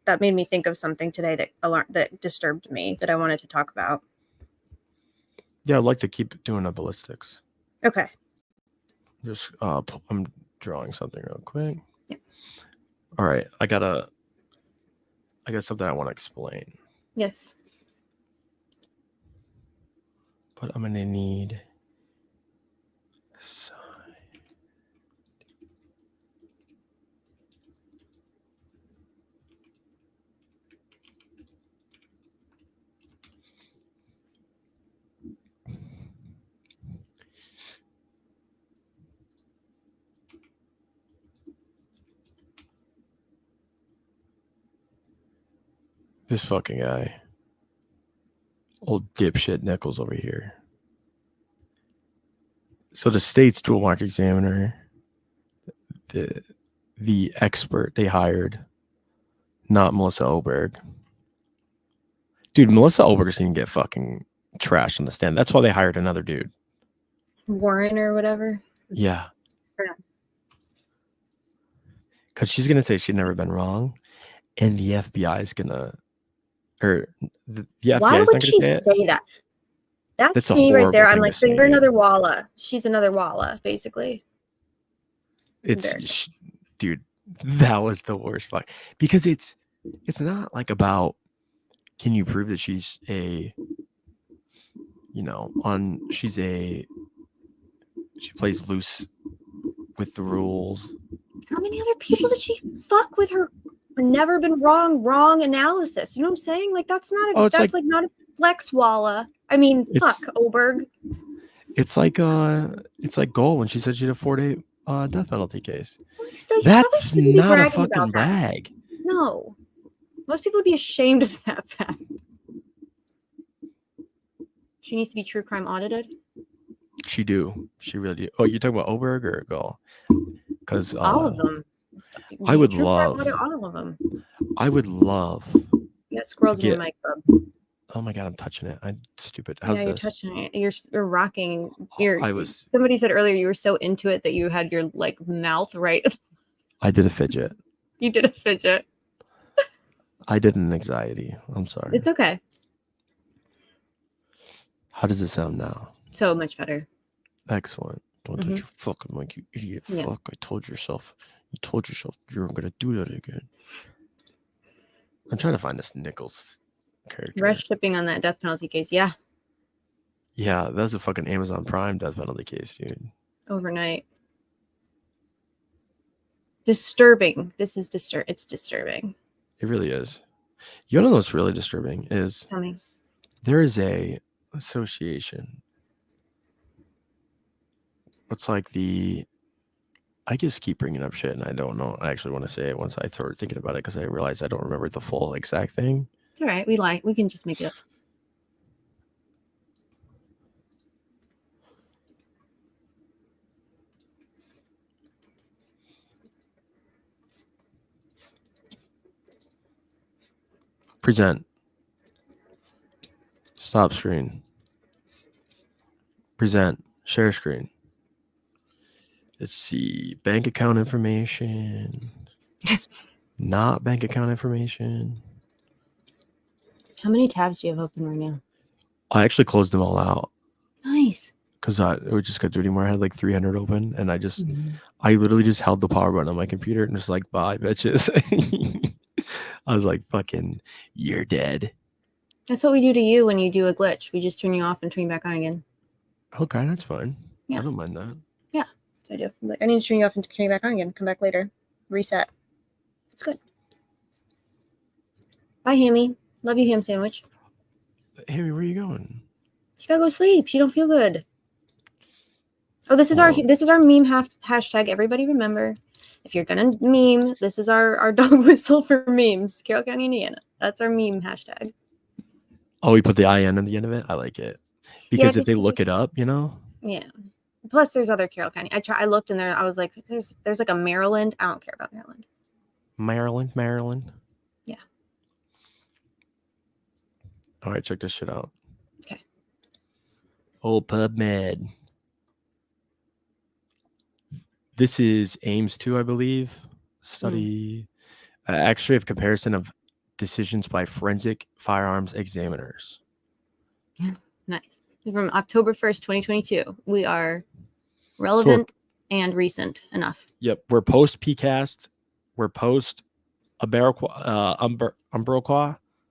that made me think of something today that disturbed me that I wanted to talk about. Yeah, I'd like to keep doing a ballistics. Okay. Just I'm drawing something real quick. Yeah. All right, I got something I want to explain. Yes. But I'm gonna need. This fucking guy. Old dipshit Nichols over here. So the state's dual mark examiner, the expert they hired, not Melissa Oberg. Dude, Melissa Oberg's gonna get fucking trashed on the stand. That's why they hired another dude. Warren or whatever. Yeah. Yeah. Because she's gonna say she'd never been wrong, and the FBI is gonna, or the FBI Why is would not she gonna say that? That's a me right there. horrible I'm thing like, to so say, you're dude. another Walla. She's another Walla, basically. Dude, that was the worst fuck. Because it's not like about, can you prove that she's a, she plays loose with the rules. How many other people did she fuck with her never been wrong analysis? You know what I'm saying? Like that's not a that's like not a flex Walla. I mean, fuck Oberg. It's like Goal when she said she had a 4-day death penalty case. Well, you That's probably shouldn't be not a bragging fucking about that. brag. No. Most people would be ashamed of that fact. She needs to be true crime audited. She really do. Oh, you're talking about Oberg or Goal? Because all of them. I would True love. crime audit all of them. I would love. You got squirrels in your mic club. Oh my god, I'm touching it. I'm stupid. How's You're this? touching it. You're rocking. Somebody said earlier you were so into it that you had your like mouth right. I did a fidget. You did a fidget. I did an anxiety. I'm sorry. It's okay. How does it sound now? So much better. Excellent. Don't touch your fucking mic, you idiot. Yeah. Fuck. You told yourself you weren't gonna do that again. I'm trying to find this Nichols character. Rush shipping on that death penalty case. Yeah. Yeah, that's a fucking Amazon Prime death penalty case, dude. Overnight. Disturbing. This is it's disturbing. It really is. You wanna know what's really disturbing is Tell me. there is a association. It's like I just keep bringing up shit and I don't know. I actually want to say it once I start thinking about it because I realize I don't remember the full exact thing. It's all right. We can just make it up. Present. Stop screen. Present. Share screen. Let's see. Bank account information. Not bank account information. How many tabs do you have open right now? I actually closed them all out. Nice. Because I just couldn't do anymore. I had like 300 open and I literally just held the power button on my computer and just like, bye, bitches. I was like, fucking, you're dead. That's what we do to you when you do a glitch. We just turn you off and turn you back on again. Okay, that's fine. Yeah. I don't mind that. Yeah, so I do. I need to turn you off and turn you back on again. Come back later. Reset. It's good. Bye, Hammy. Love you, ham sandwich. Hammy, where are you going? She gotta go sleep. She don't feel good. Oh, this is our meme hashtag. Everybody remember, if you're gonna meme, this is our dog whistle for memes. Carroll County, Indiana. That's our meme hashtag. Oh, we put the IN at the end of it. I like it because if they look it up, Yeah. Plus, there's other Carroll County. I looked in there. I was like, there's like a Maryland. I don't care about Maryland. Maryland. Yeah. All right, check this shit out. Okay. Old PubMed. This is Ames 2, I believe. Study actually of comparison of decisions by forensic firearms examiners. Yeah, nice. From October 1st, 2022. We are relevant and recent enough. Yep, we're post PCAST. We're post Umbrella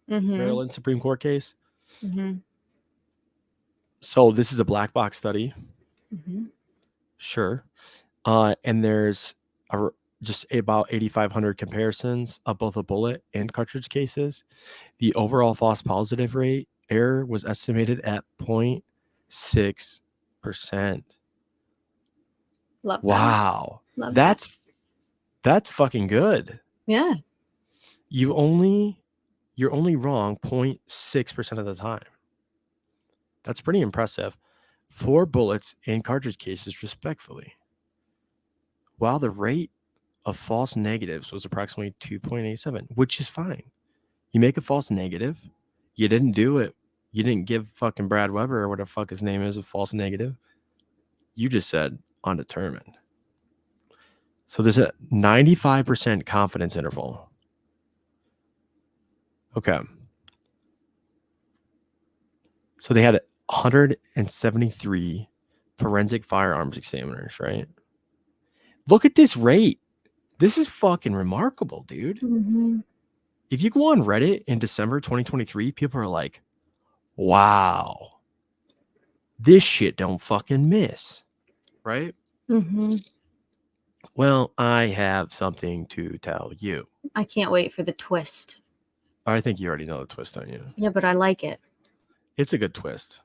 Maryland Supreme Court case. So this is a black box study. Sure. And there's just about 8,500 comparisons of both a bullet and cartridge cases. The overall false positive rate error was estimated at 0.6%. Love that. Wow. Love that's fucking good. Yeah. You only you're only wrong 0.6% of the time. That's pretty impressive. 4 bullets in cartridge cases, respectfully. While the rate of false negatives was approximately 2.87, which is fine. You make a false negative, you didn't do it. You didn't give fucking Brad Weber or whatever the fuck his name is a false negative. You just said undetermined. So there's a 95% confidence interval. Okay. So they had 173 forensic firearms examiners, right? Look at this rate. This is fucking remarkable, dude. Mm-hmm. If you go on Reddit in December 2023, people are like, wow, this shit don't fucking miss, right? Mm-hmm. Well, I have something to tell you. I can't wait for the twist. I think you already know the twist, don't you? Yeah, but I like it. It's a good twist.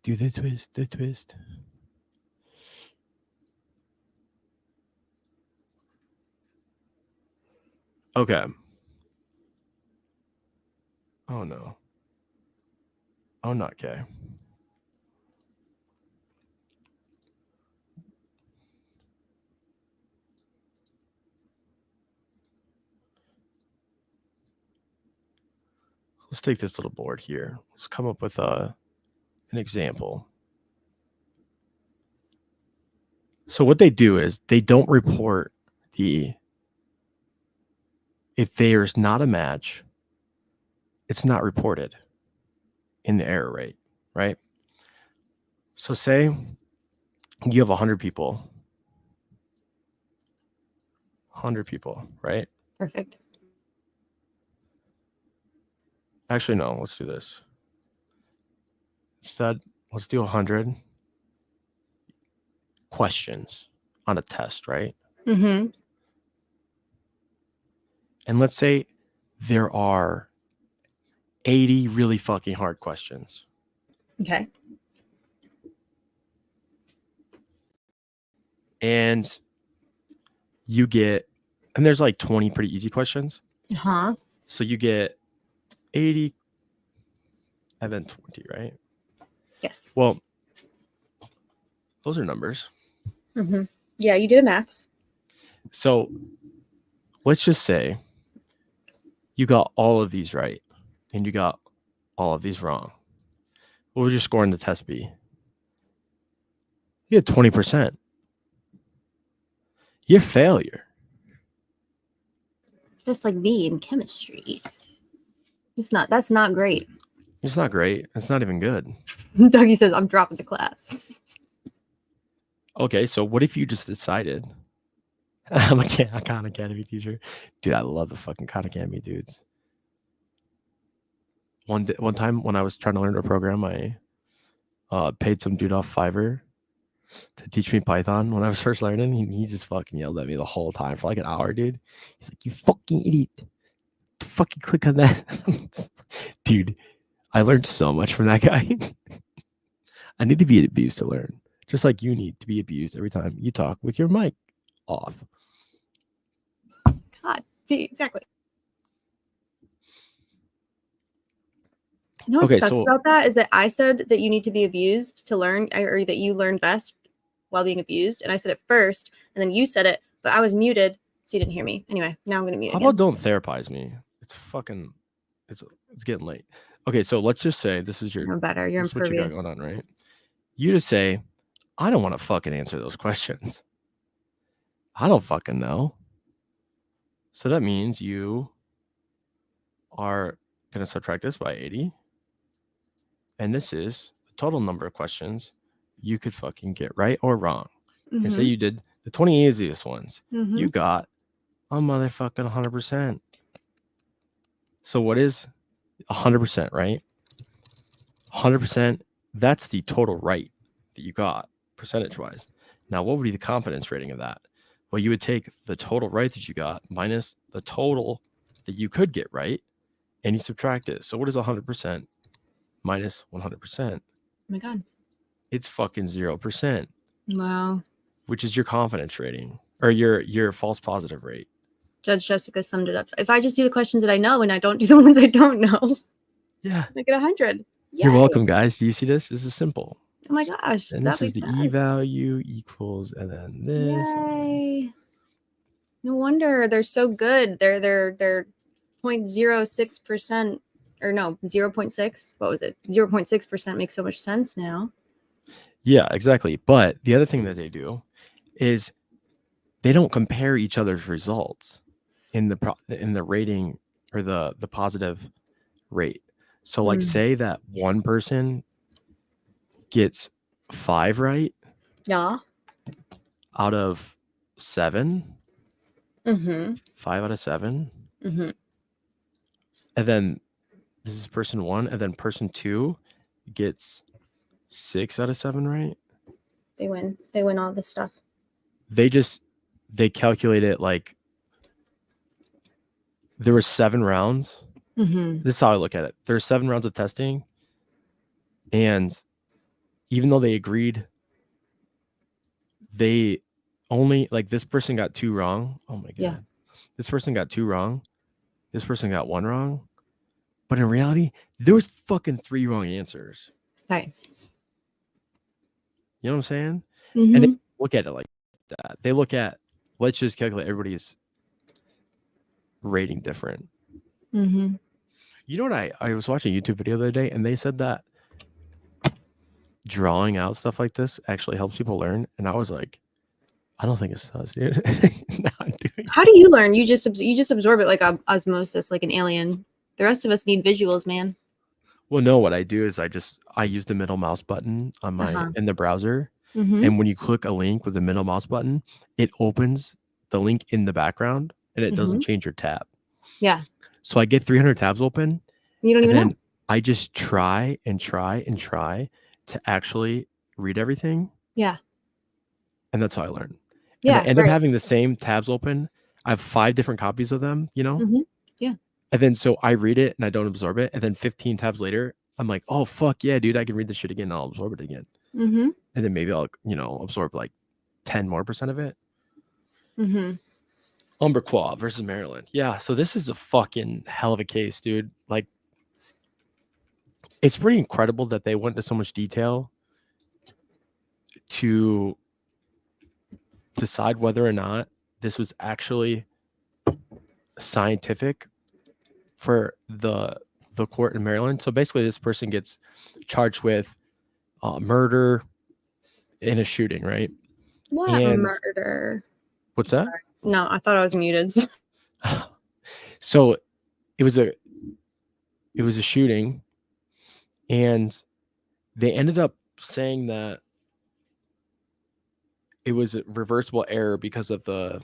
Do the twist, the twist. Okay. Oh, no. Oh, not K. Let's take this little board here. Let's come up with an example. So what they do is they don't report if there's not a match, it's not reported in the error rate, right? So say you have 100 people. 100 people, right? Perfect. Actually, no, let's do this. Instead, let's do 100 questions on a test, right? Mm-hmm. And let's say there are 80 really fucking hard questions. Okay. And you get, and there's like 20 pretty easy questions. Uh-huh. So you get 80 and then 20, right? Yes. Well, those are numbers. Mm-hmm. Yeah, you did a maths. So let's just say you got all of these right and you got all of these wrong. What would your score in the test be? You had 20%. You're a failure. Just like me in chemistry. That's not great. It's not great. It's not even good. Dougie says, I'm dropping the class. Okay, so what if you just decided, I'm a Khan Academy teacher. Dude, I love the fucking Khan Academy dudes. One time when I was trying to learn a program, I paid some dude off Fiverr to teach me Python when I was first learning. He just fucking yelled at me the whole time for like an hour, dude. He's like, you fucking idiot. Fucking click on that. Dude, I learned so much from that guy. I need to be abused to learn. Just like you need to be abused every time you talk with your mic off. God, see, exactly. You know what sucks about that is that I said that you need to be abused to learn, or that you learn best while being abused. And I said it first, and then you said it, but I was muted, so you didn't hear me. Anyway, now I'm going to mute How again. about don't therapize me? It's getting late. Okay, so let's just say this is your... You're better. You're this is what you got impervious. going on, right? You just say, I don't want to fucking answer those questions. I don't fucking know. So that means you are going to subtract this by 80. And this is the total number of questions you could fucking get right or wrong. Mm-hmm. And say you did the 20 easiest ones. Mm-hmm. You got a motherfucking 100%. So what is 100%, right? 100%, that's the total right that you got, percentage-wise. Now, what would be the confidence rating of that? Well, you would take the total right that you got minus the total that you could get right, and you subtract it. So what is 100% minus 100%? Oh my God. It's fucking 0%. Wow. Which is your confidence rating, or your false positive rate. Judge Jessica summed it up. If I just do the questions that I know and I don't do the ones I don't know, Yeah. I get 100. You're Yay. welcome, guys. Do you see this? This is simple. Oh my gosh, And that this is makes the sense. E value equals, and then this. Yay. No wonder they're so good. They're 0.06%, or no, 0.6. What was it? 0.6% makes so much sense now. Yeah, exactly. But the other thing that they do is they don't compare each other's results in the rating or the positive rate. So like say that one person gets 5 right Yeah. out of 7. Mm-hmm. 5 out of 7. Mm-hmm. And then this is person 1, and then person 2 gets 6 out of 7 right. They win. They win all this stuff. They calculate it like there were 7 rounds. Mm-hmm. This is how I look at it. There's 7 rounds of testing, and even though they agreed, they only, like, this person got 2 wrong. Oh my god. Yeah. This person got 2 wrong. This person got 1 wrong. But in reality, there was fucking 3 wrong answers. Right. You know what I'm saying? Mm-hmm. And they look at it like that. They look at, let's just calculate everybody's rating different. Mm-hmm. You know what? I was watching a YouTube video the other day, and they said that drawing out stuff like this actually helps people learn. And I was like, I don't think it does, dude. How do you learn? You just absorb it like osmosis, like an alien. The rest of us need visuals, man. Well, no, what I do is I use the middle mouse button on my in the browser. Mm-hmm. And when you click a link with the middle mouse button, it opens the link in the background and it doesn't change your tab. Yeah. So I get 300 tabs open. You don't even know. I just try and try and try to actually read everything. Yeah. And that's how I learn. Yeah. And I end up having the same tabs open. I have 5 different copies of them, you know? Mm-hmm. Yeah. And then so I read it and I don't absorb it. And then 15 tabs later, I'm like, oh, fuck yeah, dude, I can read this shit again and I'll absorb it again. Mm-hmm. And then maybe I'll, absorb like 10 more % of it. Mm-hmm. Umberquois versus Maryland. Yeah, so this is a fucking hell of a case, dude. Like, it's pretty incredible that they went into so much detail to decide whether or not this was actually scientific for the court in Maryland. So basically, this person gets charged with murder in a shooting, right? What murder? What's that? Sorry. No, I thought I was muted. So it was a shooting, and they ended up saying that it was a reversible error because of the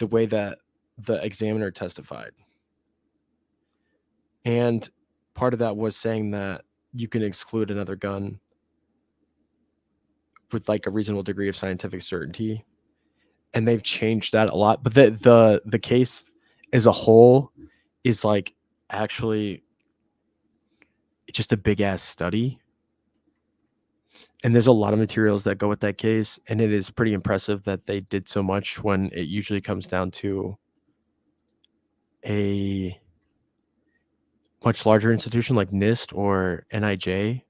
way that the examiner testified. And part of that was saying that you can exclude another gun with like a reasonable degree of scientific certainty. And they've changed that a lot. But the case as a whole is like actually just a big ass study. And there's a lot of materials that go with that case. And it is pretty impressive that they did so much when it usually comes down to a much larger institution like NIST or NIJ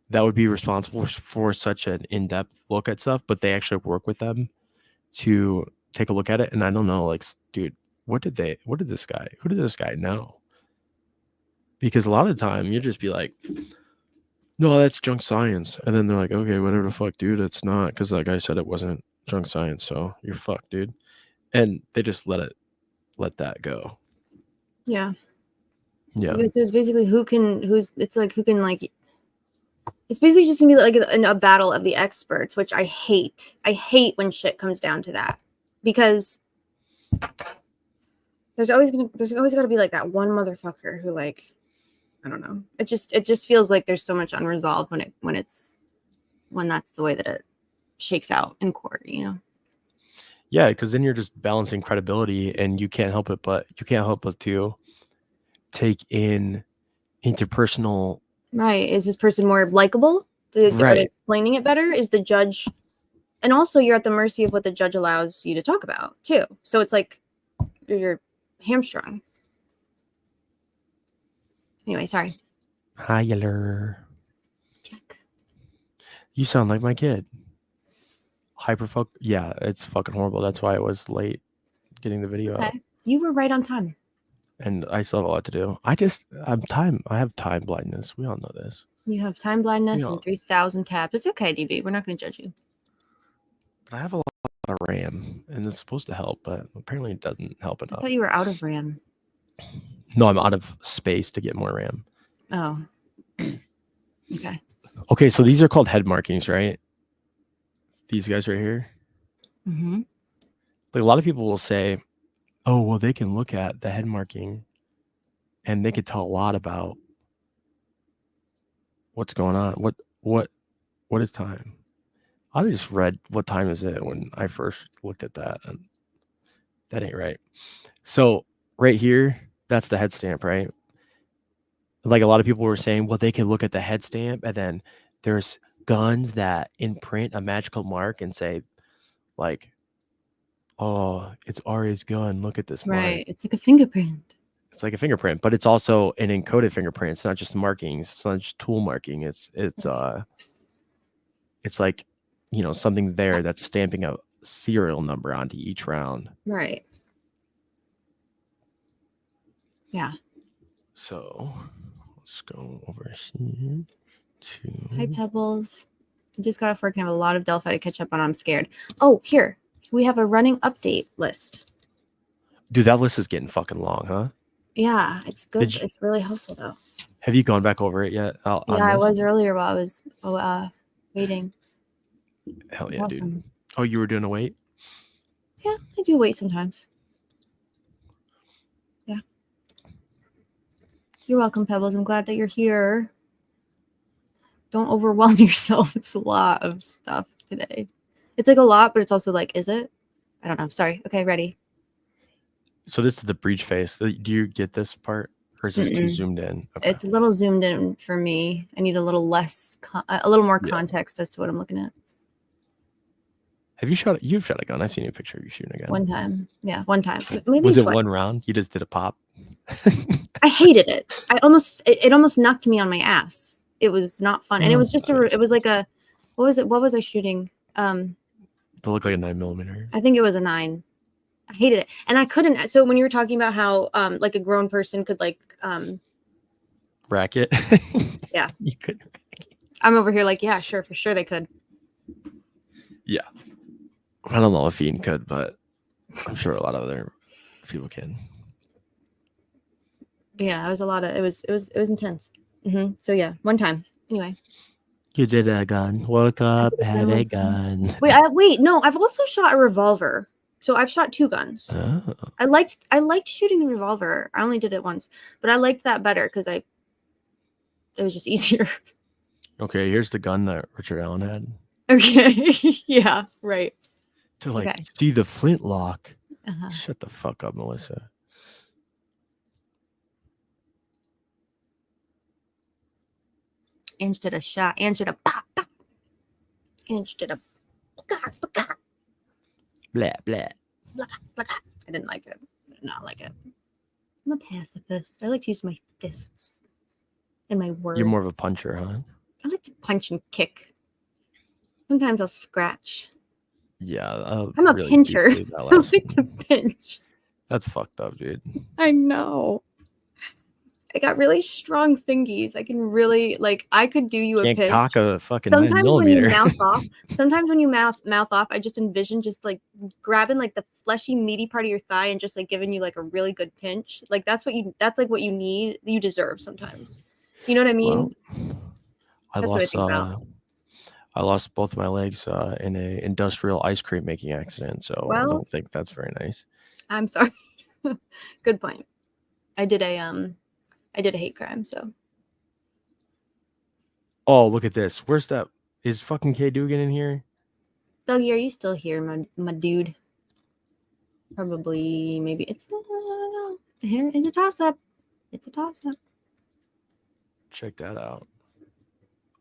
that would be responsible for such an in-depth look at stuff, but they actually work with them to take a look at it. And I don't know, like, dude, who did this guy know? Because a lot of the time you just be like, no, that's junk science. And then they're like, okay, whatever the fuck, dude, it's not, because that guy said it wasn't junk science, so you're fucked, dude. And they just let that go. Yeah. Yeah. So it's basically it's basically just gonna be like a battle of the experts, which I hate. I hate when shit comes down to that, because there's always gotta be like that one motherfucker who, like, I don't know. It just feels like there's so much unresolved when that's the way that it shakes out in court, you know? Yeah, because then you're just balancing credibility, and you can't help but to take in interpersonal. Right. Is this person more likable? Are they explaining it better? Is the judge, and also you're at the mercy of what the judge allows you to talk about too. So it's like your hamstrung. Anyway, sorry. Hi, Yeller. Check. You sound like my kid. Hyperfocus. Yeah, it's fucking horrible. That's why I was late getting the video out. Okay. You were right on time. And I still have a lot to do. I have time blindness. We all know this. You have time blindness Yeah. and 3,000 tabs. It's okay, DB. We're not going to judge you. But I have a lot of RAM, and it's supposed to help, but apparently it doesn't help I enough. thought you were out of RAM. No, I'm out of space to get more RAM. Oh. Okay. Okay, so these are called head markings, right? These guys right here. Mm-hmm. Like a lot of people will say, oh, well, they can look at the head marking and they could tell a lot about what's going on. What is time? I just read what time is it when I first looked at that, and that ain't right. So right here, that's the head stamp, right? Like a lot of people were saying, well, they can look at the head stamp, and then there's guns that imprint a magical mark and say, like, oh, it's Ari's gun. Look at this mark. Right. It's like a fingerprint. It's like a fingerprint, but it's also an encoded fingerprint. It's not just markings. It's not just tool marking. It's like, you know, something there that's stamping a serial number onto each round. Right. Yeah. So let's go over here to. Hi, Pebbles. I just got off work and have a lot of Delphi to catch up on. I'm scared. Oh, here. We have a running update list. Dude, that list is getting fucking long, huh? Yeah, it's good. It's really helpful, though. Have you gone back over it yet? Yeah, I was earlier while I was waiting. Hell It's yeah, awesome. dude. Oh, you were doing a wait? Yeah, I do wait sometimes. Yeah. You're welcome, Pebbles. I'm glad that you're here. Don't overwhelm yourself. It's a lot of stuff today. It's like a lot, but it's also like, is it? I don't know. Sorry. Okay, ready. So this is the breach face. Do you get this part, or is this too zoomed in? Okay. It's a little zoomed in for me. I need a little less, a little more context as to what I'm looking at. Have you shot? You've shot a gun. I've seen a picture of you shooting a gun. One time. Yeah, one time. Maybe was it twice. one round? You just did a pop. I hated it. It almost knocked me on my ass. It was not fun, and it was just it was like a, what was it? What was I shooting? To look like a 9mm. I think it was a 9. I hated it, and I couldn't. So when you were talking about how like a grown person could like rack it, yeah, you could. I'm over here like, yeah, sure, for sure they could. Yeah, I don't know if Ian could, but I'm sure a lot of other people can. Yeah, it was a lot of it was intense. So yeah, one time. Anyway. You did a gun. Woke up, had a gun. Wait, no, I've also shot a revolver. So I've shot 2 guns. Oh. I liked shooting the revolver. I only did it once, but I liked that better because it was just easier. Okay, here's the gun that Richard Allen had. Okay. Yeah, right. To like see the flintlock. Uh-huh. Shut the fuck up, Melissa. Ange did a shot. Ange did a pop, pop. Ange did a blah, blah. I didn't like it. I did not like it. I'm a pacifist. I like to use my fists and my words. You're more of a puncher, huh? I like to punch and kick. Sometimes I'll scratch. Yeah. I'm a pincher. I like to pinch. That's fucked up, dude. I know. I got really strong fingies. I can really I could do you a pinch. Cock a fucking sometimes 9mm. when you mouth off, mouth off, I just envision just like grabbing like the fleshy meaty part of your thigh and just like giving you like a really good pinch. Like that's what you need. You deserve sometimes. You know what I mean? Well, that's what I think about. I lost both of my legs in a industrial ice cream making accident, so I don't think that's very nice. I'm sorry. Good point. I did a hate crime, so. Oh, look at this. Where's that? Is fucking K Dugan in here? Dougie, are you still here, my dude? Probably, maybe. I don't know. It's a toss-up. It's a toss-up. Check that out.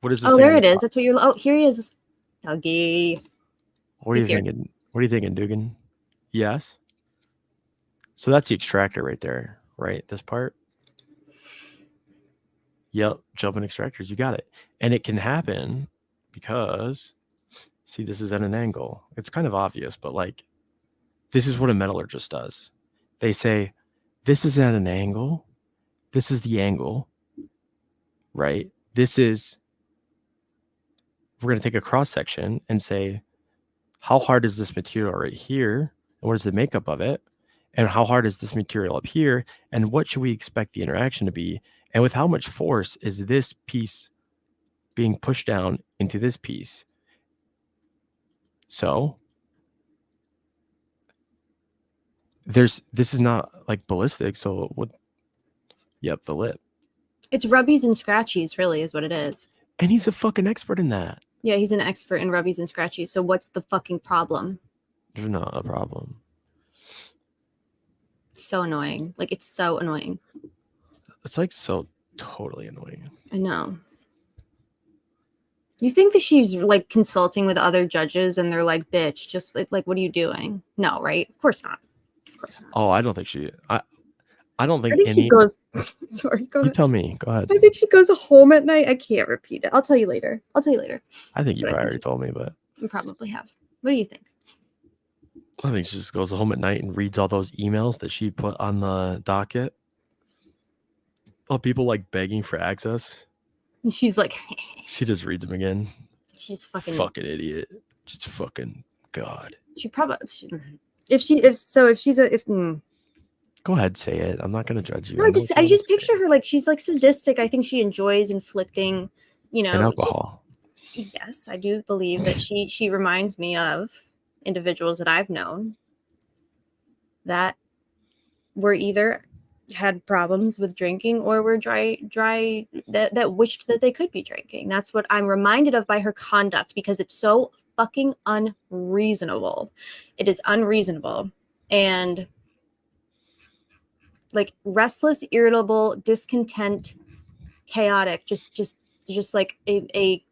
What is this? Oh, there it is. That's what you're. Oh, here he is. Dougie. What are you thinking? What are you thinking, Dugan? Yes? So that's the extractor right there, right? This part. Yep, jumping extractors, you got it. And it can happen because, see, this is at an angle. It's kind of obvious, but like, this is what a metallurgist does. They say, this is at an angle. This is the angle, right? This is, we're going to take a cross section and say, how hard is this material right here? And what is the makeup of it? And how hard is this material up here? And what should we expect the interaction to be? And with how much force is this piece being pushed down into this piece? So this is not like ballistic. So what? Yep, the lip. It's rubbies and scratchies, really, is what it is. And he's a fucking expert in that. Yeah, he's an expert in rubbies and scratchies. So what's the fucking problem? There's not a problem. So annoying. Like, it's so annoying. It's like so totally annoying. I know. You think that she's like consulting with other judges and they're like, bitch, just like what are you doing? No, right? Of course not. Of course not. Oh, I don't think she. I don't think, I think any. she goes. Sorry, go You ahead. tell me. Go ahead. I think she goes home at night. I can't repeat it. I'll tell you later. I think you But probably already told me, but You probably have. What do you think? I think she just goes home at night and reads all those emails that she put on the docket. Oh, people like begging for access. And she's like, She just reads them again. she's fucking. Idiot. Just fucking God. She probably. If she's a Go ahead, say it. I'm not gonna judge you. No, I just picture her like she's like sadistic. I think she enjoys inflicting, And alcohol. Yes, I do believe that she reminds me of individuals that I've known that were either had problems with drinking or were dry that wished that they could be drinking. That's what I'm reminded of by her conduct, because it's so fucking unreasonable. It is unreasonable. And like restless, irritable, discontent, chaotic, just like a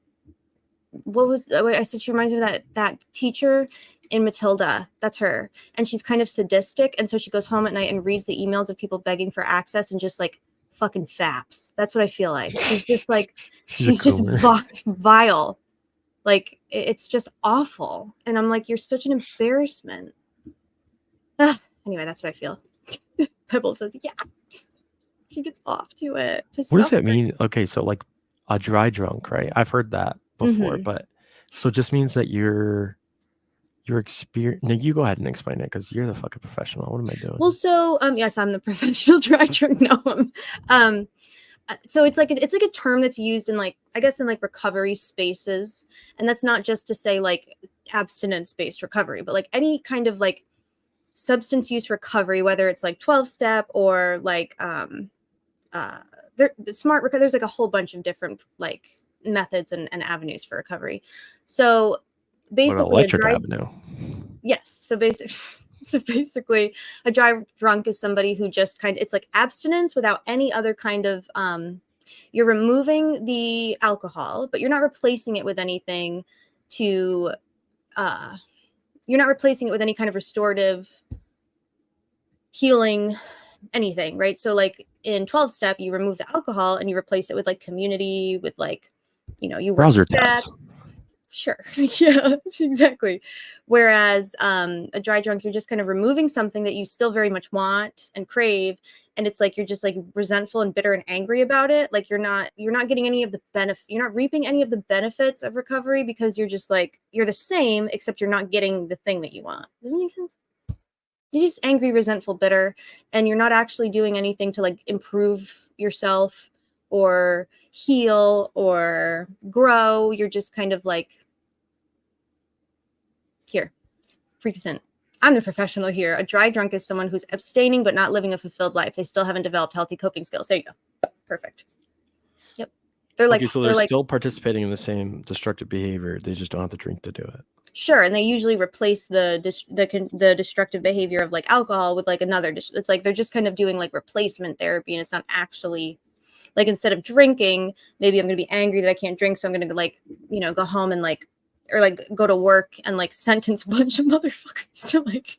what was I said? She reminds me of that teacher in Matilda. That's her, and she's kind of sadistic, and so she goes home at night and reads the emails of people begging for access and just like fucking faps. That's what I feel like. She's just like she's just vile. Like it's just awful, and I'm like, you're such an embarrassment. Anyway, that's what I feel. Pebble says yes. She gets off to it. What does that mean? Okay, so like a dry drunk, right? I've heard that before, but so it just means that your experience. Now you go ahead and explain it because you're the fucking professional. What am I doing? Well, so yes, I'm the professional dry drunk. No, so it's like a term that's used in like, I guess in like recovery spaces, and that's not just to say like abstinence based recovery, but like any kind of like substance use recovery, whether it's like 12-step or like there's like a whole bunch of different like methods and avenues for recovery. So basically electric avenue. Yes. So basically a dry drunk is somebody who just it's like abstinence without any other kind of you're removing the alcohol, but you're not replacing it with anything to you're not replacing it with any kind of restorative healing anything, right? So like in 12-step, you remove the alcohol and you replace it with like community, with like, you browser steps. tabs. Sure. Yeah, exactly. Whereas a dry drunk, you're just kind of removing something that you still very much want and crave. And it's like you're just like resentful and bitter and angry about it. Like you're not getting any of the benefit. You're not reaping any of the benefits of recovery because you're just like you're the same, except you're not getting the thing that you want. Doesn't make sense? You're just angry, resentful, bitter, and you're not actually doing anything to like improve yourself or heal or grow. You're just kind of like, here, present. I'm the professional here. A dry drunk is someone who's abstaining but not living a fulfilled life. They still haven't developed healthy coping skills. There you go. Perfect. Yep. They're like, okay, so they're still participating in the same destructive behavior. They just don't have the drink to do it. Sure, and they usually replace the destructive behavior of like alcohol with like another. It's like they're just kind of doing like replacement therapy, and it's not actually like instead of drinking, maybe I'm going to be angry that I can't drink, so I'm going to like go home and like or like go to work and like sentence a bunch of motherfuckers to like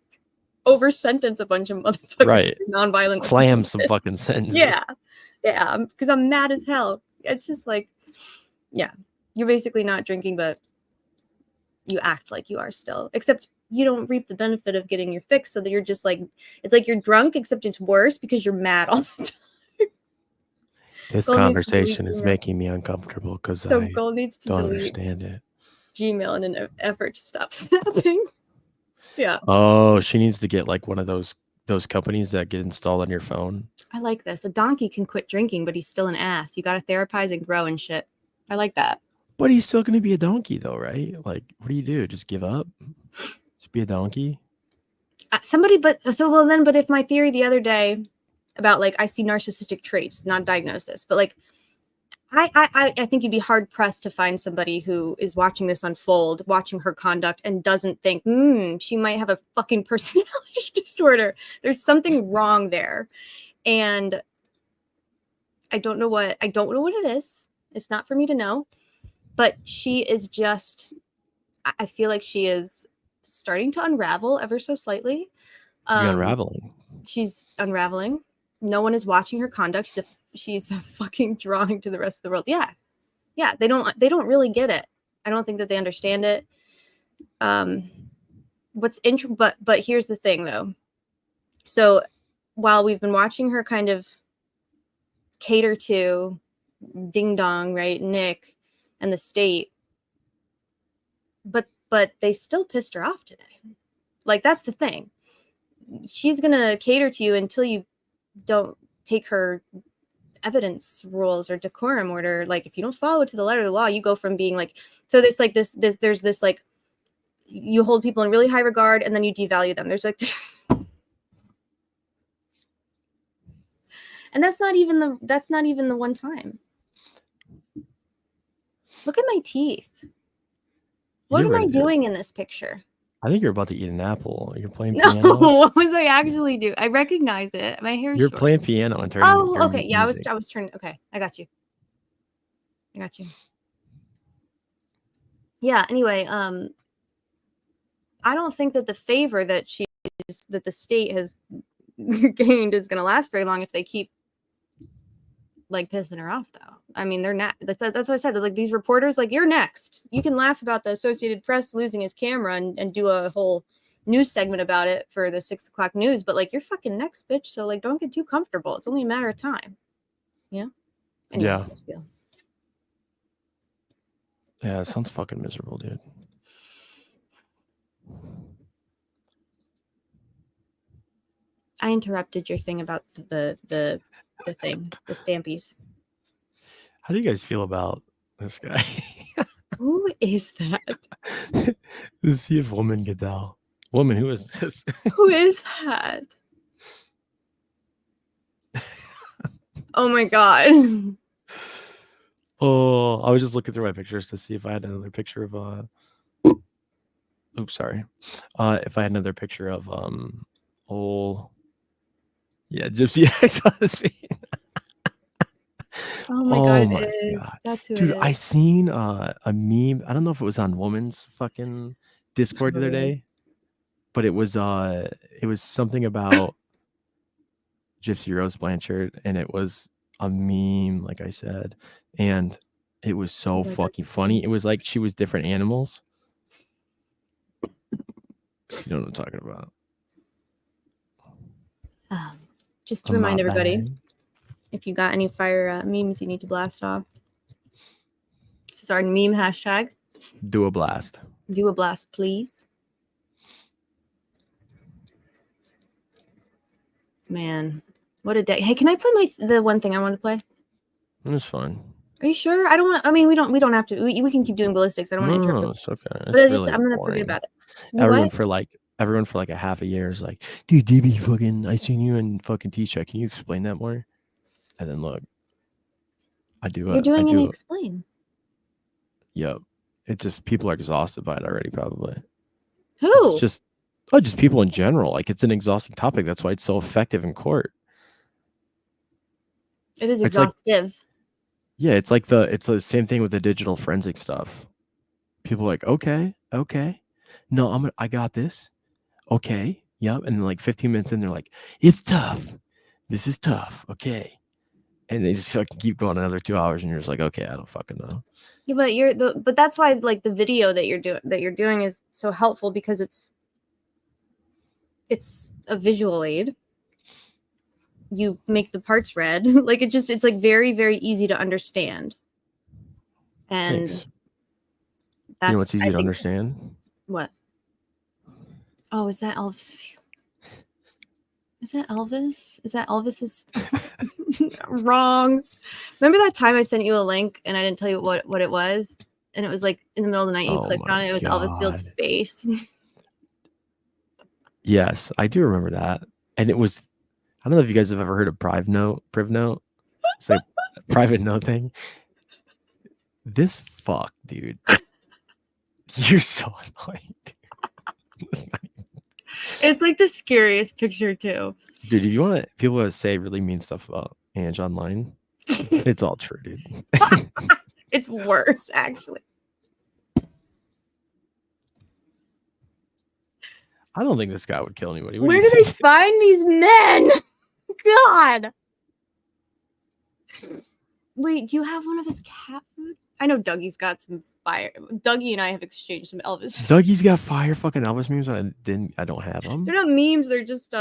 over sentence a bunch of motherfuckers Right. for nonviolent Slam offenses. some fucking sentences. Yeah, because I'm mad as hell. It's just like, yeah, you're basically not drinking, but you act like you are still, except you don't reap the benefit of getting your fix, so that you're just like, it's like you're drunk, except it's worse because you're mad all the time. This Gold needs to conversation delete is Gmail. making me uncomfortable because So I Gold needs to don't delete understand it. Gmail in an effort to stop snapping. Yeah, Oh, she needs to get like one of those companies that get installed on your phone. I like this. A donkey can quit drinking, but he's still an ass. You got to therapize and grow and shit. I like that. But he's still going to be a donkey, though, right? Like, what do you do? Just give up? Just be a donkey? But if my theory the other day about like I see narcissistic traits, not diagnosis, but like I think you'd be hard pressed to find somebody who is watching this unfold, watching her conduct, and doesn't think, she might have a fucking personality disorder. There's something wrong there, and I don't know what it is. It's not for me to know, but she is just. I feel like she is starting to unravel ever so slightly. Unraveling. She's unraveling. No one is watching her conduct. She's a fucking drawing to the rest of the world. Yeah. They don't really get it. I don't think that they understand it. But here's the thing though. So while we've been watching her kind of cater to Ding Dong, right, Nick and the state, but they still pissed her off today. Like, that's the thing. She's gonna cater to you until you don't take her evidence rules or decorum order. Like, if you don't follow it to the letter of the law, you go from being like, so there's like there's this like, you hold people in really high regard and then you devalue them. There's like and that's not even the one time. Look at my teeth. What am I doing in this picture? I think you're about to eat an apple. You're playing No, piano. what was I actually doing? I recognize it. My hair's You're short. playing piano and turning. Oh, okay. Music. Yeah, I was turning. Okay, I got you. Yeah. Anyway, I don't think that the favor that the state has gained is going to last very long if they keep like pissing her off, though. I mean, they're not. That's what I said. Like, these reporters, like, you're next. You can laugh about the Associated Press losing his camera and do a whole news segment about it for the 6 o'clock news, but like, you're fucking next, bitch. So like, don't get too comfortable. It's only a matter of time. Yeah. Anyway, Yeah. that's how I feel. Yeah, it sounds fucking miserable, dude. I interrupted your thing about the thing, the stampies. How do you guys feel about this guy? Who is that? Let's see if woman gets out. Woman, who is this? Who is that? Oh my god. Oh, I was just looking through my pictures to see if I had another picture of oops, sorry. If I had another picture of yeah, Gypsy X husband. Oh my god, it is. God. That's who Dude, it is. I seen a meme. I don't know if it was on Woman's fucking Discord the other day, but it was something about Gypsy Rose Blanchard, and it was a meme, like I said, and it was so fucking funny. It was like she was different animals. You know what I'm talking about. Just to remind everybody, if you got any fire memes you need to blast off, this is our meme hashtag. Do a blast. Do a blast, please. Man, what a day. Hey, can I play the one thing I want to play? It was fun. Are you sure? I don't want. I mean, we don't have to. We can keep doing ballistics. I don't want to interrupt. No, it's okay. But really I'm gonna forget about it. Everyone for like a half a year is like, dude, DB, fucking, I seen you in fucking T-shirt. Can you explain that more? And then look, I do. You're doing any explain. Yep. It just, people are exhausted by it already, probably. Who? It's just people in general. Like, it's an exhausting topic. That's why it's so effective in court. It is exhaustive. It's the same thing with the digital forensic stuff. People are like, okay. No, I got this. Okay. Yep. And then like 15 minutes in, they're like, it's tough. This is tough. Okay. And they just fucking keep going another 2 hours, and you're just like, okay, I don't fucking know. Yeah, but that's why like the video that you're doing is so helpful, because it's a visual aid. You make the parts red. Like it's like very, very easy to understand. And Thanks. that's, You know what's easy to understand? What? Oh, is that Elvis Fields? Is that Elvis? Is that Elvis's? Wrong. Remember that time I sent you a link and I didn't tell you what it was? And it was like in the middle of the night, you clicked on it. It was Elvis Fields' face. Yes, I do remember that. And it was, I don't know if you guys have ever heard of Privnote. It's like a private note thing. This fuck, dude. You're so annoying, dude. It's like the scariest picture too. Dude, if you want people to say really mean stuff about Ange online, it's all true, dude. It's worse, actually. I don't think this guy would kill anybody. Where do they find these men? God. Wait, do you have one of his cat food? I know Dougie's got some fire. Dougie and I have exchanged some Elvis. Dougie's got fire fucking Elvis memes. I don't have them. They're not memes. They're just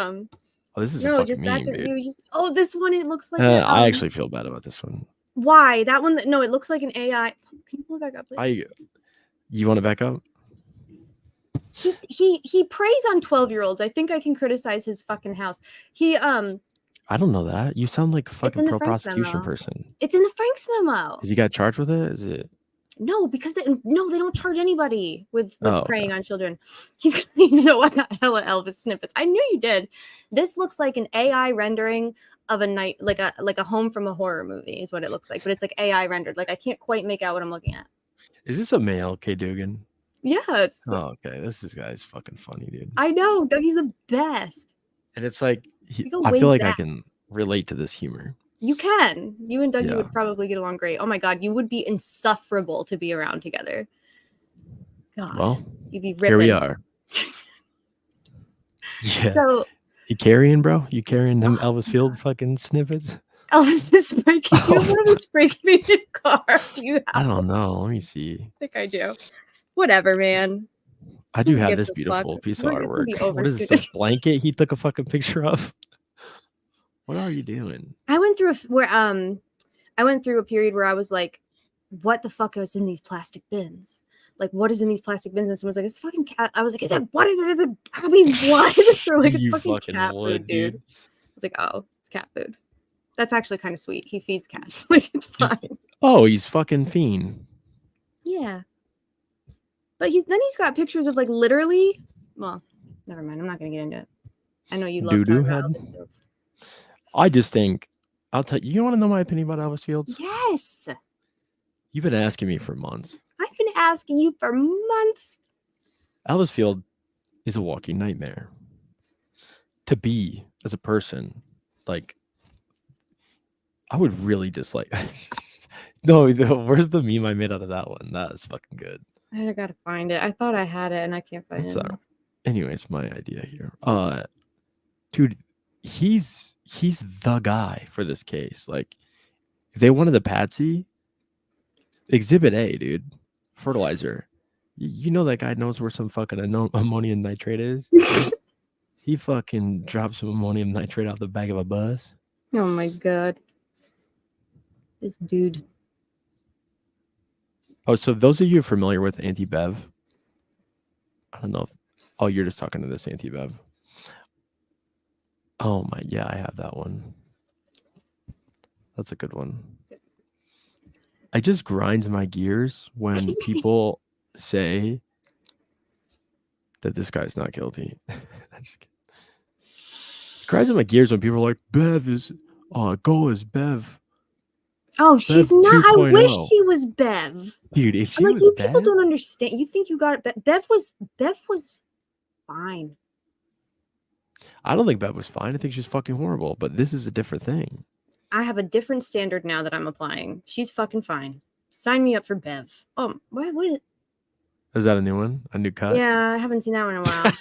Oh, this is a fucking meme, dude. This one. It looks like. I actually feel bad about this one. Why that one? No, it looks like an AI. Can you pull it back up, please? You want to back up? He preys on 12-year-olds. I think I can criticize his fucking house. I don't know that. You sound like a fucking pro Frank's prosecution memo. person. It's in the Frank's memo. Has he got charged with it? Is it? No, because they don't charge anybody with preying on children. He's so I got hella Elvis snippets. I knew you did. This looks like an AI rendering of a night, like a home from a horror movie is what it looks like, but it's like AI rendered. Like I can't quite make out what I'm looking at. Is this a male K. Dugan? Yes. Oh, okay. This guy's fucking funny, dude. I know. Dougie's the best. And it's like I feel like I can relate to this humor. You can. You and Dougie would probably get along great. Oh my God, you would be insufferable to be around together. God, well, you'd be ripping. Here we are. Yeah. So, you carrying, bro? You carrying them Elvis Field fucking snippets? Elvis is spray. Do you have a spray painted car? Do you have? I don't know. Let me see. I think I do. Whatever, man. I do have this beautiful piece of artwork. What is this? A blanket he took a fucking picture of? What are you doing? I went through a period where I was like, what the fuck is in these plastic bins? Like, what is in these plastic bins? And someone was like, it's fucking cat. I was like, what is it? Is it Abby's blood? Or like, it's fucking cat food, dude. I was like, oh, it's cat food. That's actually kind of sweet. He feeds cats. Like, it's fine. Oh, he's fucking fiend. Yeah. But he's got pictures of like literally. Well, never mind. I'm not gonna get into it. I know you love talking about Elvis Fields. I just think I'll tell you. You want to know my opinion about Elvis Fields? Yes. You've been asking me for months. I've been asking you for months. Elvis Field is a walking nightmare. To be as a person, like, I would really dislike. No, where's the meme I made out of that one? That is fucking good. I gotta find it. I thought I had it and I can't find it. Anyways, my idea here. Dude, he's the guy for this case. Like, if they wanted a patsy, Exhibit A, dude. Fertilizer. You know that guy knows where some fucking ammonium nitrate is? He fucking dropped some ammonium nitrate out the back of a bus. Oh my God. This dude. Oh, so those of you familiar with anti-bev? I don't know. You're just talking to this anti-bev. Oh my, yeah, I have that one. That's a good one. I just grinds my gears when people say that this guy's not guilty. It grinds my gears when people are like, Bev is, go as Bev. Oh, she's Bev not. 2.0. I wish she was Bev. Dude, if she I'm like, was you Bev, people don't understand. You think you got it. Bev was fine. I don't think Bev was fine. I think she's fucking horrible. But this is a different thing. I have a different standard now that I'm applying. She's fucking fine. Sign me up for Bev. Oh, what? Is that a new one? A new cut? Yeah, I haven't seen that one in a while.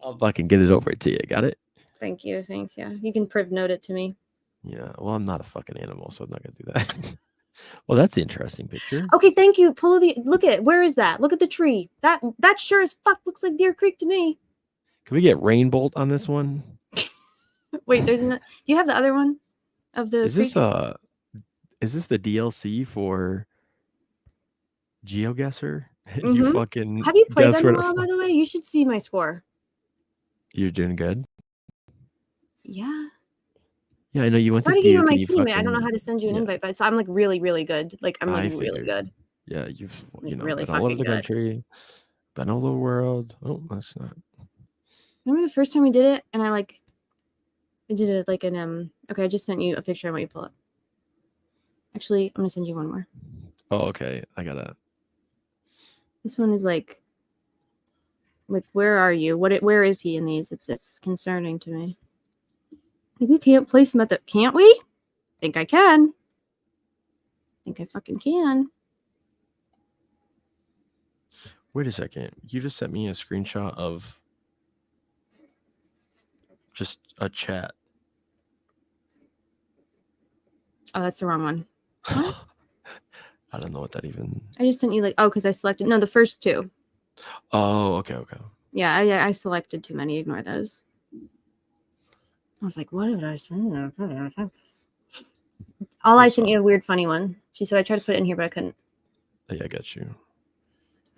I'll fucking get it over to you. Got it? Thank you. Thanks. Yeah. You can priv note it to me. Yeah. Well, I'm not a fucking animal, so I'm not gonna do that. Well, that's an interesting picture. Okay, thank you. Look at it. Where is that? Look at the tree. That sure as fuck looks like Deer Creek to me. Can we get Rainbolt on this one? Wait, there's do you have the other one of the Is this the DLC for GeoGuessr? You fucking have you played guess that in a where while, by the way? You should see my score. You're doing good. Yeah. Yeah, I know you went Try to to get you Duke on my and you team. fucking, I don't know how to send you an invite, but I'm like really, really good. Like I'm like really figured. good. Yeah, you've really been all over fucking the good. country, been all over the world. Oh, that's not. Remember the first time we did it, and I did it like an Okay, I just sent you a picture. I want you to pull up. Actually, I'm gonna send you one more. Oh, okay. I gotta. This one is like where are you? Where is he in these? It's concerning to me. Like we can't place him at the. Can't we? Think I can. Think I fucking can. Wait a second. You just sent me a screenshot of just a chat. Oh, that's the wrong one. I don't know what that even. I just sent you because I selected the first two. Oh, okay. Yeah, I selected too many. Ignore those. I was like, what did I send? I sent you a weird, funny one. She said I tried to put it in here, but I couldn't. Yeah, I got you.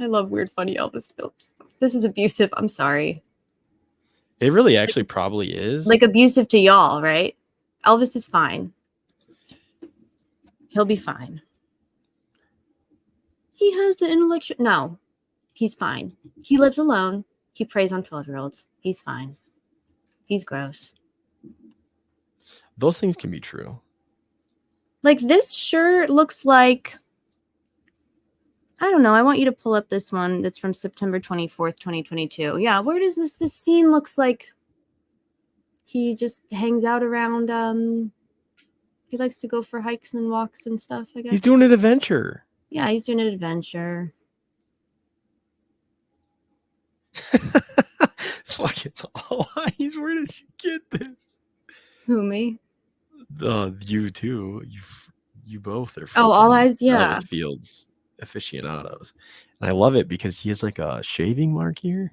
I love weird, funny Elvis films. This is abusive. I'm sorry. It really actually probably is. Like abusive to y'all, right? Elvis is fine. He'll be fine. He has the intellectual. No, he's fine. He lives alone. He preys on 12-year-olds. He's fine. He's gross. Those things can be true. Like this sure looks like. I don't know. I want you to pull up this one that's from September 24th, 2022. Yeah, where does this scene looks like he just hangs out around he likes to go for hikes and walks and stuff, I guess. He's doing an adventure. Yeah, he's doing an adventure. Fucking all eyes. Where did you get this? Who, me? You too. You both are. All eyes, yeah. Elvis Fields aficionados, and I love it because he has like a shaving mark here.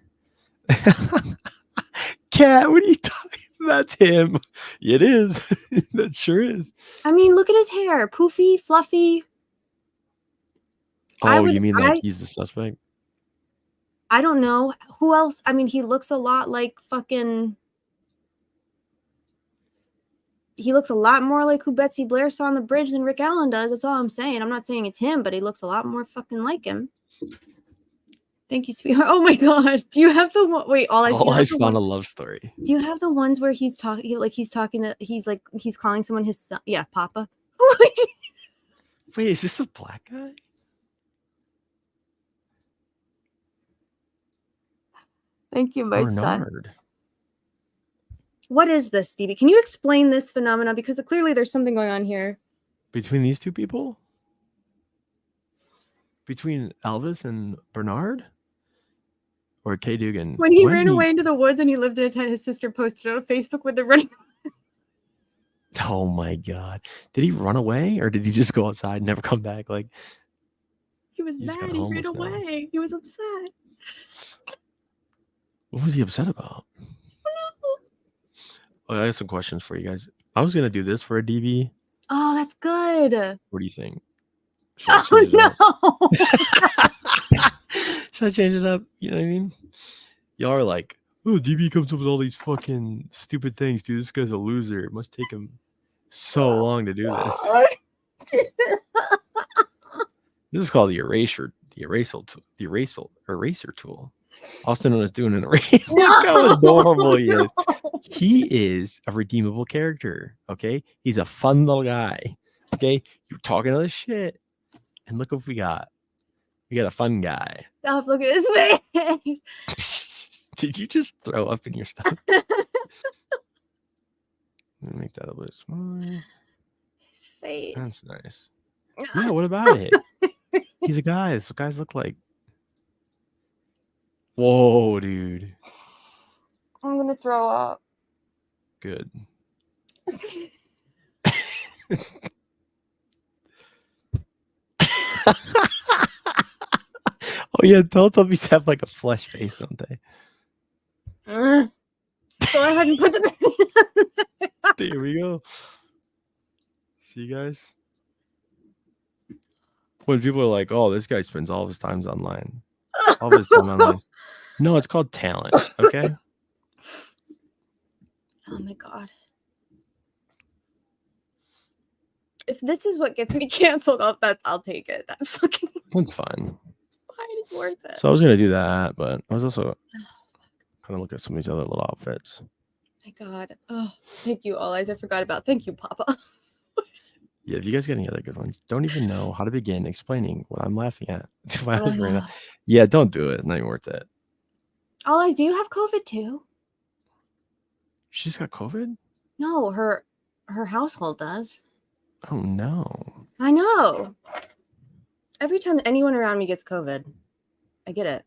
Cat, what are you talking? That's him. It is. That sure is. I mean, look at his hair, poofy, fluffy. Oh, you mean like he's the suspect? I don't know who else. I mean, he looks a lot like fucking. He looks a lot more like who Betsy Blair saw on the bridge than Rick Allen does. That's all I'm saying. I'm not saying it's him, but he looks a lot more fucking like him. Thank you, sweetheart. Oh my god. Do you have the one? Wait, All Eyes found a love story. Do you have the ones where he's talking? He's calling someone his son? Yeah, Papa. Wait, is this a black guy? Thank you, my Bernard. son. What is this, Stevie? Can you explain this phenomenon? Because clearly there's something going on here. Between these two people? Between Elvis and Bernard? Or Kay Dugan? When he ran away into the woods and he lived in a tent, his sister posted on Facebook with the running. Oh my god. Did he run away or did he just go outside and never come back? Like he was mad. He ran away. He was upset. What was he upset about? Oh, I have some questions for you guys. I was gonna do this for a DV. Oh, that's good. What do you think? Oh no! Should I change it up? You know what I mean? Y'all are like, oh, DB comes up with all these fucking stupid things, dude. This guy's a loser. It must take him so long to do this. This is called the eraser tool. Also known as doing an eraser. Look how adorable he is. He is a redeemable character. Okay, he's a fun little guy. Okay, you're talking all this shit, and look what we got. We got a fun guy. Stop looking at his face. Did you just throw up in your stomach? Let me make that a little smaller. His face. That's nice. Yeah, what about it? He's a guy. That's what guys look like. Whoa, dude. I'm gonna throw up. Good. Oh yeah, Teletubbies have like a flesh face, don't they? Go ahead and put the. There we go. See you guys. When people are like, "Oh, this guy spends all of his time online," all of his time online. No, it's called talent. Okay. Oh my god. If this is what gets me canceled, I'll take it. That's fucking. It's fine. It's fine. It's worth it. So I was gonna do that, but I was also kind of looking at some of these other little outfits. My god. Oh, thank you, All Eyes. I forgot about. Thank you, Papa. Yeah, if you guys got any other good ones, don't even know how to begin explaining what I'm laughing at to my husband right now. Yeah, don't do it. It's not even worth it. All Eyes, do you have COVID too? She's got COVID? No, her household does. Oh no. I know. Every time anyone around me gets COVID, I get it.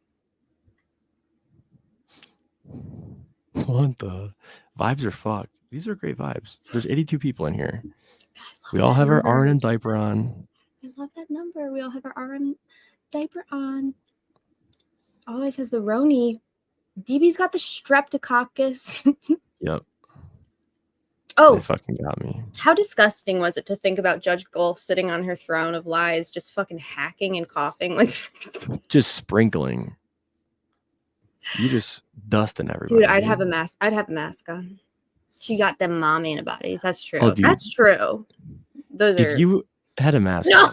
What the vibes are fucked. These are great vibes. There's 82 people in here. We all have our RN diaper on. I love that number. We all have our RN diaper on. All Eyes has the Roni. DB's got the streptococcus. Yep. Oh, they fucking got me. How disgusting was it to think about Judge Gull sitting on her throne of lies, just fucking hacking and coughing, like just sprinkling. You just dusting everybody. Dude, I'd have a mask. I'd have a mask on. She got them mommy antibodies. That's true. Oh, dude. That's true. Those are. If you had a mask, no.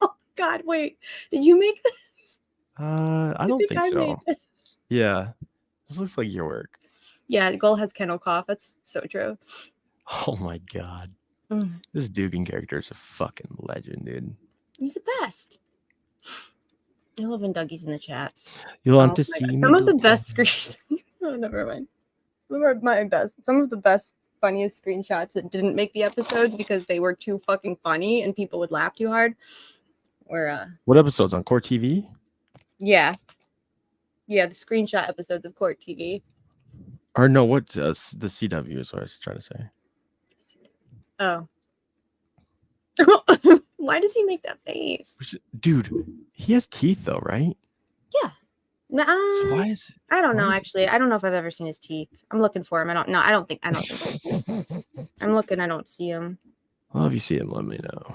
Oh God, wait. Did you make this? I don't think so. Yeah, this looks like your work. Yeah, Gull has kennel cough. That's so true. Oh my God. This Debunking character is a fucking legend, dude. He's the best. I love when Dougie's in the chats. You want to see some of the best screens. Oh, never mind. Some of the best, funniest screenshots that didn't make the episodes because they were too fucking funny and people would laugh too hard. Were what episodes on Court TV? Yeah, the screenshot episodes of Court TV. Or no, what the CW is what I was trying to say. Oh. Why does he make that face? Dude, he has teeth though, right? Yeah. So why is it? I don't know, actually. I don't know if I've ever seen his teeth. I'm looking for him. I don't think. I'm looking, I don't see him. Well, if you see him, let me know.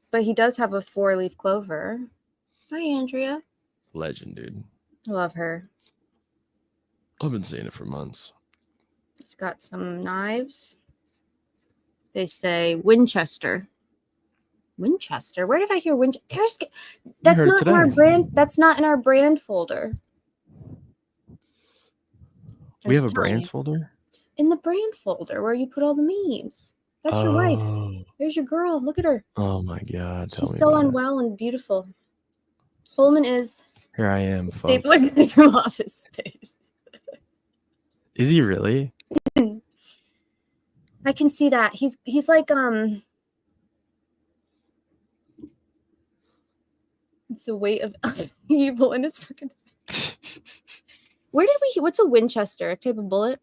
But he does have a 4-leaf clover. Hi, Andrea. Legend, dude. I love her. I've been seeing it for months. It's got some knives. They say Winchester. Winchester? Where did I hear Winchester? That's not in our brand. That's not in our brand folder. We have a brands folder? In the brand folder where you put all the memes. That's your wife. There's your girl. Look at her. Oh my God. She's so unwell and beautiful. Holman is. Here I am. Stapling from Office Space. Is he really? I can see that. He's like the weight of evil in his freaking. What's a Winchester? A type of bullet?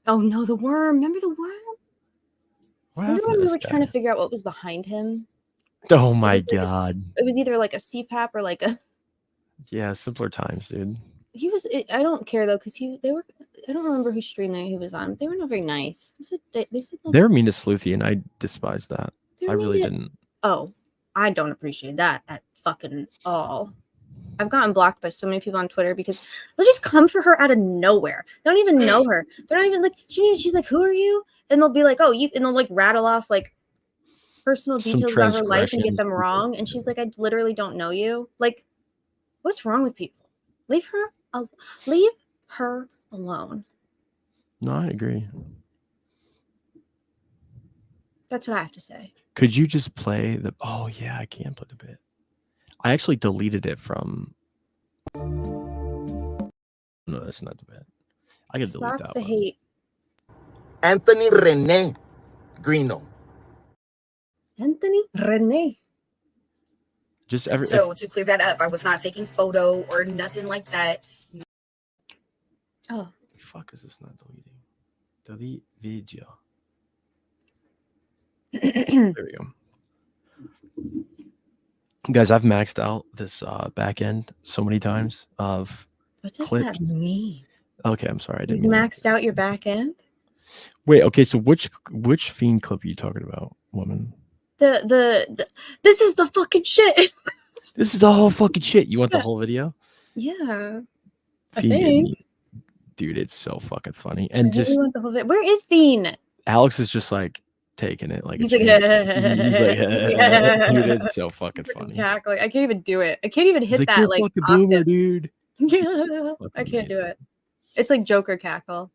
Oh no, the worm. Remember the worm? Remember when we were trying to figure out what was behind him? Oh my God. It was either like a CPAP or like a. Yeah, simpler times, dude. He was. I don't care though, because they were. I don't remember whose stream he was on. They were not very nice. They said like, they were mean to Sleuthy, and I despised that. I really didn't. Oh, I don't appreciate that at fucking all. I've gotten blocked by so many people on Twitter because they'll just come for her out of nowhere. They don't even know her. They're not even like she's like, who are you? And they'll be like, oh, you, and they'll like rattle off like personal details about her life and get them wrong. And she's like, I literally don't know you. Like, what's wrong with people? Leave her alone. No, I agree. That's what I have to say. Could you just play the? Oh yeah, I can play the bit. I actually deleted it from. No, that's not the bit. I can delete that. Stop the hate. Anthony Rene Greeno. Anthony Rene. Just So to clear that up, I was not taking photo or nothing like that. Oh. The fuck is this not deleting? Delete video. There we go. Guys, I've maxed out this back end so many times of What does clips. that mean? Okay, I'm sorry. I You've didn't mean maxed out your back end? Wait, okay, so which fiend clip are you talking about, woman? The this is the fucking shit. This is the whole fucking shit. You want the whole video? Yeah. I Fiend, think. dude, it's so fucking funny. And I think just we want the whole Where is Fiend? Alex is just like taking it like He's a like, champ. He's like, dude, it's so fucking funny. Cackling. I can't even do it. I can't even He's hit like, that you're a like fucking octave. boomer, dude. I can't do it. It's like Joker cackle.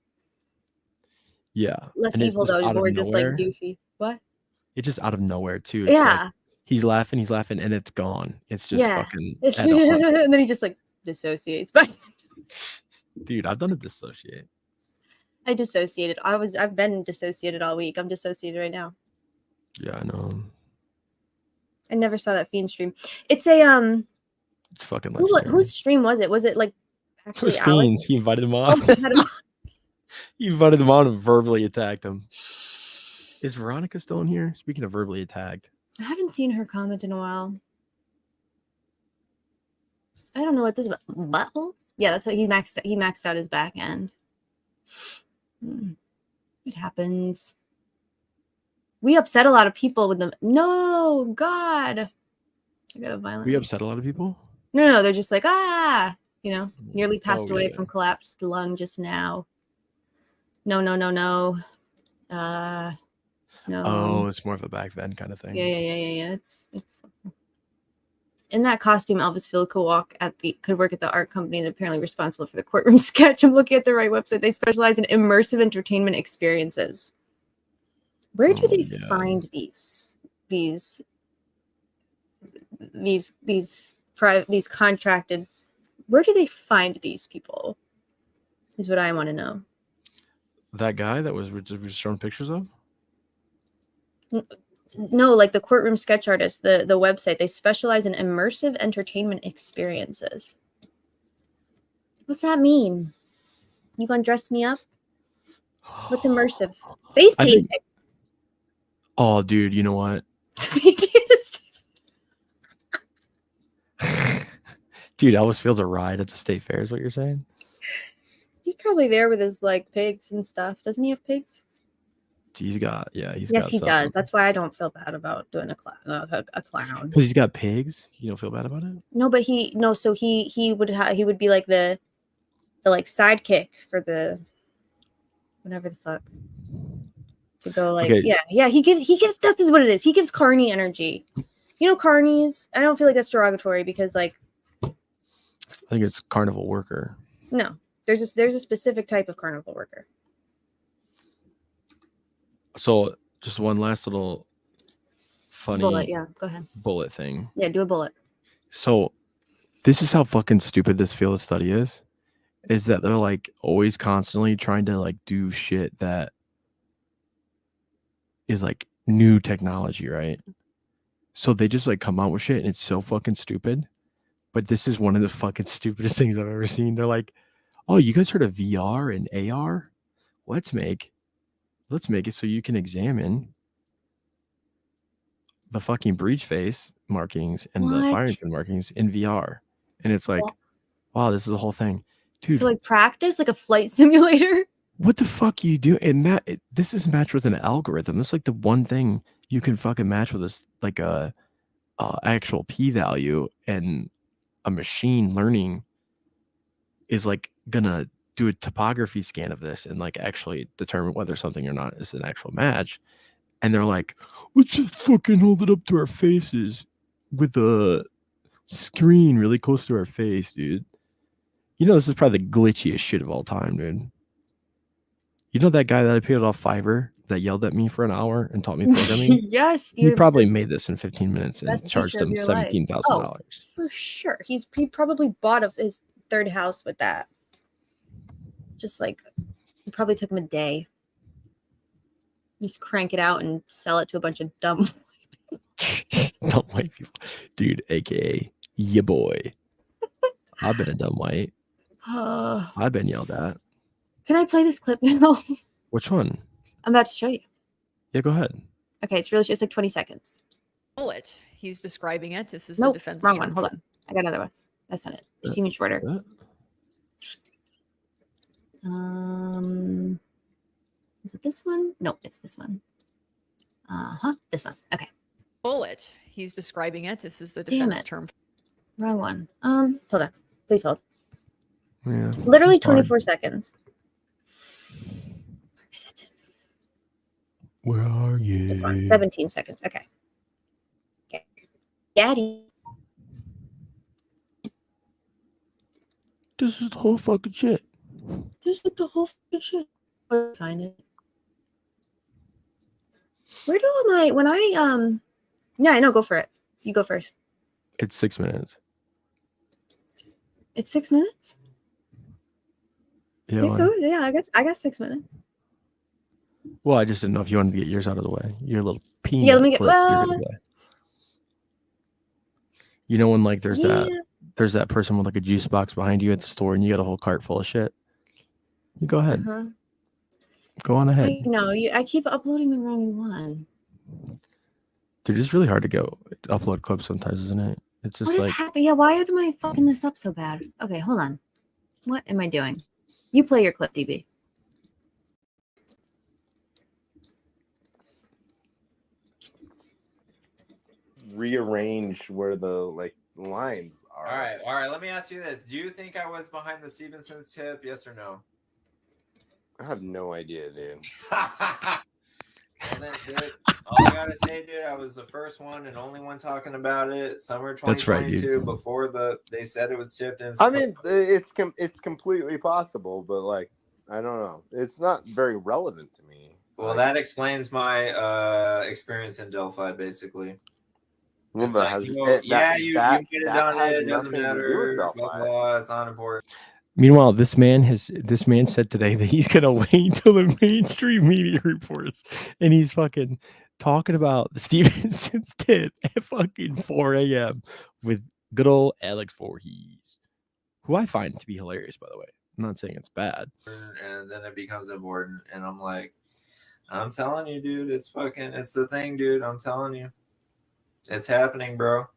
Yeah. Less and it's evil just though, out of more just like nowhere. doofy. What? It's just out of nowhere too. It's Yeah. like, he's laughing, and it's gone. It's just fucking at 100. And then he just like dissociates. But Dude, I've done a dissociate. I dissociated. I've been dissociated all week. I'm dissociated right now. Yeah, I know. I never saw that Fiend stream. It's a It's fucking legendary. whose stream was it? Was it like It actually was Alex? Fiends. He invited them Oh, on. he had him on. He invited them on and verbally attacked them. Is Veronica still in here? Speaking of verbally attacked. I haven't seen her comment in a while. I don't know what this is. Butthole? Yeah, that's what he maxed out his back end. It happens. We upset a lot of people with them. No, God. I got a violent. We upset a lot of people? No, they're just like, nearly passed away yeah. from collapsed lung just now. No. No. Oh, it's more of a back then kind of thing. Yeah. It's in that costume. Elvis Field could work at the art company and apparently responsible for the courtroom sketch. I'm looking at the right website. They specialize in immersive entertainment experiences. Where do they find these contracted? Where do they find these people? Is what I want to know. That guy that was showing pictures of? No, like the courtroom sketch artist, the website. They specialize in immersive entertainment experiences. What's that mean? You gonna dress me up? What's immersive? Face painting. Oh, dude, you know what? Dude, Elvis Field's a ride at the state fair is what you're saying? He's probably there with his like pigs and stuff. Doesn't he have pigs? He's got Yes, got he something. does. That's why I don't feel bad about doing a clown. Because he's got pigs? You don't feel bad about it? No, but he would be like the like sidekick for the whatever the fuck to go like Okay. yeah he gives that's just what it is. He gives carny energy. You know, carnies. I don't feel like that's derogatory because like I think it's carnival worker. no, there's a specific type of carnival worker. So just one last little funny Bullet, yeah, go ahead. bullet thing. Yeah, do a bullet. So this is how fucking stupid this field of study is that they're like always constantly trying to like do shit that is like new technology, right? So they just like come out with shit and it's so fucking stupid. But this is one of the fucking stupidest things I've ever seen. They're like, oh, you guys heard of VR and AR? Let's make it so you can examine the fucking breach face markings and the What? fire engine markings in VR. And it's like, wow, this is a whole thing. Dude, To like practice like a flight simulator. what the fuck you do? And this is matched with an algorithm. This is like the one thing you can fucking match with this like a actual p-value, and a machine learning is like gonna do a topography scan of this and like actually determine whether something or not is an actual match. And they're like, let's just fucking hold it up to our faces with a screen really close to our face, dude. You know, this is probably the glitchiest shit of all time, dude. You know that guy that I paid off Fiverr that yelled at me for an hour and taught me programming? Yes, He probably made this in 15 minutes and best charged teacher of him your life. $17,000. Oh, for sure. He probably bought his third house with that. Just like it probably took him a day. Just crank it out and sell it to a bunch of dumb Dumb white people. Dude, aka ya boy. I've been a dumb white. I've been yelled at. Can I play this clip now? Which one? I'm about to show you. Yeah, go ahead. Okay, it's like 20 seconds. Bullet. He's describing it. This is Nope, the defense wrong term one. Hold for on. I got another one. That's not it. It's even shorter. Is it this one? No, it's this one. This one. Okay. bullet. He's describing it. This is the Damn defense it. term. Wrong one. Hold on. Please hold. Yeah. Literally 24 seconds. Where is it? Where are you? This one. 17 seconds. Okay. Okay. Daddy. This is the whole fucking shit. This is the whole fucking shit. Find it. Where do I when I yeah, I know, go for it. You go first. It's 6 minutes. It's 6 minutes? Yeah. Yeah, I got 6 minutes. Well, I just didn't know if you wanted to get yours out of the way. Your little peanut. Yeah, let me get clip you're gonna play. You know when like there's that person with like a juice box behind you at the store and you got a whole cart full of shit? You go ahead. Go on ahead. I know, I keep uploading the wrong one. Dude, it's really hard to upload clips sometimes, isn't it? It's just What is like happening? Yeah, why am I fucking this up so bad? Okay, hold on. What am I doing? You play your clip, DB. Rearrange where the lines are. All right. Let me ask you this: do you think I was behind the Stevenson's tip? Yes or no? I have no idea, dude. Well, then, dude, all I gotta say, dude, I was the first one and only one talking about it. Summer 2022, before they said it was tipped in. I mean, it's completely possible, but I don't know. It's not very relevant to me. Well, that explains my experience in Delphi, basically. Well, It's like, you might have done it. It doesn't matter. Blah, blah, it's not important. Meanwhile, this man said today that he's gonna wait till the mainstream media reports, and he's fucking talking about the Stevenson's tip at fucking 4 a.m. with good old Alex Voorhees, who I find to be hilarious, by the way. I'm not saying it's bad. And then it becomes important, and I'm like, I'm telling you, dude, it's the thing, dude. I'm telling you, it's happening, bro.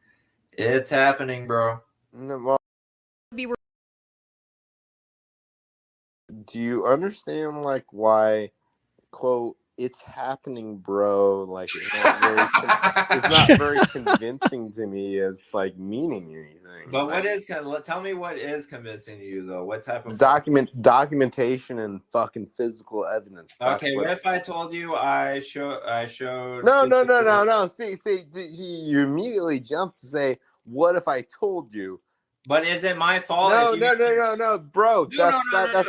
It's happening, bro. No, well, do you understand why, quote, it's happening, bro? It's not very convincing to me as meaning anything. But tell me what is convincing to you though? What type of documentation and fucking physical evidence? Okay, what if I told you I showed No. See, you immediately jump to say, what if I told you? But is it my fault? No, bro. That's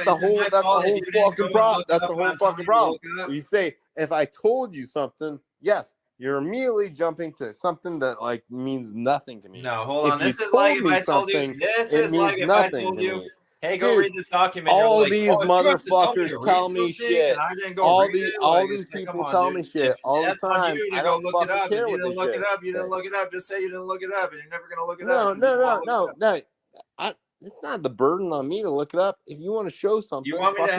the whole fucking problem. That's the whole fucking problem. You say, if I told you something, yes, you're immediately jumping to something that means nothing to me. No, hold on. This is like if I told you. This is like if I told you, hey, go read this document. All these motherfuckers tell me shit. All these people tell me shit all the time. I don't fucking care what they say. You didn't look it up. Just say you didn't look it up, and you're never gonna look it up. No. It's not the burden on me to look it up. If you want to show something, you want me to?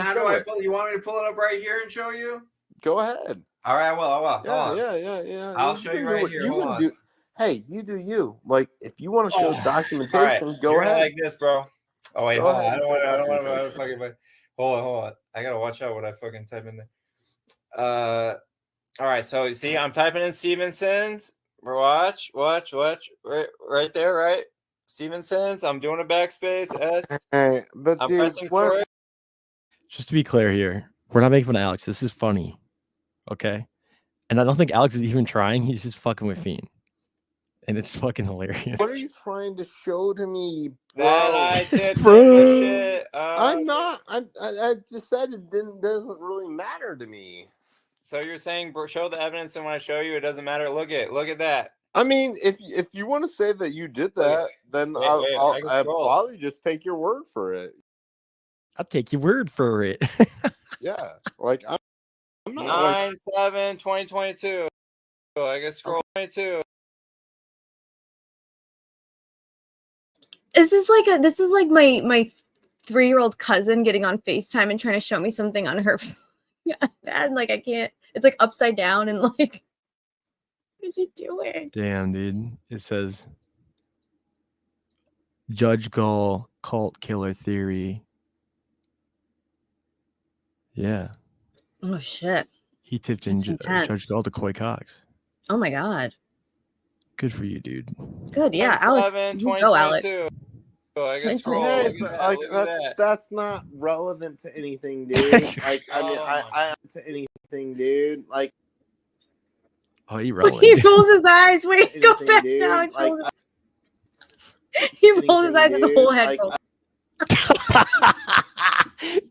You want me to pull it up right here and show you? Go ahead. All right, I will. Yeah. I'll show you right here. Hold on. Hey, you do you. If you want to show documentation, go ahead. Like this, bro. Oh wait, hold on. I don't want to fucking. Hold on. I gotta watch out what I fucking type in there. All right. So you see, I'm typing in Stevenson's. Watch. Right there, right? Stevenson's. I'm doing a backspace. S. Hey, but I'm dude, pressing for it. Just to be clear here, we're not making fun of Alex. This is funny, okay? And I don't think Alex is even trying. He's just fucking with Fiend. And it's fucking hilarious. What are you trying to show to me, bro? I did the shit. I'm not. I just said it doesn't really matter to me. So you're saying, bro, show the evidence, and when I show you, it doesn't matter. Look at that. I mean, if you want to say that you did that, then I'll probably just take your word for it. I'll take your word for it. Yeah, I'm not 9/7/2022. I guess scroll 22. This is like my 3-year-old cousin getting on FaceTime and trying to show me something on her bed. Like I can't. It's like upside down and like, what is he doing? Damn, dude. It says Judge Gull cult killer theory. Yeah. Oh shit. He tipped in Judge Gull to Coy Cox. Oh my god. Good for you, dude. Good, yeah, Alex. You go, Alex. I guess scroll. Hey, Look at but, that, look at that. that's not relevant to anything, dude. Like, I mean, I to anything, dude. Like, oh, he rolling. He rolls his eyes. Wait, go back dude. down. Like, He rolls his eyes. His whole head rolls.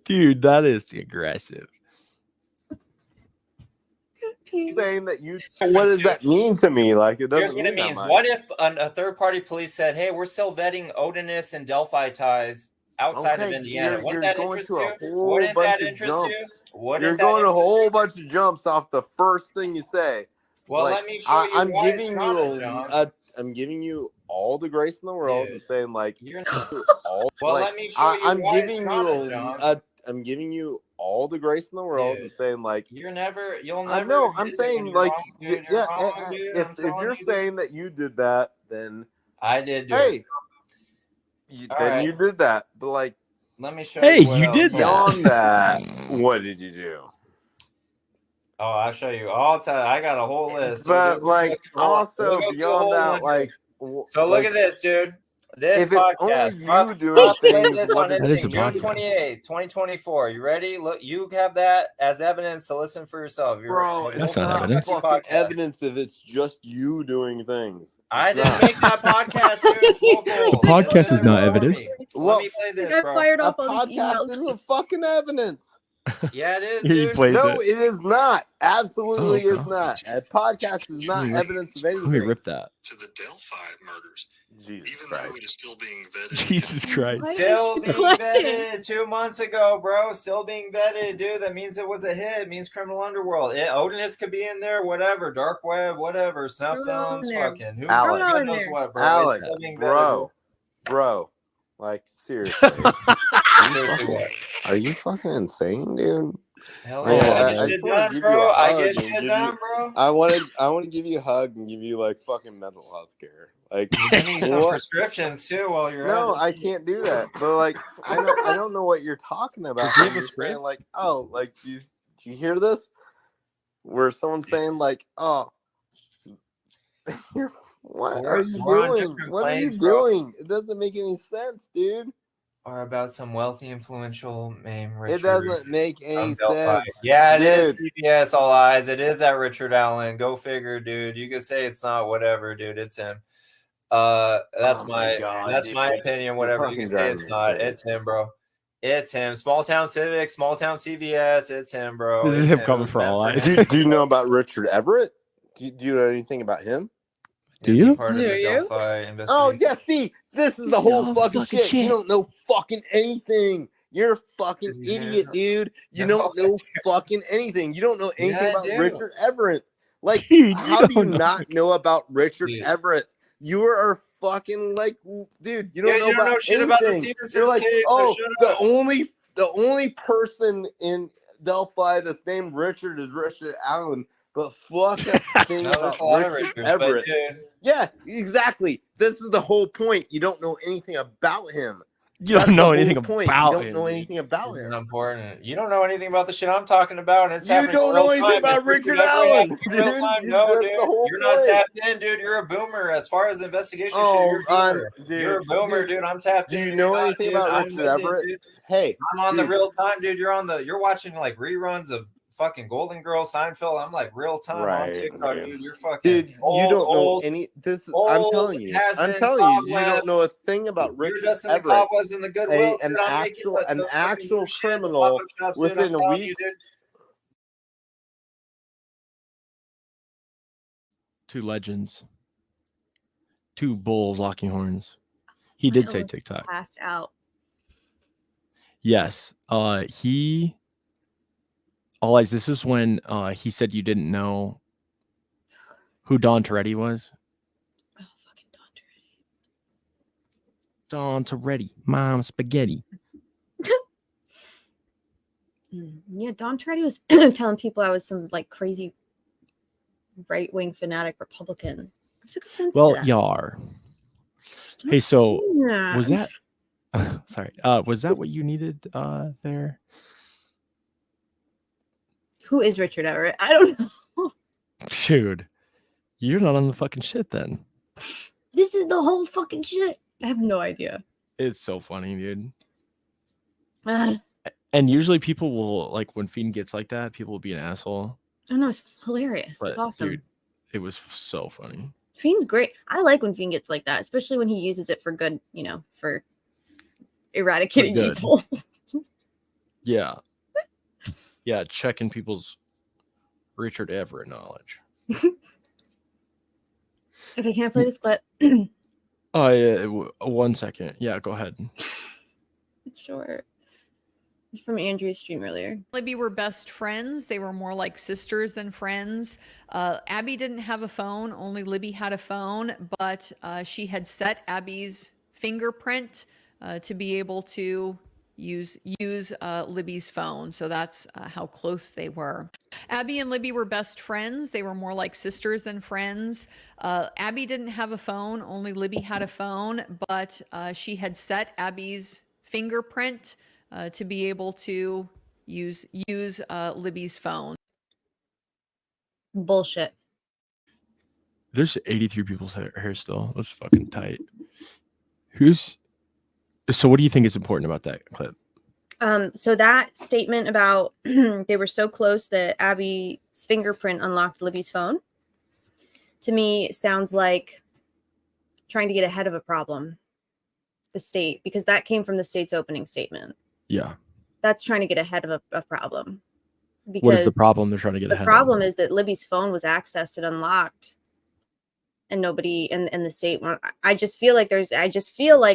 Dude, that is aggressive. saying that you. What does that mean to me? Like, it doesn't. Here's what it mean means. that What if a third-party police said, "Hey, we're still vetting Odinist and Delphi ties outside of Indiana"? Wouldn't that interest you? Wouldn't that interest you? You're going a whole bunch of jumps off the first thing you say. Well, like, let me show you why it's not a jump. I'm giving you all the grace in the world and saying like, well, let me show you why it's not a jump. I'm giving you all the grace in the world and saying like, you'll never. I know. I'm admit it saying when like, you're wrong, dude. yeah. You're wrong, dude. If you're saying that you did that, then I did do hey, it. Then you did that. But like, let me show hey, you. What you else. did that. Beyond that, what did you do? Oh, I'll show you. I'll tell you. I got a whole list. But like, also beyond that, like, so look at this, dude. This if it's podcast. only you doing things, This on that is a June podcast. 28th, 2024. You ready? Look, you have that as evidence to listen for yourself. Bro, That's not evidence. Fucking evidence if it's just you doing things. I didn't make that podcast, dude. It's local. Podcast is not evidence. Let me play this, bro. Fired A off all these podcast emails. isn't fucking evidence. Yeah, it is, He dude. plays No, it. it is not. Absolutely Oh, is bro. not. A podcast is not evidence of Let me anything. rip that. To the Delphi murders, Jesus even though it is still being vetted. Jesus Christ. Still being vetted 2 months ago, bro. Still being vetted, dude. That means it was a hit. It means criminal underworld. Odinist could be in there, whatever. Dark web, whatever. Snuff films, fucking. Who knows what, bro? Alex, It's still being vetted, bro. Like, seriously. Seriously, what? Are you fucking insane, dude? Hell Man, yeah, I I get just shit wanna done, give bro. you a I hug get and shit give done, you- bro. I want to give you a hug and give you like fucking mental health care. Like, Give me some what? prescriptions too while you're No, at it. I can't do that. But like, I don't know what you're talking about. Give You're a script? saying like, oh, like do you hear this? Where someone's saying like, oh, what are you We're on doing? different What are you planes, bro. doing? It doesn't make any sense, dude. Or about some wealthy, influential name, Richard. It doesn't make any from Delphi. sense. Yeah, it dude. is CBS All Eyes. It is that Richard Allen. Go figure, dude. You could say it's not, whatever, dude. It's him. That's Oh my God, that's dude. my opinion. Whatever you can say, it's not. It's him, bro. It's him. Small town civic, small town CVS. It's him, bro. This is It's him coming for all eyes. Do you know about Richard Everett? Do you know anything about him? Do Is you? he part of the Delphi investigation? Oh yeah, see, this is the whole Oh, fucking fucking shit. shit. You don't know fucking anything. You're a fucking Yeah. idiot, dude. You No, don't know fucking anything. You don't know anything Yeah, I about do. Richard Everett. Like, Dude, how do you don't know. not know about Richard Dude. Everett? You are fucking like, dude. You don't Yeah, know you don't about know shit about the anything. Stevensons You're like, case, so oh, shut the up. only person in Delphi that's named Richard is Richard Allen. But fuck that thing No, there's about a lot of Richard Richards, Everett. but dude, Yeah, exactly. This is the whole point. You don't know anything about him. You That's don't the know whole anything point. about You don't him. know anything about this is him. important. You don't know anything about the shit I'm talking about, and it's You happening don't in know real anything time. about It's Richard every Allen, happening in real dude. time. You- No, that's dude, the whole you're not point. tapped in, dude. You're a boomer. As far as investigation Oh, shit, you're a boomer. dude, You're a boomer, dude. I'm tapped Do in. you You're know not, anything dude. about I'm Richard with it, Everett? dude. Hey, I'm on the dude. real time, dude. You're watching like reruns of fucking Golden Girls, Seinfeld. I'm like real time on TikTok, dude. You're fucking Dude, you old, don't know old, any. This old I'm telling you. has-been You cobweb. don't know a thing about You're Richard just in the Everett. cobwebs and the goodwill. An dude. I'm making actual the fucking actual new shit, the criminal pop-up shops, dude. I'm within a telling week. you, dude. Two legends. Two bulls locking horns. He did say almost TikTok. Passed out. Yes. He all eyes. This is when he said you didn't know who Don Toretti was. Oh, fucking Don Toretti. Don Toretti, Mom Spaghetti. Yeah, Don Toretti was telling people I was some like crazy right-wing fanatic Republican. I took offense to Well, that. you are. Stop Hey, so saying that. was that sorry, was that what you needed there? Who is Richard Everett? I don't know. Dude, you're not on the fucking shit then. This is the whole fucking shit. I have no idea. It's so funny, dude. I And usually people will, like, when Fiend gets like that, people will be an asshole. don't know. It's hilarious. But It's awesome. dude, it was so funny. Fiend's great. I like when Fiend gets like that, especially when he uses it for good, you know, for eradicating good. evil. Yeah. Yeah, checking people's Richard Everett knowledge. Okay, can I play this clip? Oh, yeah, 1 second. Yeah, go ahead. Sure. It's from Andrew's stream earlier. Libby were best friends. They were more like sisters than friends. Abby didn't have a phone. Only Libby had a phone, but she had set Abby's fingerprint to be able to use Libby's phone. So that's how close they were. Abby and Libby were best friends. They were more like sisters than friends. Abby didn't have a phone. Only Libby had a phone, but she had set Abby's fingerprint to be able to use Libby's phone. Bullshit. There's 83 people's here still. That's fucking tight. So what do you think is important about that clip? So that statement about they were so close that Abby's fingerprint unlocked Libby's phone, to me sounds like trying to get ahead of a problem. The state, because that came from the state's opening statement. Yeah. That's trying to get ahead of a problem. Because What is the problem they're trying to get ahead the problem is that Libby's phone was accessed and unlocked, and nobody in the state. I just feel like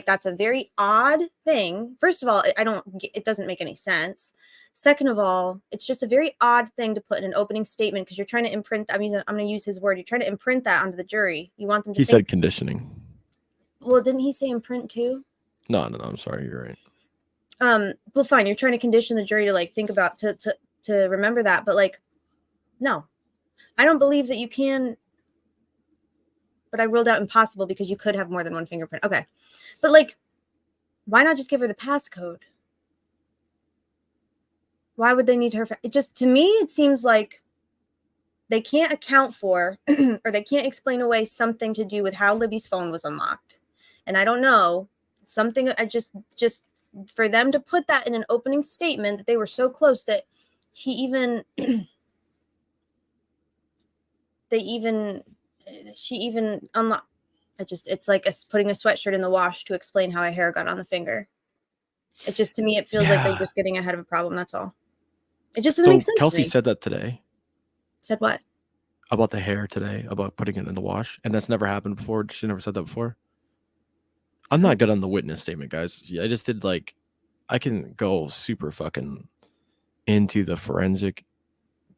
that's a very odd thing. First of all, it doesn't make any sense. Second of all, it's just a very odd thing to put in an opening statement because you're trying to imprint. I mean, I'm going to use his word. You're trying to imprint that onto the jury. You want them to. He said conditioning. Well, didn't he say imprint too? No, I'm sorry. You're right. Well, fine. You're trying to condition the jury to like think about to remember that, but like, no, I don't believe that you can. But I ruled out impossible because you could have more than one fingerprint. Okay, but like, why not just give her the passcode? Why would they need her? It just, to me, it seems like they can't account for or they can't explain away something to do with how Libby's phone was unlocked. And I don't know, something. I just for them to put that in an opening statement that they were so close that he even she even unlocked. It's like putting a sweatshirt in the wash to explain how a hair got on the finger. It just, to me, it feels like they're just getting ahead of a problem. That's all. It just doesn't make sense. Kelsey to me. said that today. Said what? About the hair today, about putting it in the wash. And that's never happened before. She never said that before. I'm not good on the witness statement, guys. I just did I can go super fucking into the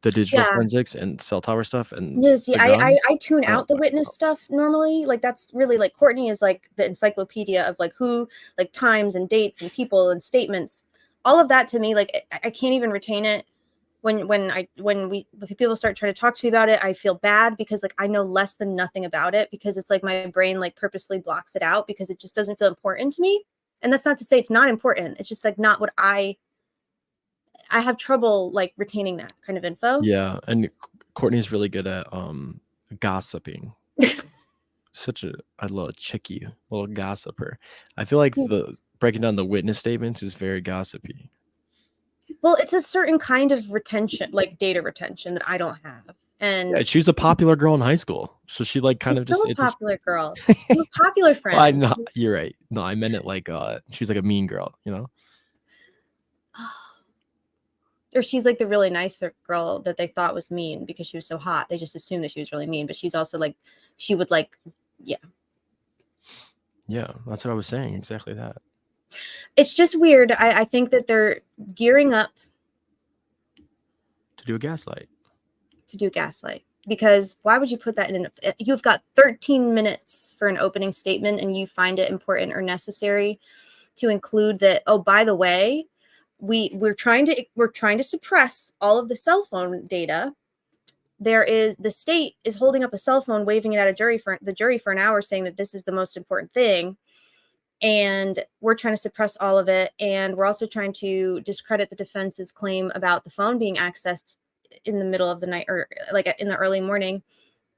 digital forensics and cell tower stuff. And yeah, see, I tune out the witness stuff normally. Like, that's really like Courtney is like the encyclopedia of like who, like times and dates and people and statements. All of that to me, like I can't even retain it. When people start trying to talk to me about it, I feel bad because like I know less than nothing about it, because it's like my brain like purposely blocks it out because it just doesn't feel important to me. And that's not to say it's not important. It's just like not what I have trouble like retaining that kind of info. Yeah, and Courtney's really good at gossiping. Such a little chicky little gossiper. I feel like the breaking down the witness statements is very gossipy. Well, it's a certain kind of retention, like data retention, that I don't have. And yeah, she was a popular girl in high school, so she like kind she's of just still a popular girl. She's a popular friend. Well, I'm not. You're right. No, I meant it like she's like a mean girl, you know. Or she's like the really nice girl that they thought was mean because she was so hot. They just assumed that she was really mean, but she's also like, she would like, yeah. Yeah, that's what I was saying. Exactly that. It's just weird. I think that they're gearing up to do a gaslight. Because why would you put that in? You've got 13 minutes for an opening statement and you find it important or necessary to include that, oh, by the way, we're trying to suppress all of the cell phone data. The state is holding up a cell phone, waving it at the jury for an hour, saying that this is the most important thing. And we're trying to suppress all of it. And we're also trying to discredit the defense's claim about the phone being accessed in the middle of the night or like in the early morning.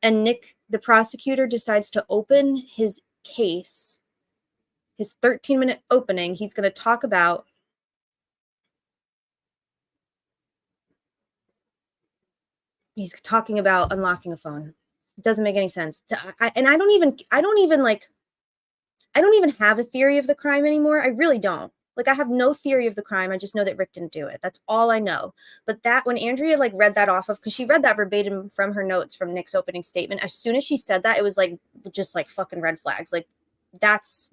And Nick, the prosecutor, decides to open his case, his 13-minute opening. He's going to talk about unlocking a phone. It doesn't make any sense. I don't even have a theory of the crime anymore. I really don't. Like, I have no theory of the crime. I just know that Rick didn't do it. That's all I know. But that when Andrea like read that off of, because she read that verbatim from her notes from Nick's opening statement, as soon as she said that, it was like just like fucking red flags. Like that's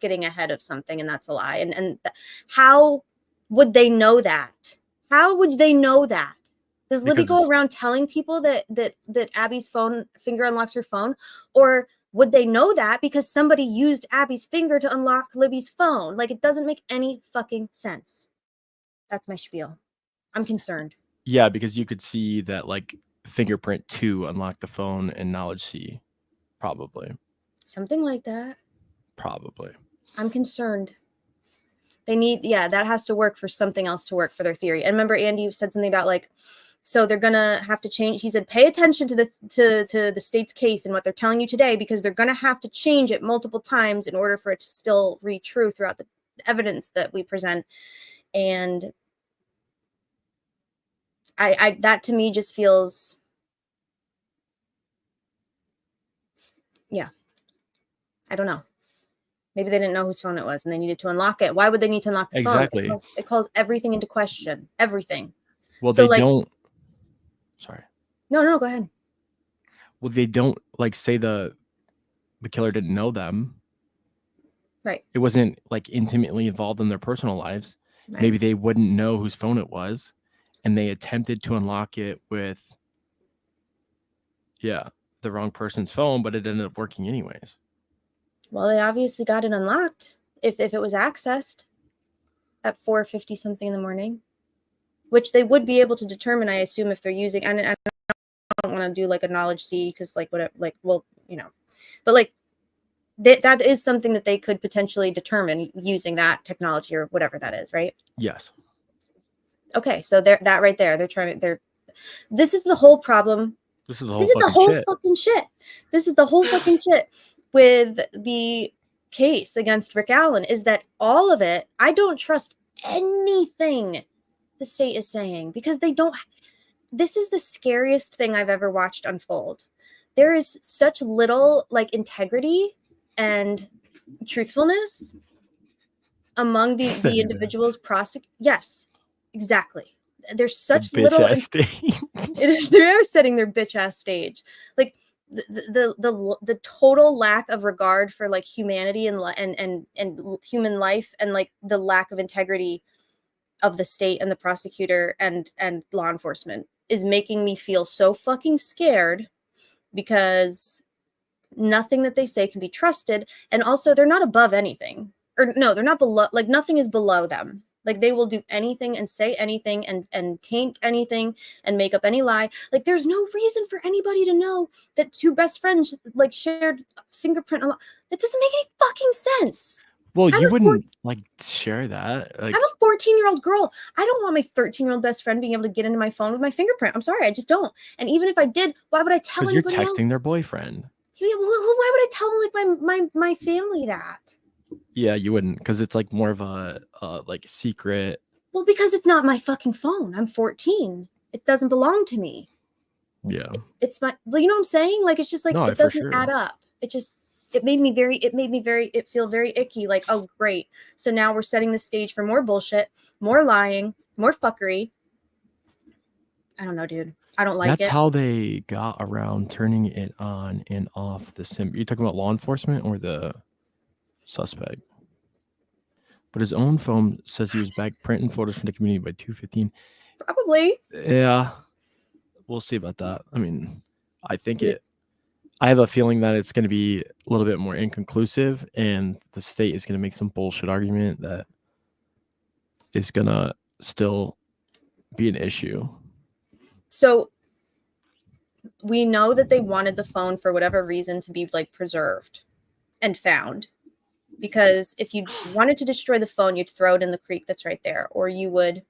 getting ahead of something, and that's a lie. And how would they know that? How would they know that? Does Libby go around telling people that Abby's finger unlocks her phone? Or would they know that because somebody used Abby's finger to unlock Libby's phone? Like, it doesn't make any fucking sense. That's my spiel. I'm concerned. Yeah, because you could see that like fingerprint 2 unlock the phone and knowledge C, probably. Something like that. Probably. I'm concerned. That has to work for something else to work for their theory. And remember, Andy said something about like, so they're gonna have to change. He said, pay attention to the state's case and what they're telling you today, because they're gonna have to change it multiple times in order for it to still read true throughout the evidence that we present. And I that to me just feels, yeah, I don't know. Maybe they didn't know whose phone it was and they needed to unlock it. Why would they need to unlock the phone? Exactly. It calls everything into question. Everything. Well, so, they don't. Sorry. No, go ahead. Well, they don't like say the killer didn't know them. Right. It wasn't like intimately involved in their personal lives. Right. Maybe they wouldn't know whose phone it was, and they attempted to unlock it with, the wrong person's phone, but it ended up working anyways. Well, they obviously got it unlocked if it was accessed at 4:50 something in the morning, which they would be able to determine, I assume, if they're using. And I don't want to do like a knowledge C because like whatever, like, well, but like that is something that they could potentially determine using that technology or whatever that is, right? Yes. Okay, so that right there, this is the whole problem. This is the whole fucking shit. This is the whole fucking shit with the case against Rick Allen, is that all of it, I don't trust anything the state is saying, because they don't. This is the scariest thing I've ever watched unfold. There is such little like integrity and truthfulness among the individuals Yes, exactly. There's such little. It is. They're setting their bitch ass stage. Like the total lack of regard for like humanity and human life, and like the lack of integrity of the state and the prosecutor and law enforcement is making me feel so fucking scared, because nothing that they say can be trusted. And also, they're not above anything, or no, they're not below. Like, nothing is below them. Like, they will do anything and say anything and taint anything and make up any lie. Like, there's no reason for anybody to know that two best friends like shared fingerprint. That doesn't make any fucking sense. Well, you wouldn't like share that. Like, I'm a 14-year-old girl. I don't want my 13-year-old best friend being able to get into my phone with my fingerprint. I'm sorry, I just don't. And even if I did, why would I tell anybody else? Because you're texting their boyfriend. Yeah, well, why would I tell like my family that? Yeah, you wouldn't, because it's like more of a like secret. Well, because it's not my fucking phone. I'm 14. It doesn't belong to me. Yeah. It's my. You know what I'm saying? Like, it's just like it doesn't add up. It made me feel very icky. Like, oh great, so now we're setting the stage for more bullshit, more lying, more fuckery. I don't know, dude. I don't like it. That's how they got around turning it on and off the sim. You're talking about law enforcement or the suspect? But his own phone says he was back printing photos from the community by 2:15. Probably. Yeah. We'll see about that. I mean, I have a feeling that it's going to be a little bit more inconclusive, and the state is going to make some bullshit argument that is gonna still be an issue. So we know that they wanted the phone for whatever reason to be like preserved and found. Because if you wanted to destroy the phone, you'd throw it in the creek that's right there. Or you would,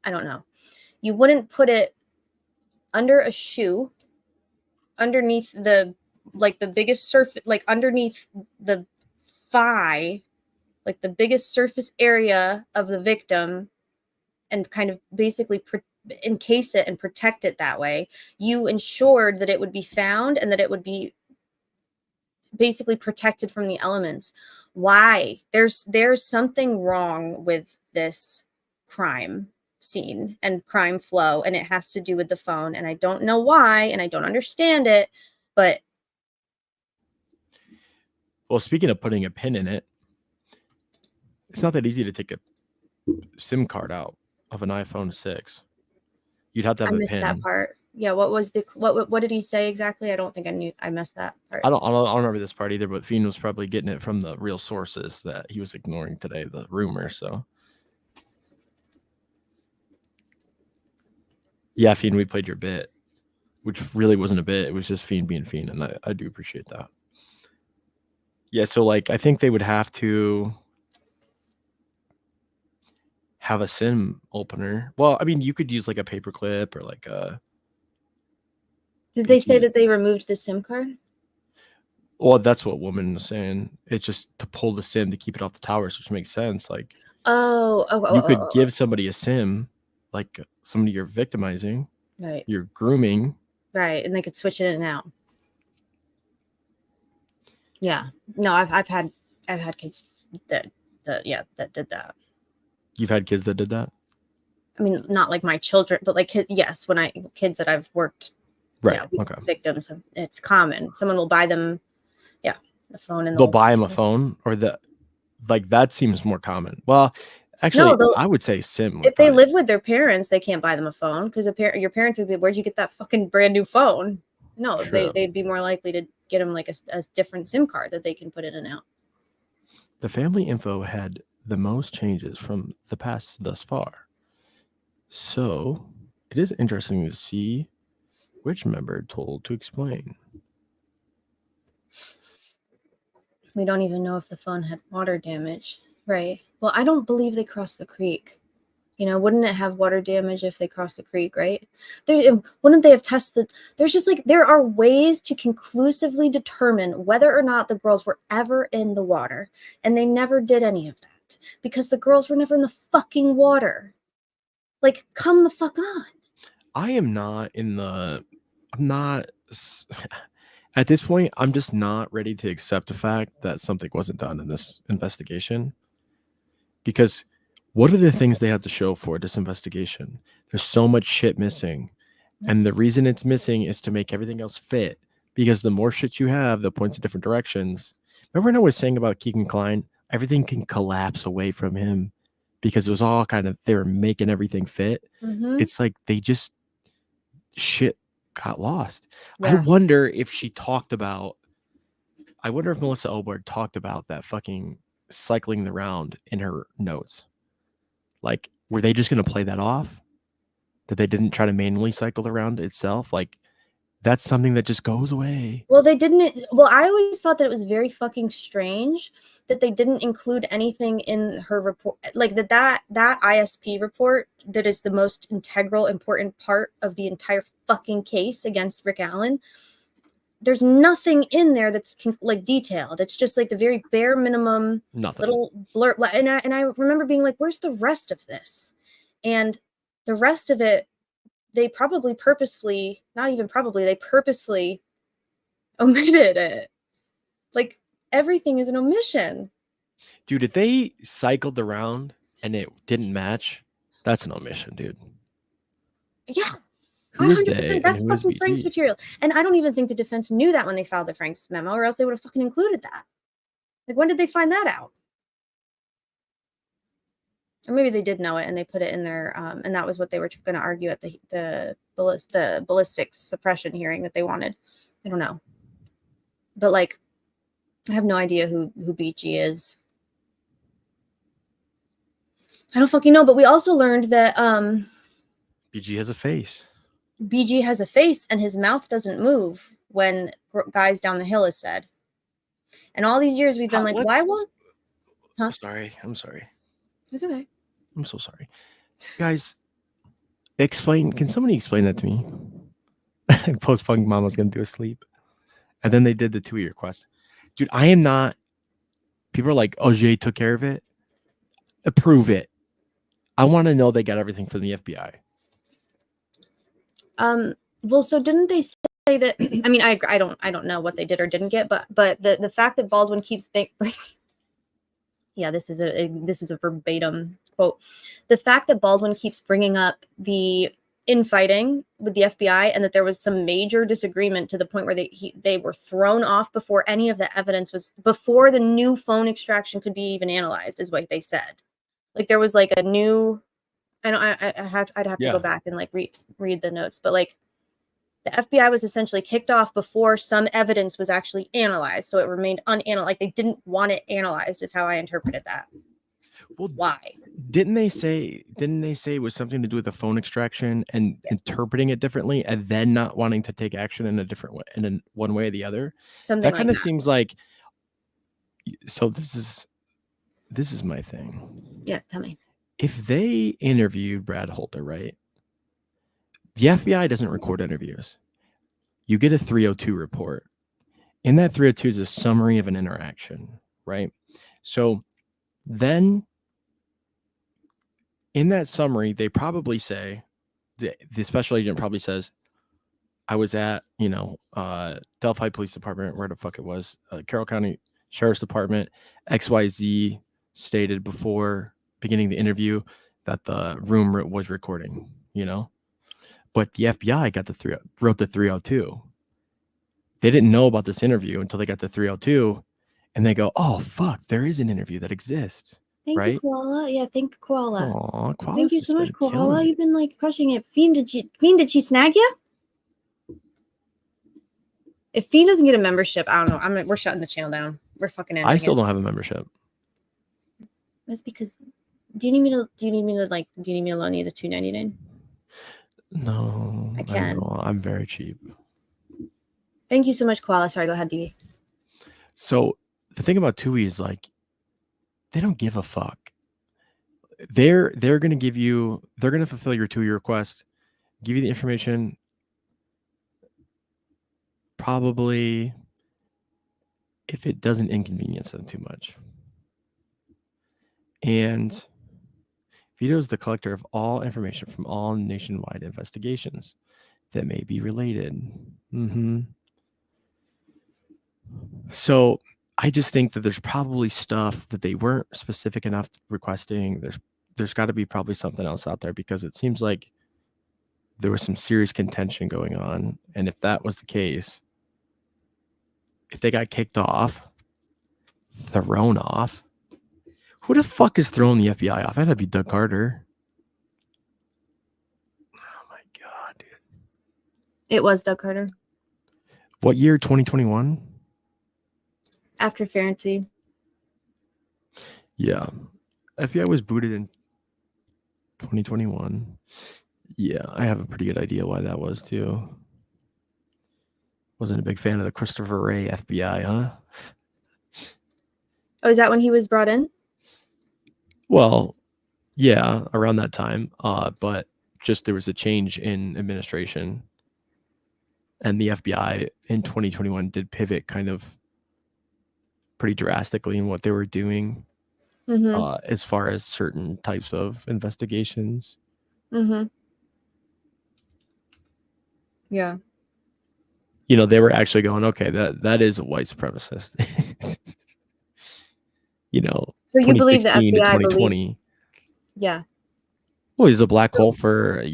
I don't know. You wouldn't put it under a shoe, underneath the, like the biggest surface, like underneath the thigh, like the biggest surface area of the victim, and kind of basically encase it and protect it that way. You ensured that it would be found and that it would be basically protected from the elements. Why? There's something wrong with this crime scene and crime flow, and it has to do with the phone, and I don't know why, and I don't understand it, but well, speaking of putting a pin in it, it's not that easy to take a SIM card out of an iPhone 6. You'd have to have I a missed pin. that part. Yeah, what did he say exactly? I don't think I missed that part. I don't remember this part either, but Fiend was probably getting it from the real sources that he was ignoring today, the rumor. So yeah, Fiend, we played your bit, which really wasn't a bit. It was just Fiend being Fiend, and I do appreciate that. Yeah, so like I think they would have to have a SIM opener. Well, I mean, you could use like a paperclip or like a. Did they say that they removed the SIM card? Well, that's what woman was saying. It's just to pull the SIM to keep it off the towers, which makes sense. Like, you could give somebody a SIM, like somebody you're victimizing, right? You're grooming, right? And they could switch it in and out. Yeah, no, I've had kids that did that. You've had kids that did that? I mean, not like my children, but like yes, kids that I've worked. Right. Yeah, okay. Victims. It's common. Someone will buy them, a phone, and they'll buy them a phone, or that seems more common. Well, actually, no, I would say SIM. If they live with their parents, they can't buy them a phone because your parents would be, "Where'd you get that fucking brand new phone?" No, they'd be more likely to get them like a different SIM card that they can put in and out. The family info had the most changes from the past thus far, so it is interesting to see which member told to explain. We don't even know if the phone had water damage, right? Well, I don't believe they crossed the creek. Wouldn't it have water damage if they crossed the creek, right? Wouldn't they have tested? There's just there are ways to conclusively determine whether or not the girls were ever in the water, and they never did any of that because the girls were never in the fucking water. Like, come the fuck on. I'm not at this point, I'm just not ready to accept the fact that something wasn't done in this investigation. Because what are the things they have to show for this investigation? There's so much shit missing. And the reason it's missing is to make everything else fit. Because the more shit you have that points in different directions. Remember when I was saying about Keegan Kline? Everything can collapse away from him. Because it was all they were making everything fit. Mm-hmm. It's like they just shit got lost. Yeah. I wonder if Melissa Oberg talked about that fucking cycling the round in her notes. Like, were they just going to play that off? That they didn't try to manually cycle the round itself? Like, that's something that just goes away. Well, they didn't. Well, I always thought that it was very fucking strange that they didn't include anything in her report. Like that ISP report that is the most integral, important part of the entire fucking case against Rick Allen. There's nothing in there that's detailed. It's just like the very bare minimum little blur. And I remember being like, where's the rest of this? And the rest of it, they purposefully omitted it. Like, everything is an omission. Dude, if they cycled the round and it didn't match, that's an omission, dude. Yeah. Who is they? That's fucking Frank's material. And I don't even think the defense knew that when they filed the Frank's memo, or else they would have fucking included that. Like, when did they find that out? Or maybe they did know it and they put it in their, and that was what they were going to argue at the ballistics suppression hearing that they wanted. I don't know. But like, I have no idea who Beachy is. I don't fucking know, but we also learned that BG has a face. BG has a face and his mouth doesn't move when guys down the hill is said. And all these years we've been like, why won't? Huh? I'm sorry. It's okay. I'm so sorry. Guys, can somebody explain that to me? Post-punk mama's gonna do a sleep. And then they did the 2-year quest. Dude, I am not. People are like, oh, Jay took care of it. Approve it. I want to know they got everything from the FBI. Well, so didn't they say that? I mean, I don't know what they did or didn't get, but the fact that Baldwin keeps yeah, this is a verbatim quote. The fact that Baldwin keeps bringing up the infighting with the FBI and that there was some major disagreement to the point where they were thrown off before any of the evidence was, before the new phone extraction could be even analyzed, is what they said. Like there was like a new, I'd have to go back and like read the notes, but like the FBI was essentially kicked off before some evidence was actually analyzed, so it remained unanalyzed. Like they didn't want it analyzed, is how I interpreted that. Well, why? Didn't they say it was something to do with the phone extraction and interpreting it differently, and then not wanting to take action in a different way, in one way or the other? Something that like kind of that. seems like. So this is my thing. Yeah, tell me. If they interviewed Brad Holder, right? The FBI doesn't record interviews. You get a 302 report. In that 302 is a summary of an interaction, right? So then in that summary, they probably say, the special agent probably says, I was at, Delphi Police Department, where the fuck it was, Carroll County Sheriff's Department, XYZ stated before beginning the interview that the room was recording, But the FBI wrote the 302. They didn't know about this interview until they got the 302, and they go, "Oh fuck, there is an interview that exists." Thank right? you, Koala. Yeah, thank you, Koala. Aw, Koala's Thank you just so much, been killing Koala. it. You've been like crushing it. Fiend, did she snag you? If Fiend doesn't get a membership, I don't know. We're shutting the channel down. We're fucking ending I still it. don't have a membership. That's because. Do you need me to loan you the $2.99? No, I can. know. I'm very cheap. Thank you so much, Koala. Sorry, go ahead, DB. So the thing about TUI is like, they don't give a fuck. They're gonna fulfill your TUI request, give you the information. Probably, if it doesn't inconvenience them too much. And Vito is the collector of all information from all nationwide investigations that may be related. So I just think that there's probably stuff that they weren't specific enough requesting. There's got to be probably something else out there, because it seems like there was some serious contention going on. And if that was the case, if they got kicked off, thrown off, who the fuck is throwing the FBI off? That'd be Doug Carter. Oh my god, dude. It was Doug Carter. What year? 2021? After Ferenczi. Yeah. FBI was booted in 2021. Yeah, I have a pretty good idea why that was too. Wasn't a big fan of the Christopher Wray FBI, huh? Oh, is that when he was brought in? Well, yeah, around that time. But just there was a change in administration, and the FBI in 2021 did pivot kind of pretty drastically in what they were doing, as far as certain types of investigations. Yeah. They were actually going, okay, that is a white supremacist. So you believe the 2016 to FBI 2020. Yeah. Well, he's a black hole for,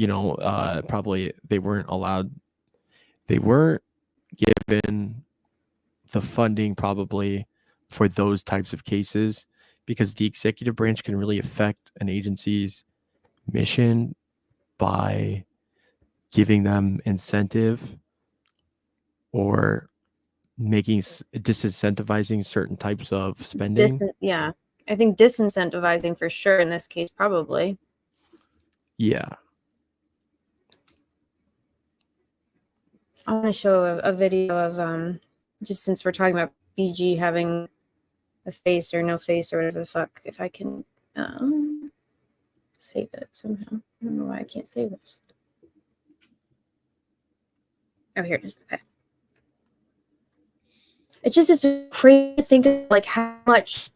probably they weren't given the funding probably for those types of cases, because the executive branch can really affect an agency's mission by giving them incentive or disincentivizing certain types of spending. Yeah. I think disincentivizing for sure in this case, probably. Yeah. I want to show a video of just since we're talking about BG having a face or no face or whatever the fuck, if I can save it somehow. I don't know why I can't save it. Oh, here it is. Okay. It's crazy to think of like how much.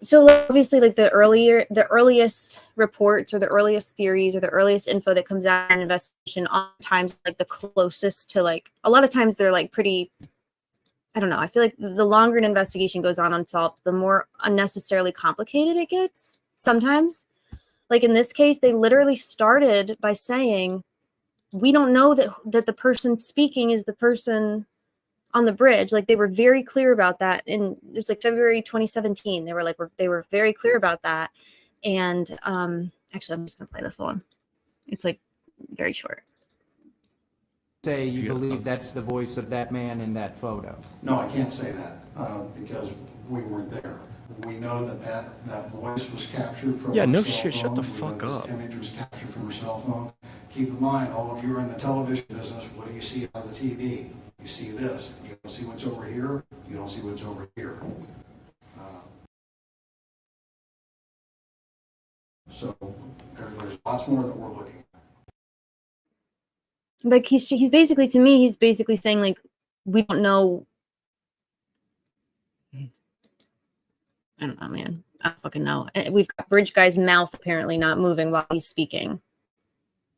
So obviously, like the earliest reports or the earliest theories or the earliest info that comes out in an investigation, oftentimes like the closest to like a lot of times they're like pretty. I don't know. I feel like the longer an investigation goes on unsolved, the more unnecessarily complicated it gets. Sometimes, like in this case, they literally started by saying, "We don't know that the person speaking is the person on the bridge." Like they were very clear about that. And it was like February 2017. They were very clear about that. And actually, I'm just gonna play this one. It's like very short. Say you believe that's the voice of that man in that photo? No, I can't say that because we weren't there. We know that voice was captured from her no cell shit, shut the phone. We know fuck this up. image was captured from her cell phone. Keep in mind, all of you are in the television business. What do you see on the TV? You see this. You don't see what's over here. You don't see what's over here. So there's lots more that we're looking at. Like he's basically, to me, he's basically saying like we don't know. I don't know, man. I don't fucking know. We've got Bridge Guy's mouth apparently not moving while he's speaking,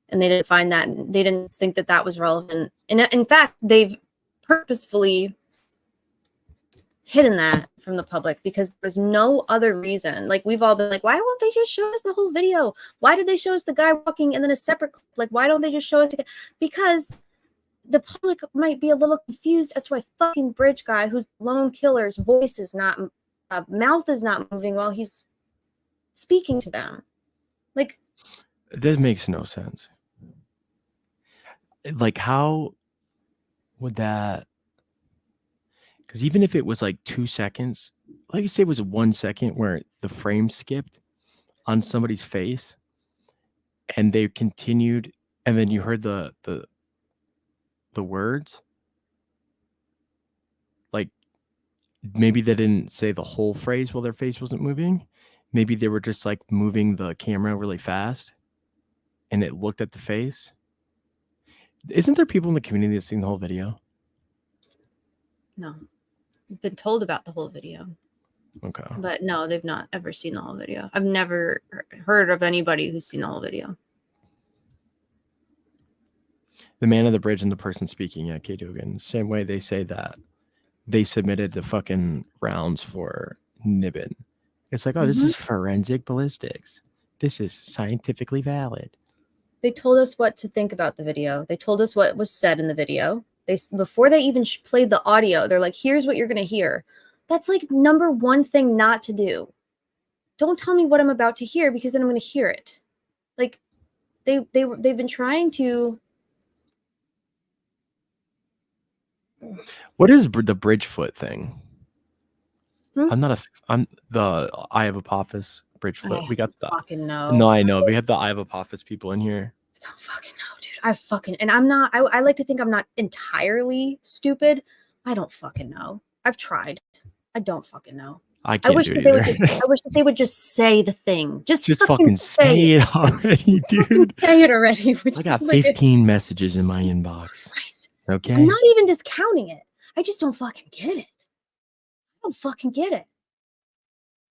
and they didn't find that. They didn't think that was relevant. And in fact, they've purposefully hidden that from the public because there's no other reason. Like we've all been like, why won't they just show us the whole video? Why did they show us the guy walking and then a separate clip? Like, why don't they just show us? Because the public might be a little confused as to why fucking Bridge Guy, who's lone killer's voice is not, mouth is not moving while he's speaking to them. Like, This makes no sense. Like, how would that? Because even if it was like 2 seconds, like you say, it was 1 second where the frame skipped on somebody's face, and they continued, and then you heard the words. Like maybe they didn't say the whole phrase while their face wasn't moving. Maybe they were just like moving the camera really fast, and it looked at the face. Isn't there people in the community that's seen the whole video? no. I've been told about the whole video. Okay. But no, they've not ever seen the whole video. I've never heard of anybody who's seen the whole video. The man of the bridge and the person speaking at K. Dugan, same way they say that they submitted the fucking rounds for Nibbin. It's like, oh, this is forensic ballistics. This is scientifically valid. They told us what to think about the video. They told us what was said in the video. Before they even played the audio, they're like, here's what you're going to hear. That's like number one thing not to do. Don't tell me what I'm about to hear because then I'm going to hear it. Like they've been trying to. What is the Bridgefoot thing? Hmm? I'm the Eye of Apophis Bridgefoot. We got the fucking know. No, I know. We have the Eye of Apophis people in here. I don't fucking know, dude. And I'm not. I like to think I'm not entirely stupid. I don't fucking know. I've tried. I don't fucking know. I can't wish do that it they either. I wish that they would just say the thing. Just fucking say it already, dude. Say it already. I got 15 messages in my inbox. Christ. Okay. I'm not even discounting it. I just don't fucking get it. I don't fucking get it.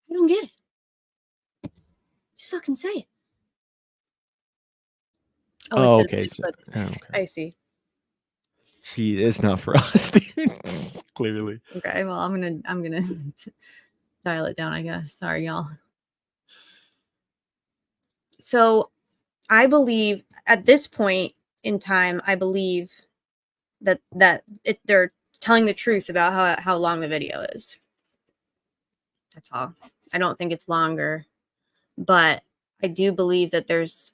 I don't get it. Just fucking say it. Oh, okay. Okay. I see. See, it's not for us, dude. Clearly. Okay, well, I'm gonna dial it down, I guess. Sorry, y'all. So, I believe at this point in time, I believe that they're telling the truth about how long the video is. That's all. I don't think it's longer, but I do believe that there's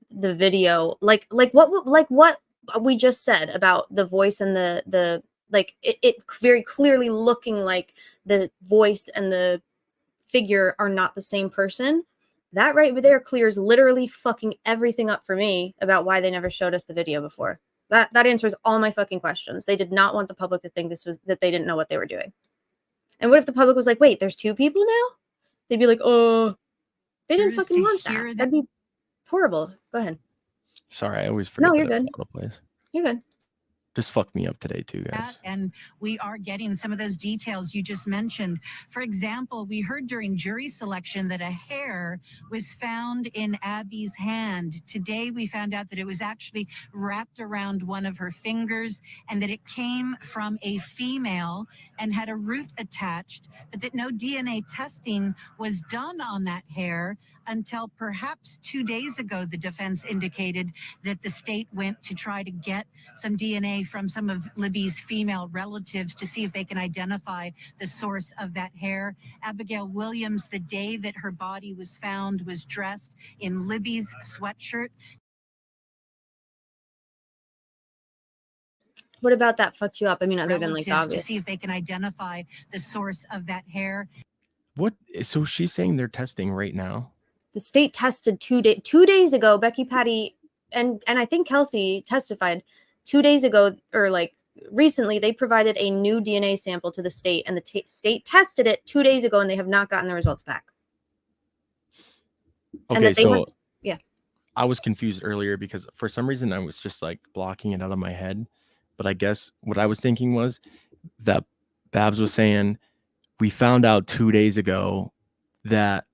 the video, like what we just said about the voice and the like it very clearly looking like the voice and the figure are not the same person. That right there clears literally fucking everything up for me about why they never showed us the video before. That answers all my fucking questions. They did not want the public to think that they didn't know what they were doing. And what if the public was like, wait, there's two people now? They'd be like, oh, they didn't fucking want that. That'd be horrible. Go ahead. Sorry, I always forget. No, you're that good. place. You're good. Just fucked me up today too, guys. And we are getting some of those details you just mentioned. For example, we heard during jury selection that a hair was found in Abby's hand. Today, we found out that it was actually wrapped around one of her fingers and that it came from a female and had a root attached, but that no DNA testing was done on that hair until perhaps 2 days ago. The defense indicated that the state went to try to get some DNA from some of Libby's female relatives to see if they can identify the source of that hair. Abigail Williams, the day that her body was found, was dressed in Libby's sweatshirt. What about that fucked you up? I mean, other than like obvious. To see if they can identify the source of that hair. What? So she's saying they're testing right now? The state tested 2 days ago. Becky, Patty, and I think Kelsey testified 2 days ago, or like recently. They provided a new DNA sample to the state, and the state tested it 2 days ago, and they have not gotten the results back. Okay, so yeah, I was confused earlier because for some reason I was just like blocking it out of my head. But I guess what I was thinking was that Babs was saying we found out 2 days ago that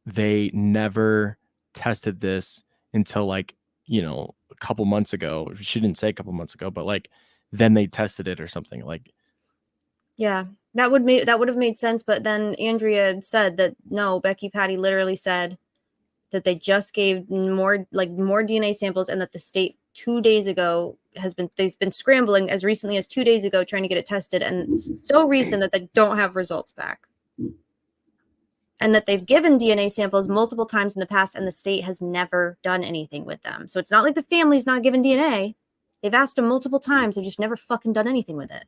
they never tested this until like, you know, a couple months ago. She didn't say a couple months ago, but like then they tested it or something. Like, yeah, that would have made sense. But then Andrea said that no, Becky, Patty literally said that they just gave more DNA samples, and that the state 2 days ago they've been scrambling as recently as 2 days ago trying to get it tested, and it's so recent that they don't have results back. And that they've given DNA samples multiple times in the past, and the state has never done anything with them. So it's not like the family's not given DNA. They've asked them multiple times. They've just never fucking done anything with it.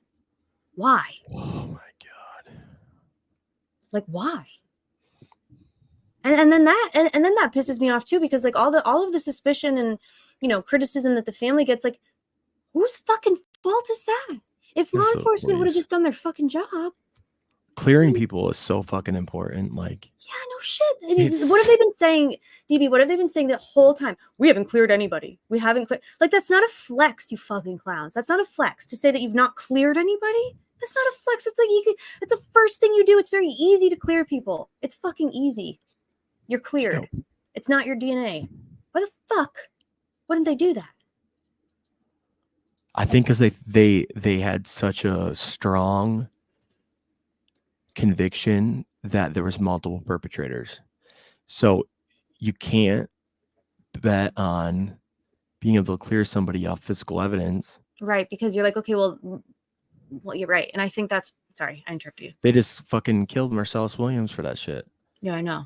Why? Oh my God. Like, why? And then that pisses me off too, because like all of the suspicion and, you know, criticism that the family gets, like, whose fucking fault is that? If law enforcement would have just done their fucking job. Clearing people is so fucking important. Like, yeah, no shit. What have they been saying, DB? What have they been saying the whole time? We haven't cleared anybody. We haven't cleared. Like, that's not a flex, you fucking clowns. That's not a flex to say that you've not cleared anybody. That's not a flex. It's like it's the first thing you do. It's very easy to clear people. It's fucking easy. You're cleared. No. It's not your DNA. Why the fuck wouldn't they do that? I think because they had such a strong conviction that there was multiple perpetrators. So you can't bet on being able to clear somebody off physical evidence. Right, because you're like, okay, well, you're right. And I think that's, sorry, I interrupted you. They just fucking killed Marcellus Williams for that shit. Yeah, I know.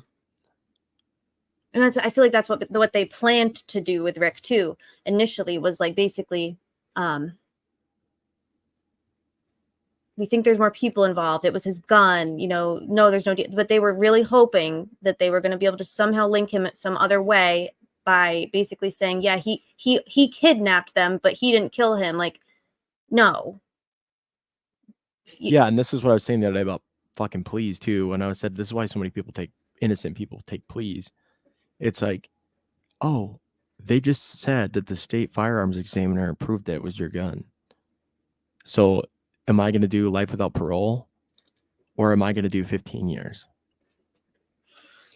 And I feel like that's what they planned to do with Rick too. Initially was like, basically, we think there's more people involved. It was his gun, you know, no, there's no, but they were really hoping that they were going to be able to somehow link him at some other way by basically saying, yeah, he kidnapped them, but he didn't kill him. Like, no. Yeah. And this is what I was saying the other day about fucking pleas too. When I said, this is why so many people innocent people take pleas. It's like, oh, they just said that the state firearms examiner approved that it was your gun. So am I going to do life without parole, or am I going to do 15 years?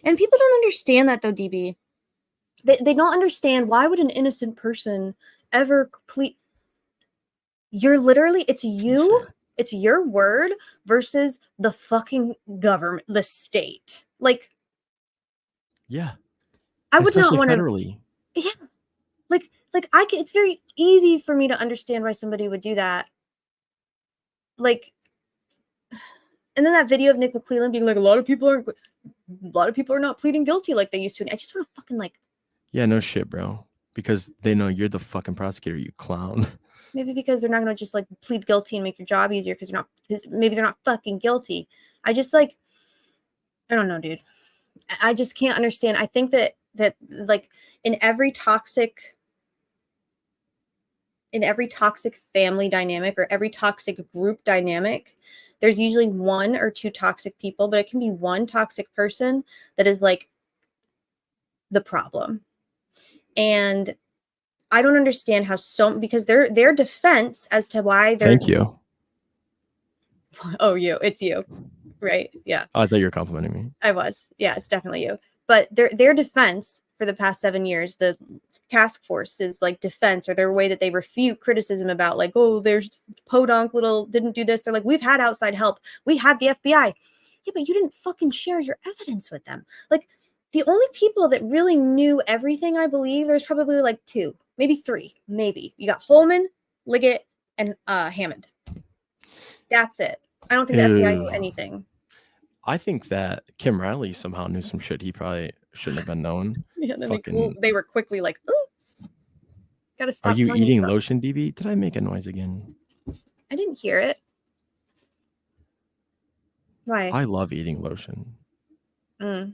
And people don't understand that though, DB. They don't understand, why would an innocent person ever plead? You're literally, it's you, it's your word versus the fucking government, the state. Like, yeah. I would not want federally. to. Yeah. Like it's very easy for me to understand why somebody would do that. Like, and then that video of Nick McClellan being like, a lot of people are not pleading guilty like they used to. And I just want to fucking like. Yeah, no shit, bro. Because they know you're the fucking prosecutor, you clown. Maybe because they're not going to just like plead guilty and make your job easier because maybe they're not fucking guilty. I just like, I don't know, dude. I just can't understand. I think that like in every toxic family dynamic or every toxic group dynamic, there's usually one or two toxic people, but it can be one toxic person that is like the problem. And I don't understand how because their defense as to why they're Thank you. Oh, it's you. Right. Yeah. Oh, I thought you were complimenting me. I was. Yeah, it's definitely you. But their defense for the past 7 years, the task force is like defense, or their way that they refute criticism about like, oh, there's podunk little didn't do this. They're like, we've had outside help. We had the FBI. Yeah, but you didn't fucking share your evidence with them. Like the only people that really knew everything, I believe, there's probably like 2, maybe 3, maybe. You got Holman, Liggett, and Hammond. That's it. I don't think the FBI knew anything. I think that Kim Riley somehow knew some shit he probably shouldn't have been known. Yeah, then they were quickly like, oh, gotta stop. Are you eating lotion, DB? Did I make a noise again? I didn't hear it. Why? I love eating lotion. Mm.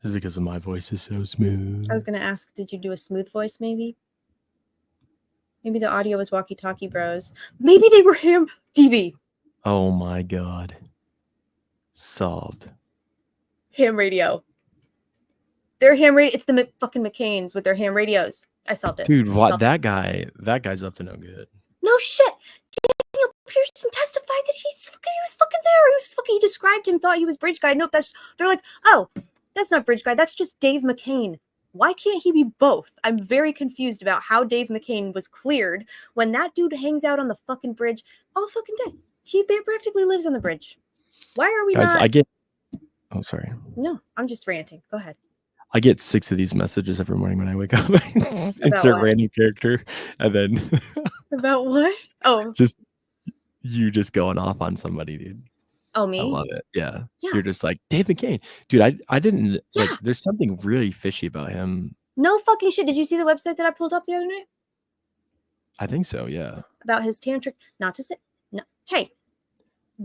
Is it because of my voice is so smooth? I was gonna ask, did you do a smooth voice? Maybe the audio was walkie-talkie bros. Maybe they were him. DB. Oh my god. Solved. Ham radio. Their ham radio. It's the fucking McCains with their ham radios. I solved it. Dude, what that guy's up to no good. No shit. Daniel Pearson testified that he was fucking there. He described him, thought he was bridge guy. Nope, they're like, oh, that's not bridge guy. That's just Dave McCain. Why can't he be both? I'm very confused about how Dave McCain was cleared when that dude hangs out on the fucking bridge all fucking day. He practically lives on the bridge. Why are we not? Oh, sorry. No, I'm just ranting. Go ahead. I get 6 of these messages every morning when I wake up. Insert what? random character, and then About what? Oh, just you just going off on somebody, dude. Oh, me? I love it. Yeah. Yeah. You're just like Dave McCain, dude. I didn't like. There's something really fishy about him. no fucking shit. Did you see the website that I pulled up the other night I think so. Yeah. about his tantric? Not to say no. Hey,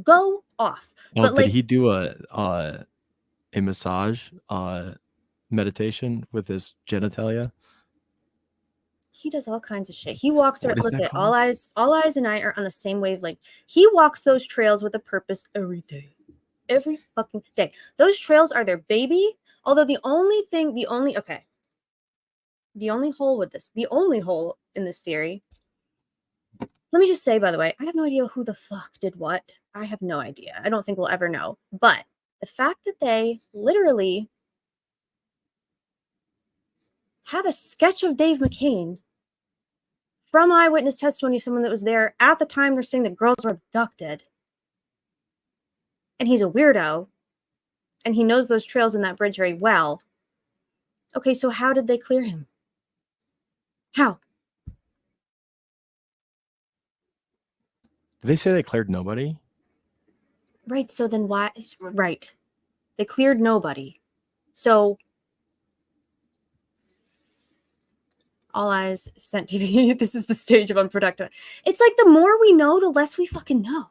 go off. Oh, But did he do a massage meditation with his genitalia? He does all kinds of shit. He walks around. What is Look that at called? All Eyes and I are on the same wavelength. He walks those trails with a purpose every day. Every fucking day. Those trails are their baby. Although the only hole in this theory. Let me just say, by the way, I have no idea who the fuck did what. I have no idea. I don't think we'll ever know. But the fact that they literally have a sketch of Dave McCain from eyewitness testimony of someone that was there at the time they're saying that girls were abducted. And he's a weirdo. And he knows those trails in that bridge very well. Okay, so how did they clear him? How? Did they say they cleared nobody? Right, so then why? Right. They cleared nobody. So All Eyes sent TV. This is the stage of unproductive. It's like the more we know, the less we fucking know.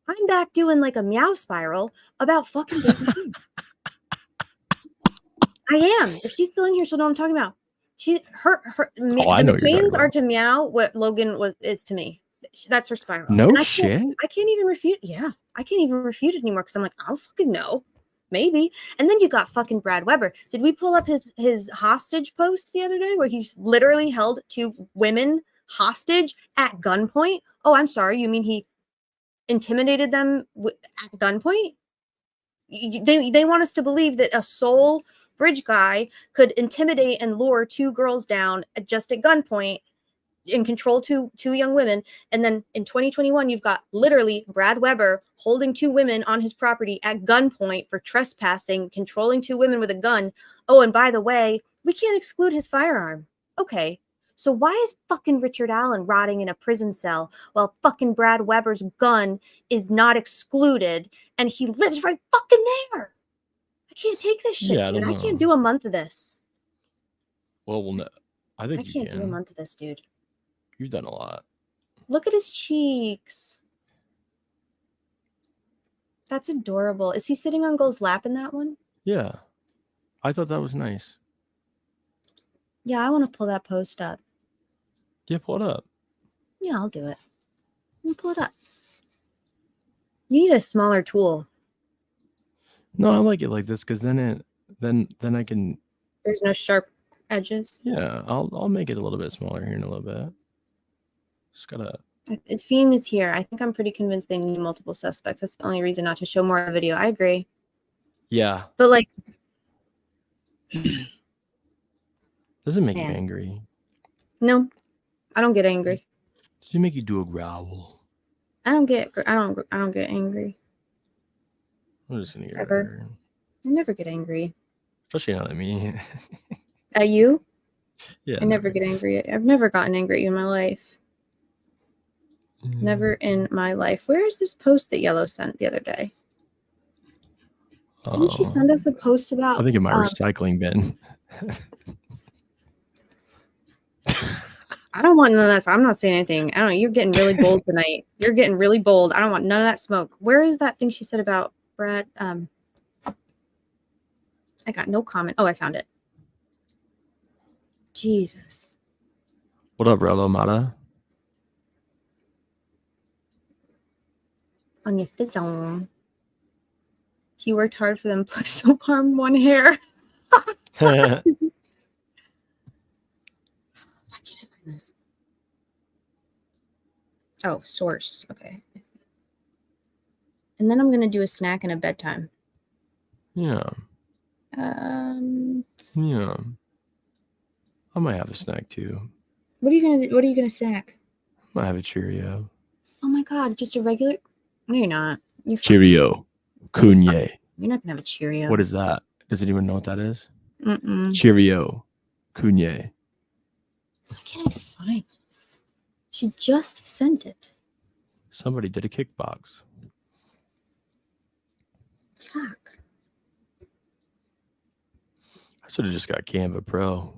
I'm back doing like a meow spiral about fucking Dave McCain. I am. If she's still in here, she'll know what I'm talking about. I know what you're talking McCains are about. to meow what Logan is to me. That's her spiral. No And I shit. can't even refute. Yeah, I can't even refute it anymore because I'm like, I don't fucking know. Maybe. And then you got fucking Brad Weber. Did we pull up his hostage post the other day where he literally held 2 women hostage at gunpoint? Oh, I'm sorry. You mean he intimidated them at gunpoint? They want us to believe that a sole bridge guy could intimidate and lure 2 girls down just at gunpoint and control two young women. And then in 2021, you've got literally Brad Weber holding 2 women on his property at gunpoint for trespassing, controlling 2 women with a gun. Oh, and by the way, we can't exclude his firearm. Okay. So why is fucking Richard Allen rotting in a prison cell while fucking Brad Weber's gun is not excluded and he lives right fucking there? I can't take this shit, Yeah, I dude. don't I can't know. do a month of this. Well, no. I think I you can't do a can. month of this, dude. You've done a lot. Look at his cheeks. That's adorable. Is he sitting on Gull's lap in that one? Yeah. I thought that was nice. Yeah, I want to pull that post up. Yeah, pull it up. Yeah, I'll do it. Let me pull it up. You need a smaller tool. No, I like it like this because then I can. There's no sharp edges. Yeah, I'll make it a little bit smaller here in a little bit. Just gotta. If Fiend is here, I think I'm pretty convinced they need multiple suspects. That's the only reason not to show more video. I agree. Yeah. But like, Does it make you Man. angry? no, I don't get angry. Does it make you do a growl? I don't get angry. I'm just gonna get Ever. rid of her. I never get angry. Especially not at me. At you? Yeah. I never get angry. I've never gotten angry at you in my life. Never in my life. Where is this post that Yellow sent the other day? Didn't she send us a post about? I think in my recycling bin. I don't want none of that. I'm not saying anything. I don't know. You're getting really bold tonight. You're getting really bold. I don't want none of that smoke. Where is that thing she said about Brad? I got no comment. Oh, I found it. Jesus. What up, Relo Mata? On your fizzle. He worked hard for them, plus no harm, one hair. Why can't I find this? Oh, source. Okay. And then I'm gonna do a snack and a bedtime. Yeah. Yeah. I might have a snack too. What are you gonna snack? I might have a Cheerio. Oh my god, just a regular? No, you're not. Cheerio. Kunye. You're not gonna have a Cheerio. What is that? Does it even know what that is? Mm-mm. Cheerio. Kunye. Why can't I find this? She just sent it. Somebody did a kickbox. Fuck. I should have just got Canva Pro.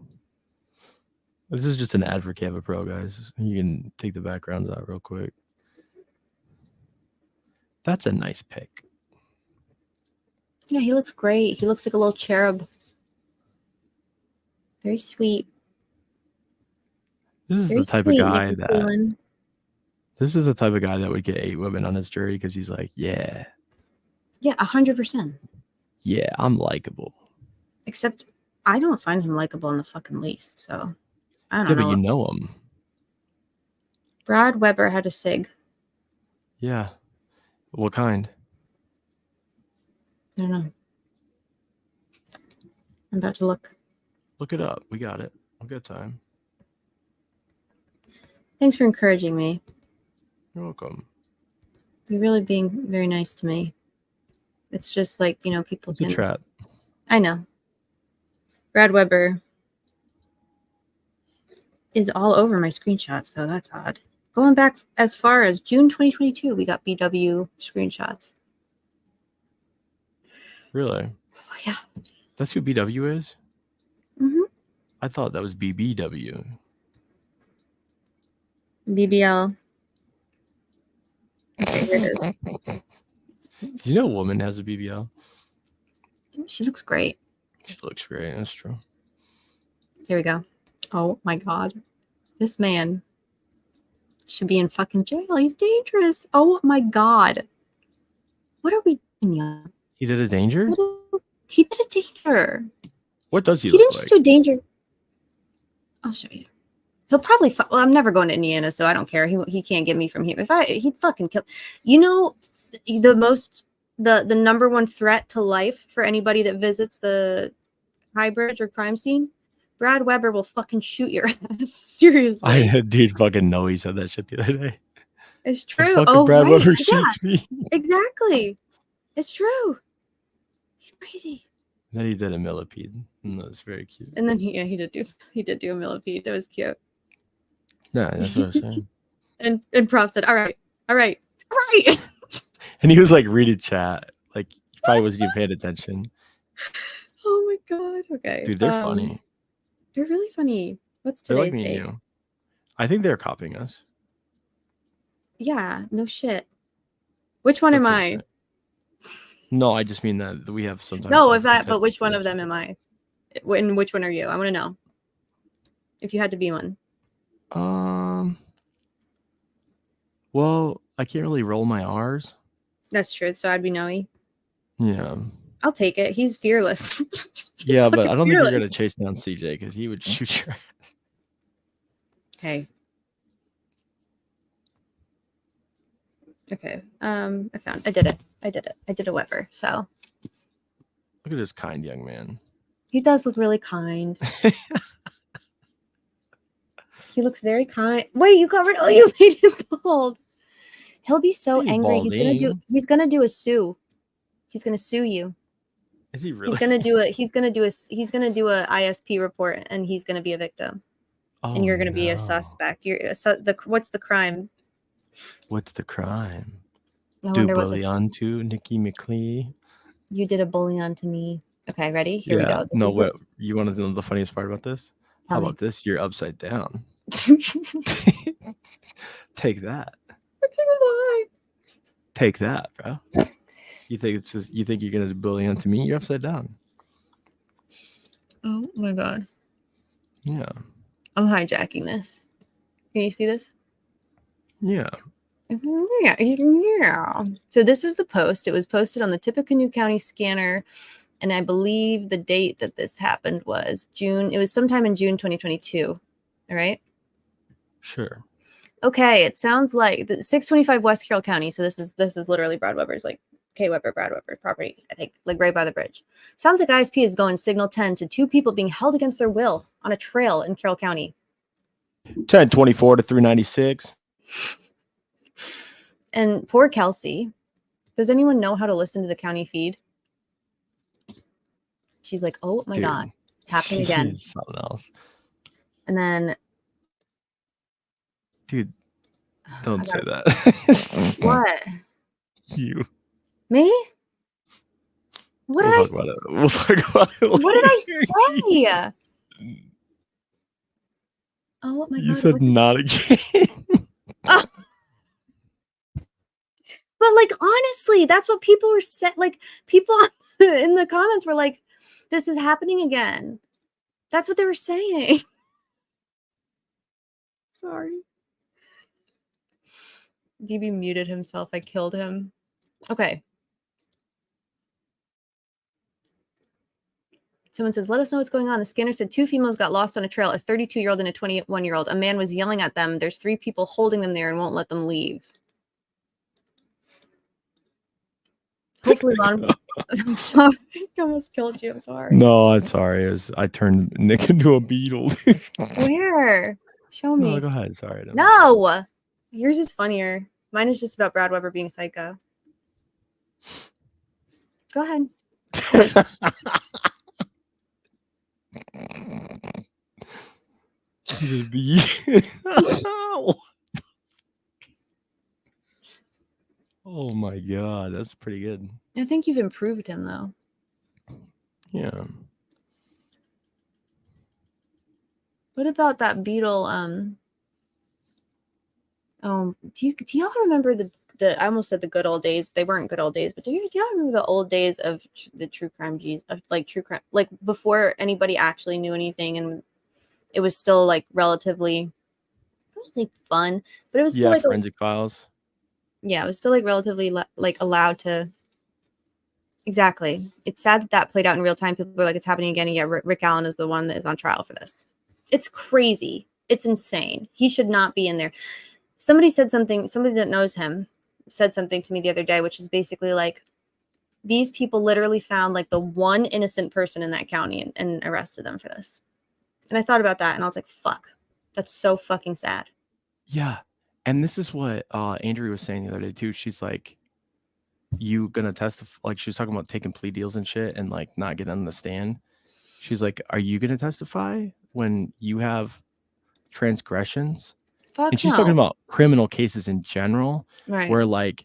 This is just an ad for Canva Pro, guys. You can take the backgrounds out real quick. That's a nice pic. Yeah, he looks great. He looks like a little cherub. Very sweet. This is Very the type sweet, of guy Nikki that. Cleland. This is the type of guy that would get 8 women on his jury because he's like, yeah, Yeah, 100%. yeah, I'm likable. Except I don't find him likable in the fucking least. So I don't Yeah, know. but you know him. Brad Weber had a sig. Yeah. What kind? I don't know. I'm about to look. Look it up. We got it. I've got time. Thanks for encouraging me. You're welcome. You're really being very nice to me. It's just like, people It's a trap. I know. Brad Weber is all over my screenshots, though. That's odd. Going back as far as June 2022, we got BW screenshots. Really? Oh, yeah. That's who BW is? Mm-hmm. I thought that was BBW. BBL. Okay, here it is. Do you know a woman has a BBL? She looks great. She looks great. That's true. Here we go. Oh my god. This man should be in fucking jail. He's dangerous. Oh my god. What are we doing, y'all? He did a danger? He did a danger. What does he He look didn't like? just do a danger. I'll show you. He'll probably. Well, I'm never going to Indiana, so I don't care. He can't get me from here. He'd fucking kill. The number one threat to life for anybody that visits the High Bridge or crime scene, Brad Weber will fucking shoot your ass. Seriously. I dude fucking know he said that shit the other day. It's true. Fucking Oh, Brad right. Weber Yeah, shoots me. exactly. It's true. He's crazy. Then he did a millipede. And that was very cute. And then he did do a millipede. It was cute. No, that's what I was saying. And Prof said, all right. And he was like reading chat. Like he probably wasn't even paying attention. Oh my god. Okay. Dude, they're funny. They're really funny. What's They're like today's me date? and you. I think they're copying us. Yeah, no shit. Which one am I? No, I just mean that we have sometimes. No, but which one of them am I? And which one are you? I want to know. If you had to be one. Well, I can't really roll my R's. That's true. So I'd be Noe. Yeah. I'll take it. He's fearless. Yeah, but I don't think you're fearless. gonna chase down CJ because he would shoot your ass. Okay. Okay. I did it. I did a Weber. So Look at this kind young man. he does look really kind. He looks very kind. Wait, you got rid. Oh, you made him bald. He'll be so angry. He's gonna do a sue. He's gonna sue you. Is he really? He's gonna do a ISP report, and he's gonna be a victim, and you're gonna be a suspect. What's the crime? What's the crime? I Do wonder what bully on to Nikki McLee. You did a bully onto me. Okay, ready? Here we go. No, what you want to know the funniest part about this? Tell How me. about this? You're upside down. Take that. Take that, bro. You think you're gonna bully onto me? You're upside down. Oh my god. Yeah. I'm hijacking this. Can you see this? Yeah. Yeah. So this was the post. It was posted on the Tippecanoe County scanner, and I believe the date that this happened was June. It was sometime in June 2022. All right. Sure. Okay. It sounds like the 625 West Carroll County. So this is literally Brad Weber's, like K. Weber, Brad Weber property, I think, like right by the bridge. Sounds like ISP is going signal 10 to two people being held against their will on a trail in Carroll County. 1024 to 396. And poor Kelsey. Does anyone know how to listen to the county feed? She's like, oh my God, it's happening again. Something else. And then. Dude, don't say that. What? You. Me? What did I say? We'll talk about it later. What did I say? Oh my God. You said not again. Oh. But like, honestly, that's what people were saying. Like, people in the comments were like, this is happening again. That's what they were saying. Sorry. DB muted himself. I killed him. Okay. Someone says, let us know what's going on. The scanner said two females got lost on a trail, a 32-year-old and a 21-year-old. A man was yelling at them. There's three people holding them there and won't let them leave. Hopefully, I'm sorry. I almost killed you. I'm sorry. No, I'm sorry. I turned Nick into a beetle. Where? Show me. No, go ahead. Sorry. No. Yours is funnier. Mine is just about Brad Weber being psycho. Go ahead. Oh my God, that's pretty good. I think you've improved him though. Yeah. What about that beetle? Do y'all remember the I almost said the good old days. They weren't good old days, but do y'all remember the old days of the true crime G's, of like true crime, like before anybody actually knew anything, and it was still like relatively, I don't say fun, but it was still like forensic files. Yeah, it was still like relatively like allowed to. Exactly. It's sad that played out in real time. People are like, it's happening again. And yeah, Rick Allen is the one that is on trial for this. It's crazy. It's insane. He should not be in there. Somebody said something, somebody that knows him said something to me the other day, which is basically like, these people literally found like the one innocent person in that county and arrested them for this. And I thought about that and I was like, fuck, that's so fucking sad. Yeah. And this is what Andrea was saying the other day too. She's like, you gonna testify? Like, she was talking about taking plea deals and shit and like not getting on the stand. She's like, are you gonna testify when you have transgressions? Fuck and she's no. talking about criminal cases in general, right? Where like,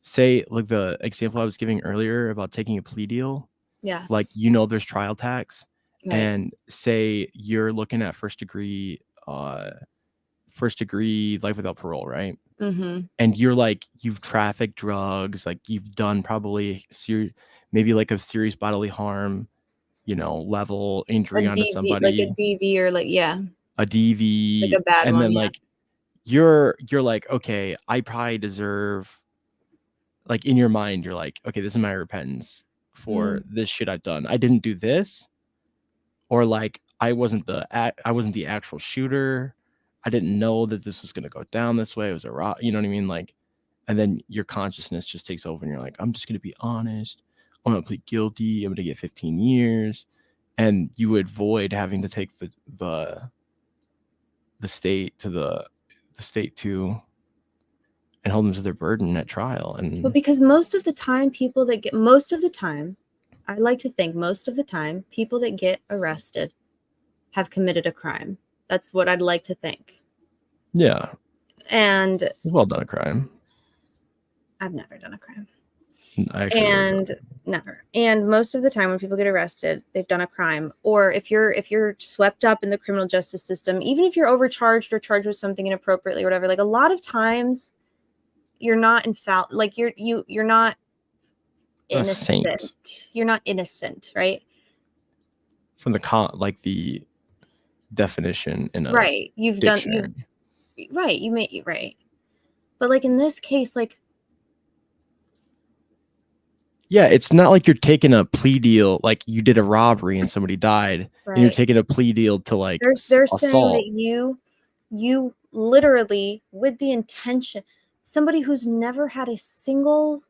say, like the example I was giving earlier about taking a plea deal. Yeah. Like, there's trial tax, right. And say you're looking at first degree first degree life without parole, right? Mm-hmm. And you're like, you've trafficked drugs, like you've done probably maybe like a serious bodily harm, level injury onto somebody, like a DV or like a DV, like a bad and one, then yeah. like you're like, okay, I probably deserve, like in your mind, you're like, okay, this is my repentance for this shit I've done. I didn't do this, or like I wasn't the actual shooter. I didn't know that this was gonna go down this way. It was a rock, you know what I mean? Like, and then your consciousness just takes over, and you're like, I'm just gonna be honest. I'm gonna plead guilty. I'm gonna get 15 years, and you avoid having to take the state to the state to and hold them to their burden at trial. And But because most of the time, I like to think most of the time, people that get arrested have committed a crime. That's what I'd like to think. Yeah. And we've all done a crime. I've never done a crime. Never. And most of the time when people get arrested, they've done a crime. Or if you're swept up in the criminal justice system, even if you're overcharged or charged with something inappropriately or whatever, like a lot of times you're not like you're not innocent. You're not innocent, right? From the definition in a right. dictionary. Right. But like in this case, like, yeah, it's not like you're taking a plea deal, like you did a robbery and somebody died, and you're taking a plea deal to like they're assault. saying that you literally, with the intention, somebody who's never had a single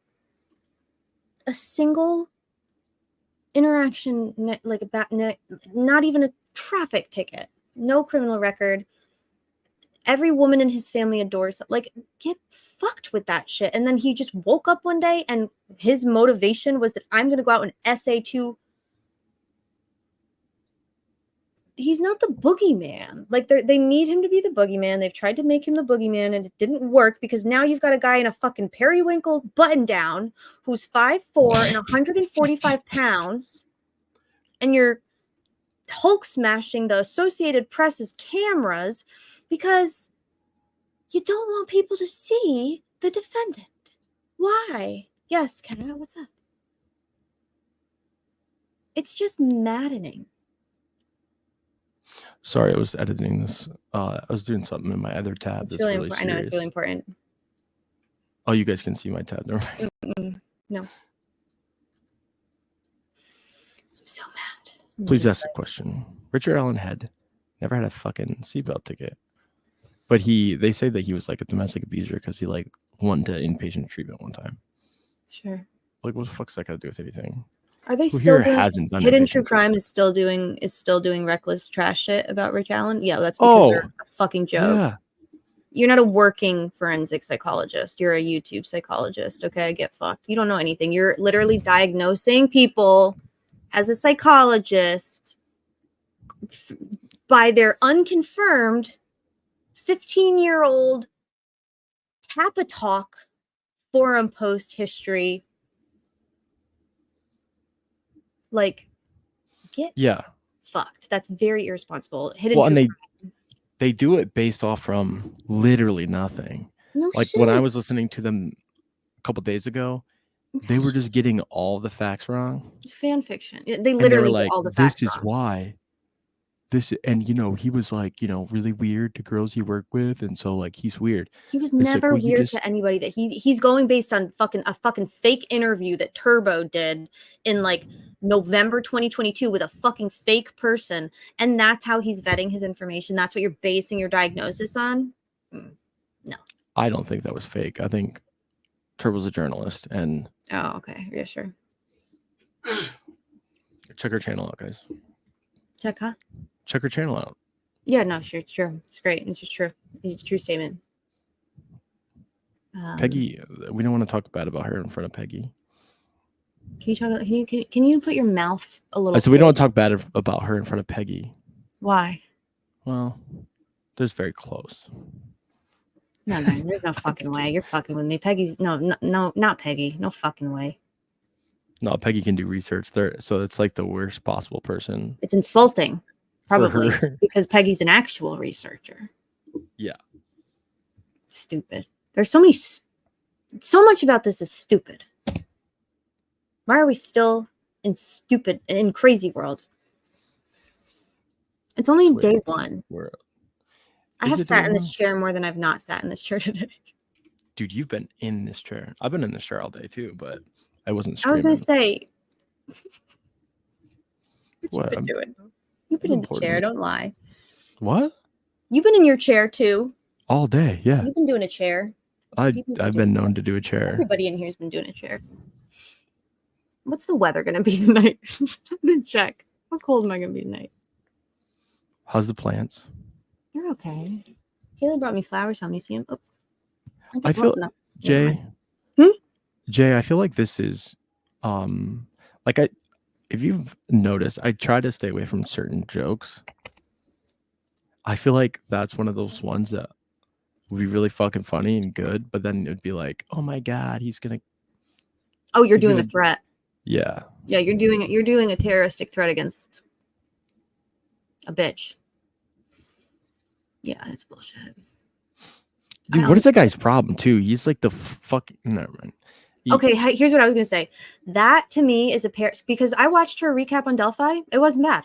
interaction, like not even a traffic ticket, no criminal record. Every woman in his family adores him. Like, get fucked with that shit. And then he just woke up one day and his motivation was that I'm going to go out and essay to. He's not the boogeyman. Like, they need him to be the boogeyman. They've tried to make him the boogeyman and it didn't work because now you've got a guy in a fucking periwinkle button down who's 5'4" and 145 pounds. And you're Hulk smashing the Associated Press's cameras because you don't want people to see the defendant. Why? Yes, Canada, what's up? It's just maddening. Sorry, I was editing this. I was doing something in my other tab. It's really important. I know it's really important. Oh, you guys can see my tab. Never mind. No. I'm so mad. Please ask a question. Richard Allen never had a fucking seatbelt ticket. But they say that he was like a domestic abuser because he like went to inpatient treatment one time. Sure. Like, what the fuck's that got to do with anything? Are they still doing Hidden True Crime is still doing reckless trash shit about Rick Allen? Yeah, that's because they're a fucking joke. Yeah. You're not a working forensic psychologist. You're a YouTube psychologist. Okay, get fucked. You don't know anything. You're literally diagnosing people as a psychologist by their unconfirmed 15-year-old Tapatalk forum post history. Like, get fucked. That's very irresponsible. And they do it based off from literally nothing. No like shit. When I was listening to them a couple days ago, they were just getting all the facts wrong. It's fan fiction. They literally get all the facts wrong. This is why. And he was like, really weird to girls he worked with, and so like he's weird. He was never weird to anybody. That he's going based on a fucking fake interview that Turbo did in like November 2022 with a fucking fake person, and that's how he's vetting his information. That's what you're basing your diagnosis on. No, I don't think that was fake. I think Turbo's a journalist, and okay, yeah, sure. Check her channel out, guys. Check her channel out. Yeah, no, sure, it's true. It's great. It's just true. It's a true statement. Peggy, we don't want to talk bad about her in front of Peggy. Can you put your mouth a little? So we don't talk bad about her in front of Peggy. Why? Well, there's very close. No, there's no fucking way. You're fucking with me. Peggy's no, not Peggy. No fucking way. No, Peggy can do research there, so it's like the worst possible person. It's insulting, probably, because Peggy's an actual researcher. Yeah. Stupid. There's so much about this is stupid. Why are we still in crazy world? It's only day one. I have sat in this chair more than I've not sat in this chair today. Dude, you've been in this chair. I've been in this chair all day too, but I wasn't I was screaming. going to say, What? you've been doing? You've been in the chair, don't lie. What? You've been in your chair too. All day, yeah. You've been doing a chair. I've been known to do a chair. Everybody in here has been doing a chair. What's the weather going to be tonight? I'm going to check. How cold am I going to be tonight? How's the plants? They're okay. Kayla brought me flowers home. You see them? Oh, I feel Jay. Jay, I feel like this is if you've noticed, I try to stay away from certain jokes. I feel like that's one of those ones that would be really fucking funny and good, but then it would be like, oh my god, he's gonna. Oh, you're doing a threat. Yeah. Yeah, you're doing a terroristic threat against a bitch. Yeah, that's bullshit. Dude, what is that guy's problem too? He's like the fucking. Never mind. Okay, here's what I was gonna say. That to me is a pair because I watched her recap on Delphi. It wasn't bad.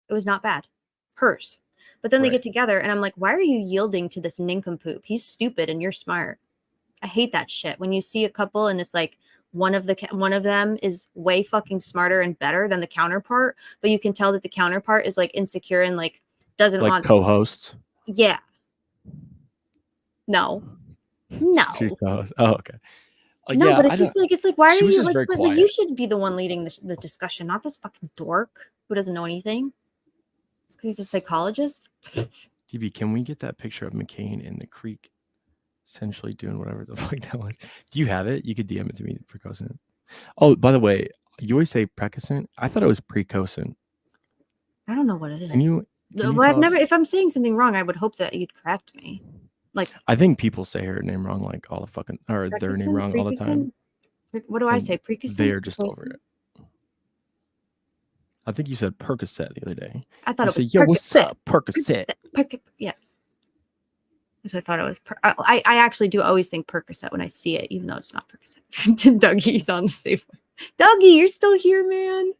It was not bad. Hers. But then they get together and I'm like, why are you yielding to this nincompoop? He's stupid and you're smart. I hate that shit. When you see a couple and it's like one of them is way fucking smarter and better than the counterpart, but you can tell that the counterpart is like insecure and like doesn't like want co-hosts. Yeah. No. Oh, okay. No, yeah, but it's like, why are you like, quiet. you should be the one leading the discussion, not this fucking dork who doesn't know anything. It's because he's a psychologist. DB, can we get that picture of McCain in the creek, essentially doing whatever the fuck that was? Do you have it? You could DM it to me, precocent. Oh, by the way, you always say precocent. I thought it was precocent. I don't know what it is. Can you well, I've never. If I'm saying something wrong, I would hope that you'd correct me. Like, I think people say her name wrong, like all the fucking, or their name wrong all the time. What do I say? Precocent? They are just over it. I think you said Percocet the other day. I thought it was Yo, what's up, Percocet? Yeah. So I thought it was. I actually do always think Percocet when I see it, even though it's not Percocet. Dougie's on the safe one. Dougie, you're still here, man.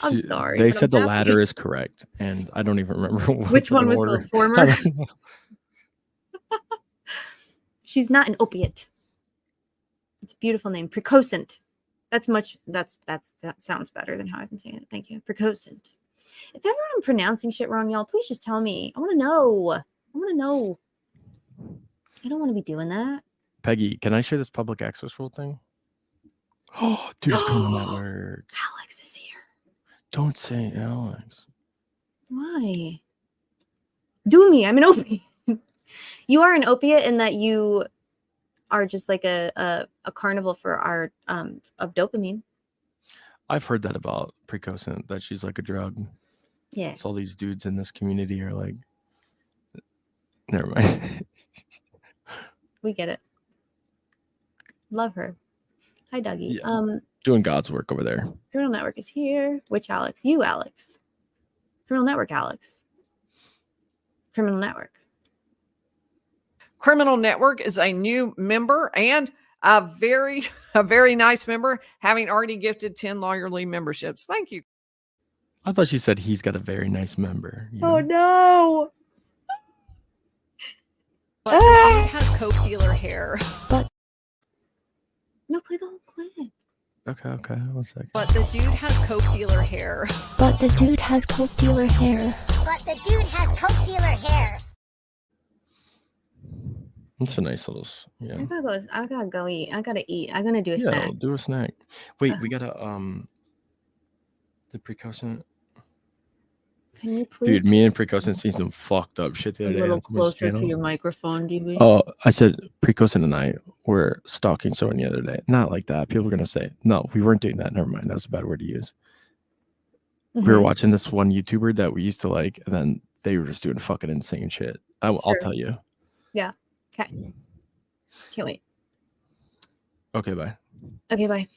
I'm sorry. They said the latter is correct, and I don't even remember which one was the former. She's not an opiate. It's a beautiful name, precocent. That sounds better than how I've been saying it. Thank you, precocent. If ever I'm pronouncing shit wrong, y'all, please just tell me. I want to know. I don't want to be doing that. Peggy, can I share this public access rule thing? Oh, dude, Criminal Network. Alex is here. Don't say Alex. Why? Do me. I'm an opiate. You are an opiate in that you are just like a carnival for our of dopamine. I've heard that about precocent, that she's like a drug. Yeah. So all these dudes in this community are like, never mind. We get it. Love her. Hi, Dougie. Yeah. Doing God's work over there. Criminal Network is here. Which Alex? You, Alex. Criminal Network, Alex. Criminal Network. Criminal Network is a new member and a very nice member, having already gifted 10 lawyerly memberships. Thank you. I thought she said he's got a very nice member. Oh no. But the dude has coke dealer hair. No, play the whole clip. Okay. 1 second. But the dude has coke dealer hair. But the dude has coke dealer hair. But the dude has coke dealer hair. It's a nice little, yeah. I gotta go eat. I gotta eat. I'm gonna do a snack. Yeah, do a snack. Wait, we gotta the precocent. Can you please? Dude, me and precocent seen some fucked up shit the other day. A little closer to your microphone, DB. Oh, I said precocent and I were stalking someone the other day. Not like that. People were gonna say, no, we weren't doing that. Never mind. That was a bad word to use. We were watching this one YouTuber that we used to like, and then they were just doing fucking insane shit. I'll tell you. Yeah. Okay. Can't wait. Okay, bye. Okay, bye.